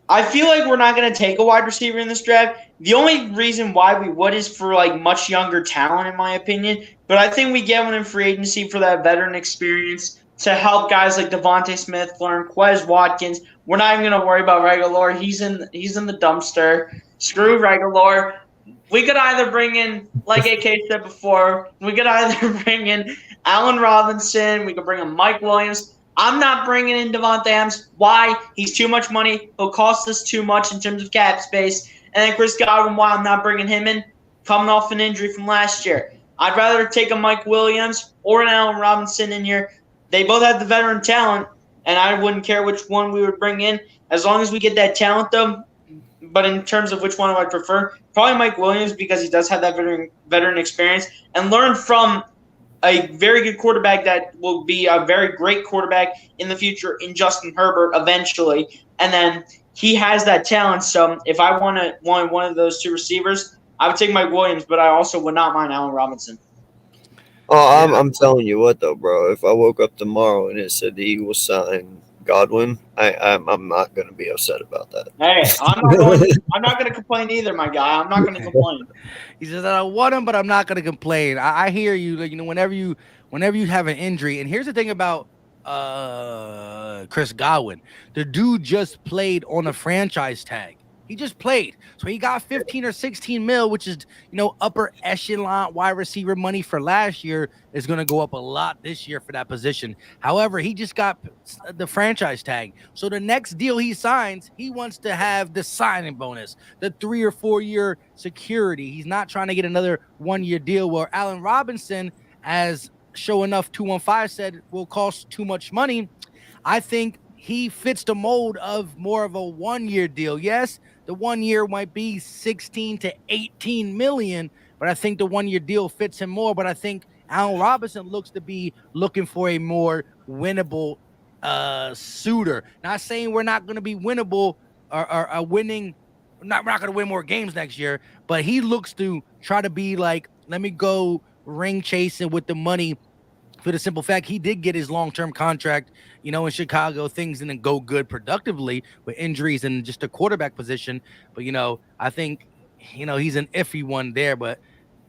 I feel like we're not going to take a wide receiver in this draft. The only reason why we would is for like much younger talent, in my opinion. But I think we get one in free agency for that veteran experience to help guys like Devontae Smith learn, Quez Watkins. We're not even going to worry about Regalor. He's in the dumpster. Screw Regalor. We could either bring in, like AK said before, we could either bring in Allen Robinson. We could bring in Mike Williams. I'm not bringing in Devontae Adams. Why? He's too much money. He'll cost us too much in terms of cap space. And then Chris Godwin, why I'm not bringing him in? Coming off an injury from last year. I'd rather take a Mike Williams or an Allen Robinson in here. They both have the veteran talent, and I wouldn't care which one we would bring in. As long as we get that talent, though. But in terms of which one I would prefer, probably Mike Williams because he does have that veteran experience and learn from a very good quarterback that will be a very great quarterback in the future in Justin Herbert eventually. And then he has that talent. So if I want one of those two receivers, I would take Mike Williams, but I also would not mind Allen Robinson. Oh, I'm telling you what though, bro. If I woke up tomorrow and it said the Eagles signed Godwin, I'm not gonna be upset about that. Hey, I'm not going to complain either, my guy. I'm not going to complain. He says, I want him, but I'm not going to complain. I hear you. Like, whenever you have an injury, and here's the thing about Chris Godwin, the dude just played on a franchise tag. He just played. So he got 15 or 16 mil, which is, upper echelon wide receiver money for last year is going to go up a lot this year for that position. However, he just got the franchise tag. So the next deal he signs, he wants to have the signing bonus, the 3 or 4 year security. He's not trying to get another 1 year deal where Allen Robinson, as Show Enough 215 said, will cost too much money. I think he fits the mold of more of a 1 year deal. Yes, the 1 year might be 16 to 18 million, but I think the 1 year deal fits him more. But I think Allen Robinson looks to be looking for a more winnable suitor. Not saying we're not going to be winnable or winning. We're not going to win more games next year, but he looks to try to be like, let me go ring chasing with the money. For the simple fact, he did get his long-term contract, in Chicago. Things didn't go good productively with injuries and just the quarterback position. But, I think, he's an iffy one there. But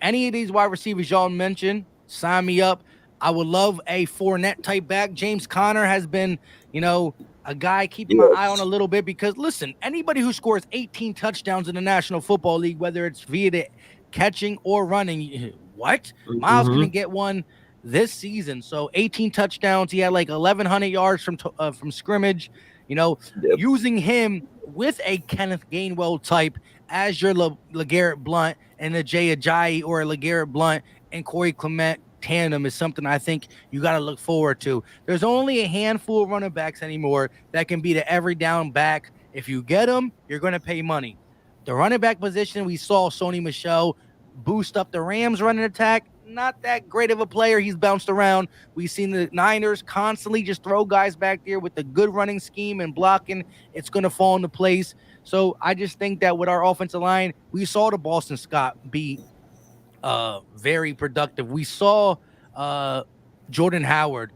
any of these wide receivers y'all mentioned, sign me up. I would love a Fournette type back. James Conner has been, a guy keeping my eye on a little bit because, listen, anybody who scores 18 touchdowns in the National Football League, whether it's via the catching or running, what? Miles couldn't get one this season. So 18 touchdowns. He had like 1,100 yards from scrimmage. Using him with a Kenneth Gainwell type as your LeGarrette Blount and a Jay Ajayi or a LeGarrette Blount and Corey Clement tandem is something I think you got to look forward to. There's only a handful of running backs anymore that can be the every down back. If you get them, you're going to pay money. The running back position, we saw Sony Michel boost up the Rams running attack. Not that great of a player. He's bounced around. We've seen the Niners constantly just throw guys back there with a good running scheme and blocking. It's going to fall into place. So I just think that with our offensive line, we saw the Boston Scott be very productive. We saw Jordan Howard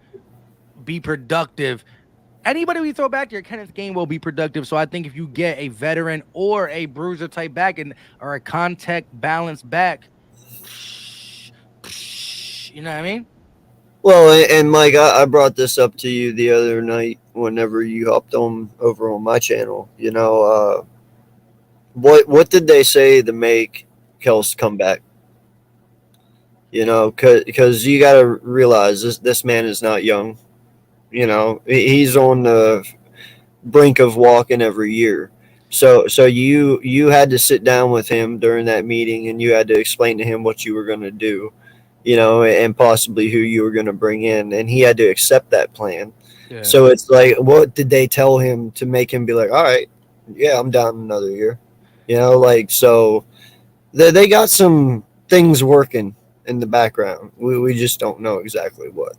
be productive. Anybody we throw back there, Kenneth Gainwell will be productive. So I think if you get a veteran or a bruiser type back or a contact balance back, you know what I mean? Well, and Mike, I brought this up to you the other night whenever you hopped on over on my channel. What did they say to make Kels come back? Because you got to realize this man is not young. He's on the brink of walking every year. So you had to sit down with him during that meeting and you had to explain to him what you were going to do. And possibly who you were going to bring in, and he had to accept that plan. Yeah. So it's like, what did they tell him to make him be like, all right, yeah, I'm down another year, so they got some things working in the background. We just don't know exactly what.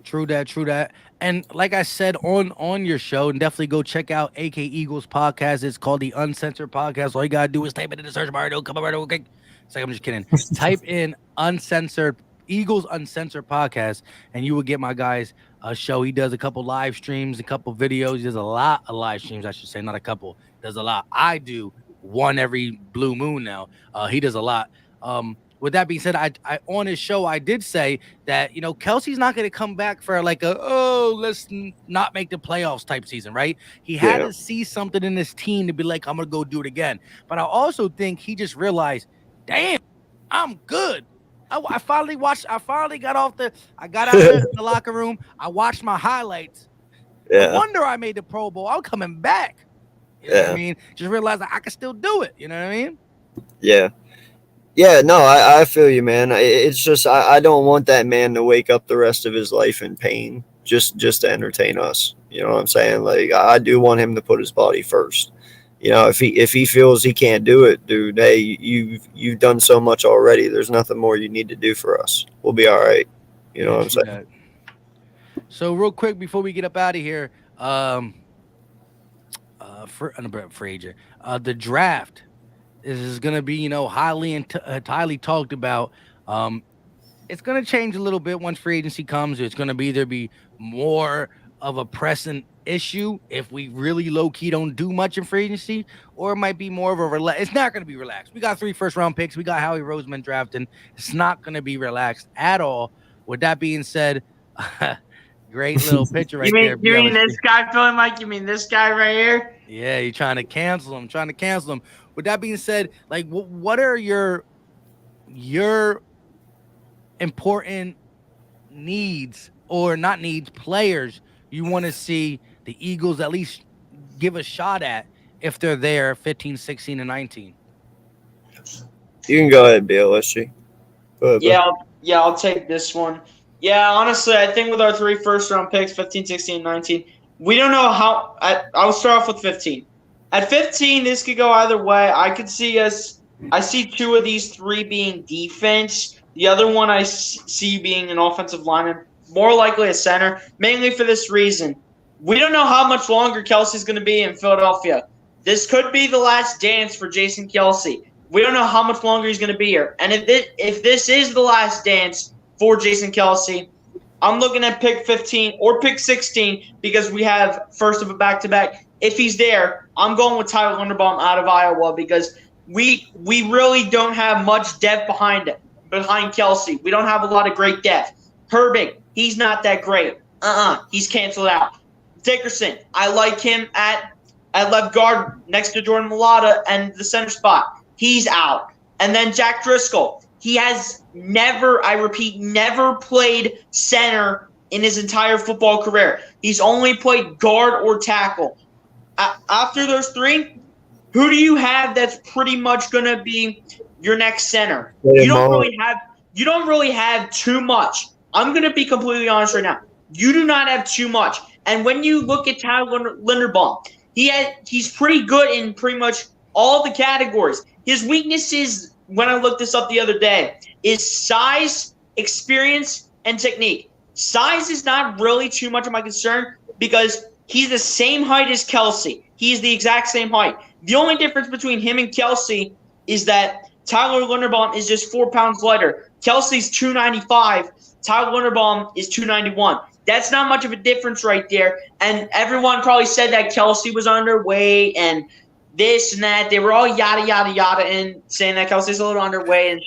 True that. And like I said on your show, and definitely go check out AK Eagles podcast. It's called the Uncensored Podcast. All you gotta do is type it in the search bar. It'll come up right over. Okay. It's like, I'm just kidding. Type in Uncensored Eagles Uncensored podcast, and you will get my guy's show. He does a couple live streams, a couple videos. He does a lot of live streams, I should say, not a couple. Does a lot. I do one every blue moon now. He does a lot. With that being said, I on his show I did say that Kelsey's not going to come back for like let's not make the playoffs type season, right? He had Yeah. to see something in this team to be like, I'm gonna go do it again. But I also think he just realized, damn, I'm good. I finally watched. I finally got off the. I got out of the locker room. I watched my highlights. No Yeah. wonder I made the Pro Bowl. I'm coming back. You know what I mean? Just realized I can still do it. You know what I mean? Yeah. Yeah, no, I feel you, man. It's just I don't want that man to wake up the rest of his life in pain just to entertain us. You know what I'm saying? Like I do want him to put his body first. If he feels he can't do it, dude, hey, you've done so much already. There's nothing more you need to do for us. We'll be all right. You know what I'm saying? That. So real quick before we get up out of here, for agent, the draft is going to be highly talked about. It's going to change a little bit once free agency comes. It's going to either be more of a pressing issue if we really low-key don't do much in free agency, or it might be more of a it's not going to be relaxed. We got 3 first-round picks. We got Howie Roseman drafting. It's not going to be relaxed at all. With that being said, great little picture right there. You mean this guy feeling like you mean this guy right here? Yeah, you're trying to cancel him. With that being said, like, what are your important needs, or not needs, players you want to see the Eagles at least give a shot at if they're there 15, 16, and 19? You can go ahead, BLSG. Go ahead, I'll take this one. Yeah, honestly, I think with our 3 first-round picks, 15, 16, 19, we don't know how – I'll start off with 15. At 15, this could go either way. I see 2 of these 3 being defense. The other one I see being an offensive lineman, more likely a center, mainly for this reason. We don't know how much longer Kelsey's going to be in Philadelphia. This could be the last dance for Jason Kelsey. We don't know how much longer he's going to be here. And if this is the last dance for Jason Kelsey, I'm looking at pick 15 or pick 16 because we have first of a back-to-back. If he's there, I'm going with Tyler Linderbaum out of Iowa because we really don't have much depth behind Kelsey. We don't have a lot of great depth. Herbig, he's not that great. He's canceled out. Dickerson, I like him at left guard next to Jordan Mailata and the center spot. He's out. And then Jack Driscoll, he has never played center in his entire football career. He's only played guard or tackle. After those 3, who do you have that's pretty much going to be your next center? You don't really have too much. I'm going to be completely honest right now. You do not have too much. And when you look at Tyler Linderbaum, he's pretty good in pretty much all the categories. His weaknesses, when I looked this up the other day, is size, experience, and technique. Size is not really too much of my concern because he's the same height as Kelsey. He's the exact same height. The only difference between him and Kelsey is that Tyler Linderbaum is just 4 pounds lighter. Kelsey's 295. Tyler Linderbaum is 291. That's not much of a difference right there. And everyone probably said that Kelsey was underweight and this and that. They were all yada, yada, yada and saying that Kelsey's a little underweight and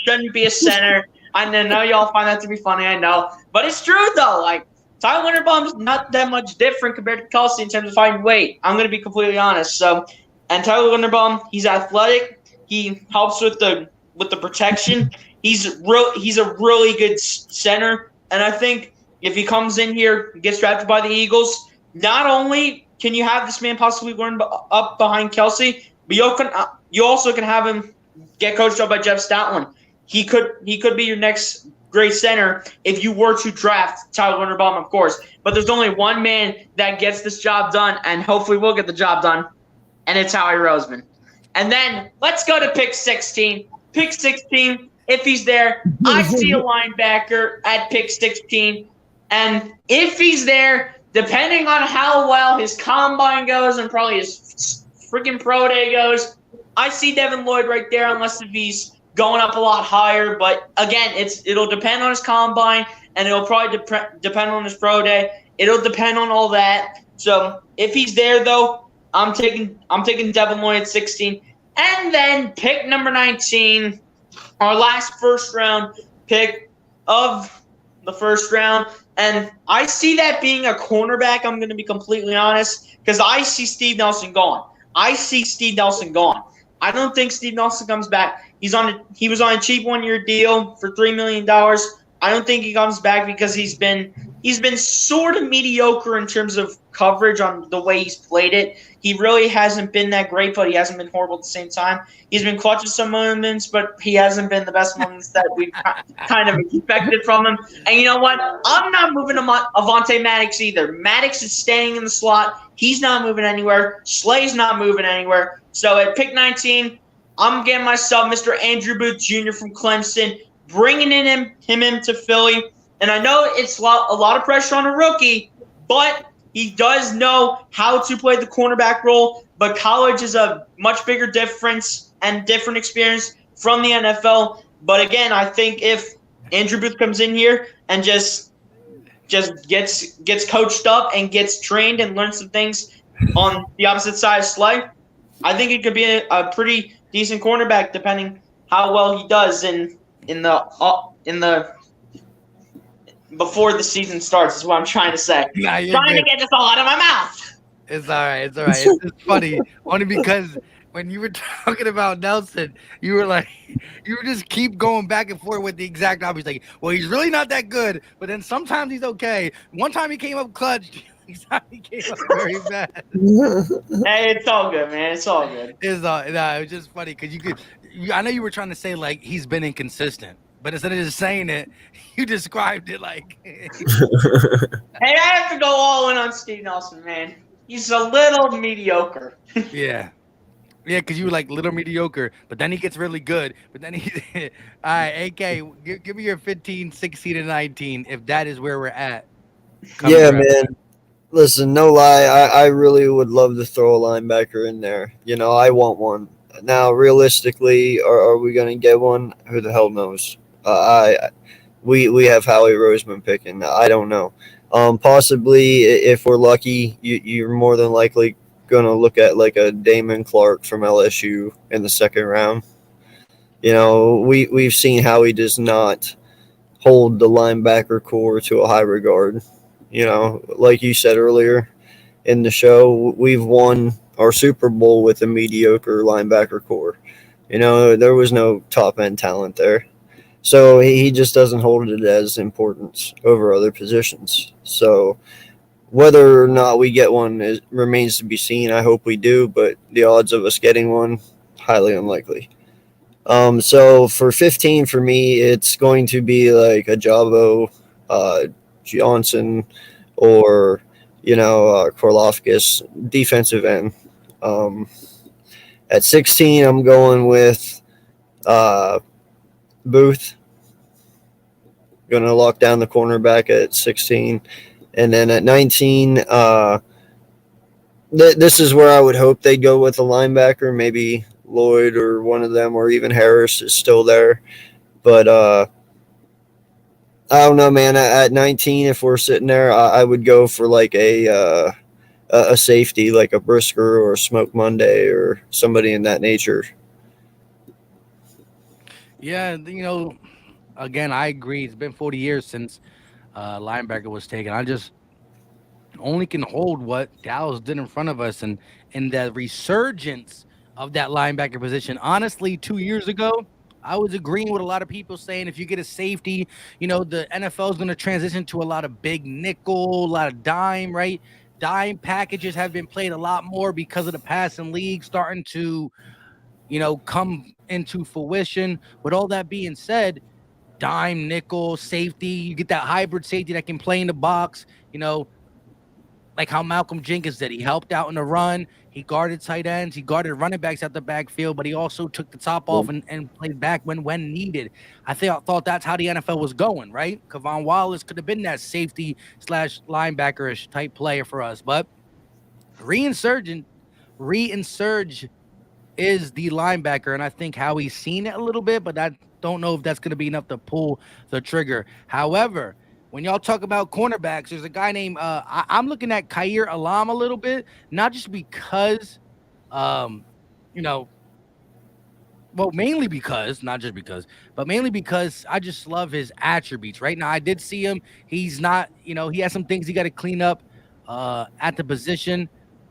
shouldn't be a center. I know y'all find that to be funny, I know. But it's true, though. Like, Tyler Linderbaum's not that much different compared to Kelsey in terms of fighting weight. I'm going to be completely honest. And Tyler Linderbaum, he's athletic. He helps with the protection. He's a really good center. And I think if he comes in here, gets drafted by the Eagles, not only can you have this man possibly run up behind Kelsey, but you also can have him get coached up by Jeff Stoutland. He could be your next great center if you were to draft Tyler Linderbaum, of course. But there's only one man that gets this job done, and hopefully will get the job done, and it's Howie Roseman. And then let's go to pick 16. Pick 16, if he's there, I see a linebacker at pick 16. And if he's there, depending on how well his combine goes and probably his freaking pro day goes, I see Devin Lloyd right there unless if he's going up a lot higher. But again, it'll depend on his combine, and it'll probably depend on his pro day. It'll depend on all that. So if he's there, though, I'm taking Devin Lloyd at 16, and then pick number 19, our last first round pick of the first round. And I see that being a cornerback. I'm going to be completely honest, because I see Steve Nelson gone. I don't think Steve Nelson comes back. He was on a cheap 1-year deal for $3 million. I don't think he comes back because he's been sort of mediocre in terms of coverage on the way he's played it. He really hasn't been that great, but he hasn't been horrible at the same time. He's been clutch at some moments, but he hasn't been the best moments that we've kind of expected from him. And you know what? I'm not moving Avonte Maddox either. Maddox is staying in the slot. He's not moving anywhere. Slay's not moving anywhere. So at pick 19, I'm getting myself Mr. Andrew Booth Jr. from Clemson, bringing him into Philly. And I know it's a lot of pressure on a rookie, but he does know how to play the cornerback role. But college is a much bigger difference and different experience from the NFL. But again, I think if Andrew Booth comes in here and just gets coached up and gets trained and learns some things on the opposite side of Slay, I think it could be a pretty decent cornerback, depending how well he does in the before the season starts. Is what I'm trying to say. Nah, Trying to get this all out of my mouth. It's all right. It's just funny, only because when you were talking about Nelson, you were just keep going back and forth with the exact opposite. Like, well, he's really not that good, but then sometimes he's okay. One time he came up clutch. He came up very bad. Hey, it's all good, man. It's all good. It was just funny because I know you were trying to say like he's been inconsistent, but instead of just saying it, you described it like. Hey, I have to go all in on Steve Nelson, man. He's a little mediocre. Yeah, because you were like little mediocre, but then he gets really good. But then all right, AK, give me your 15, 16, and 19 if that is where we're at. Yeah, man. Listen, no lie, I really would love to throw a linebacker in there. I want one. Now, realistically, are we going to get one? Who the hell knows? We have Howie Roseman picking. I don't know. Possibly, if we're lucky, you're more than likely going to look at like a Damon Clark from LSU in the second round. We've seen how he does not hold the linebacker core to a high regard. Like you said earlier in the show, we've won our Super Bowl with a mediocre linebacker core. There was no top-end talent there. So he just doesn't hold it as importance over other positions. So whether or not we get one remains to be seen. I hope we do, but the odds of us getting one, highly unlikely. So for 15, for me, it's going to be like a Jabo, Johnson, or Korlofkis, defensive end. At 16, I'm going with Booth. Going to lock down the cornerback at 16, and then at 19, this is where I would hope they'd go with a linebacker, maybe Lloyd or one of them, or even Harris is still there, but I don't know, man. At 19, if we're sitting there, I would go for like a safety, like a Brisker or a Smoke Monday or somebody in that nature. Yeah, again, I agree. It's been 40 years since linebacker was taken. I just only can hold what Dallas did in front of us, and the resurgence of that linebacker position. Honestly, 2 years ago, I was agreeing with a lot of people saying if you get a safety, the NFL is going to transition to a lot of big nickel, a lot of dime, right? Dime packages have been played a lot more because of the passing league starting to, come into fruition. With all that being said, dime, nickel, safety, you get that hybrid safety that can play in the box, like how Malcolm Jenkins did. He helped out in the run. He guarded tight ends. He guarded running backs at the backfield, but he also took the top off and played back when needed. I thought that's how the NFL was going, right? Kevon Wallace could have been that safety / linebacker-ish type player for us, but reinsurge is the linebacker, and I think Howie's seen it a little bit, but I don't know if that's going to be enough to pull the trigger. However, when y'all talk about cornerbacks, there's a guy named I'm looking at Khair Alam a little bit, not just because, um, you know, well, mainly because, not just because, but mainly because I just love his attributes. Right now, I did see him. He's not, he has some things he got to clean up at the position.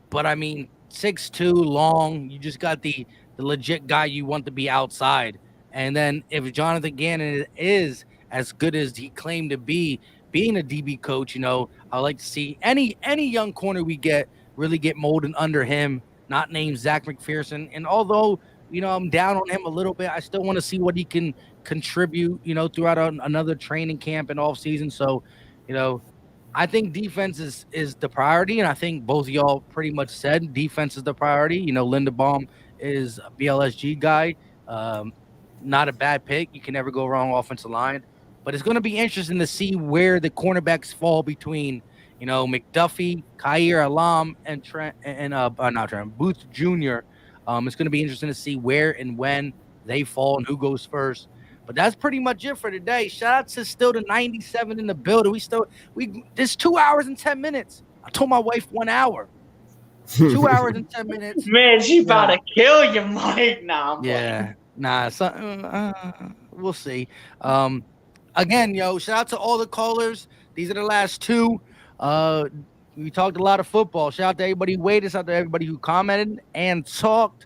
But I mean, 6'2", long. You just got the legit guy you want to be outside. And then if Jonathan Gannon is as good as he claimed to be, being a DB coach, I like to see any young corner we get really get molded under him. Not named Zach McPherson. And although I'm down on him a little bit, I still want to see what he can contribute. Throughout another training camp and off season. So, I think defense is the priority, and I think both of y'all pretty much said defense is the priority. Linderbaum is a BLSG guy. Not a bad pick. You can never go wrong offensive line. But it's going to be interesting to see where the cornerbacks fall between, McDuffie, Khair Alam, and Trent and not Trent Booth Jr. It's going to be interesting to see where and when they fall and who goes first. But that's pretty much it for today. Shout out to still the 97 in the building. This 2 hours and 10 minutes. I told my wife 1 hour. 2 hours and 10 minutes. Man, she about to kill you, Mike. Nah, I'm yeah. We'll see. Again, shout out to all the callers. These are the last two. We talked a lot of football. Shout out to everybody who waited. Shout out to everybody who commented and talked.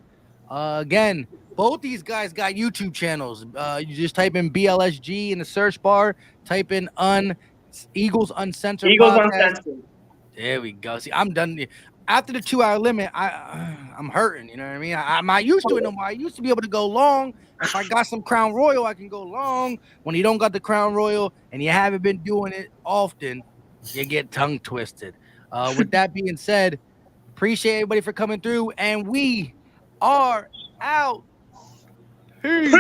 Again, both these guys got YouTube channels. You just type in BLSG in the search bar. Type in Eagles Uncensored podcast. Uncensored. There we go. See, I'm done. After the 2 hour limit, I'm hurting. You know what I mean? I'm not used to it no more. I used to be able to go long. If I got some Crown Royal, I can go long. When you don't got the Crown Royal and you haven't been doing it often, you get tongue twisted. With that being said, appreciate everybody for coming through, and we are out. Peace.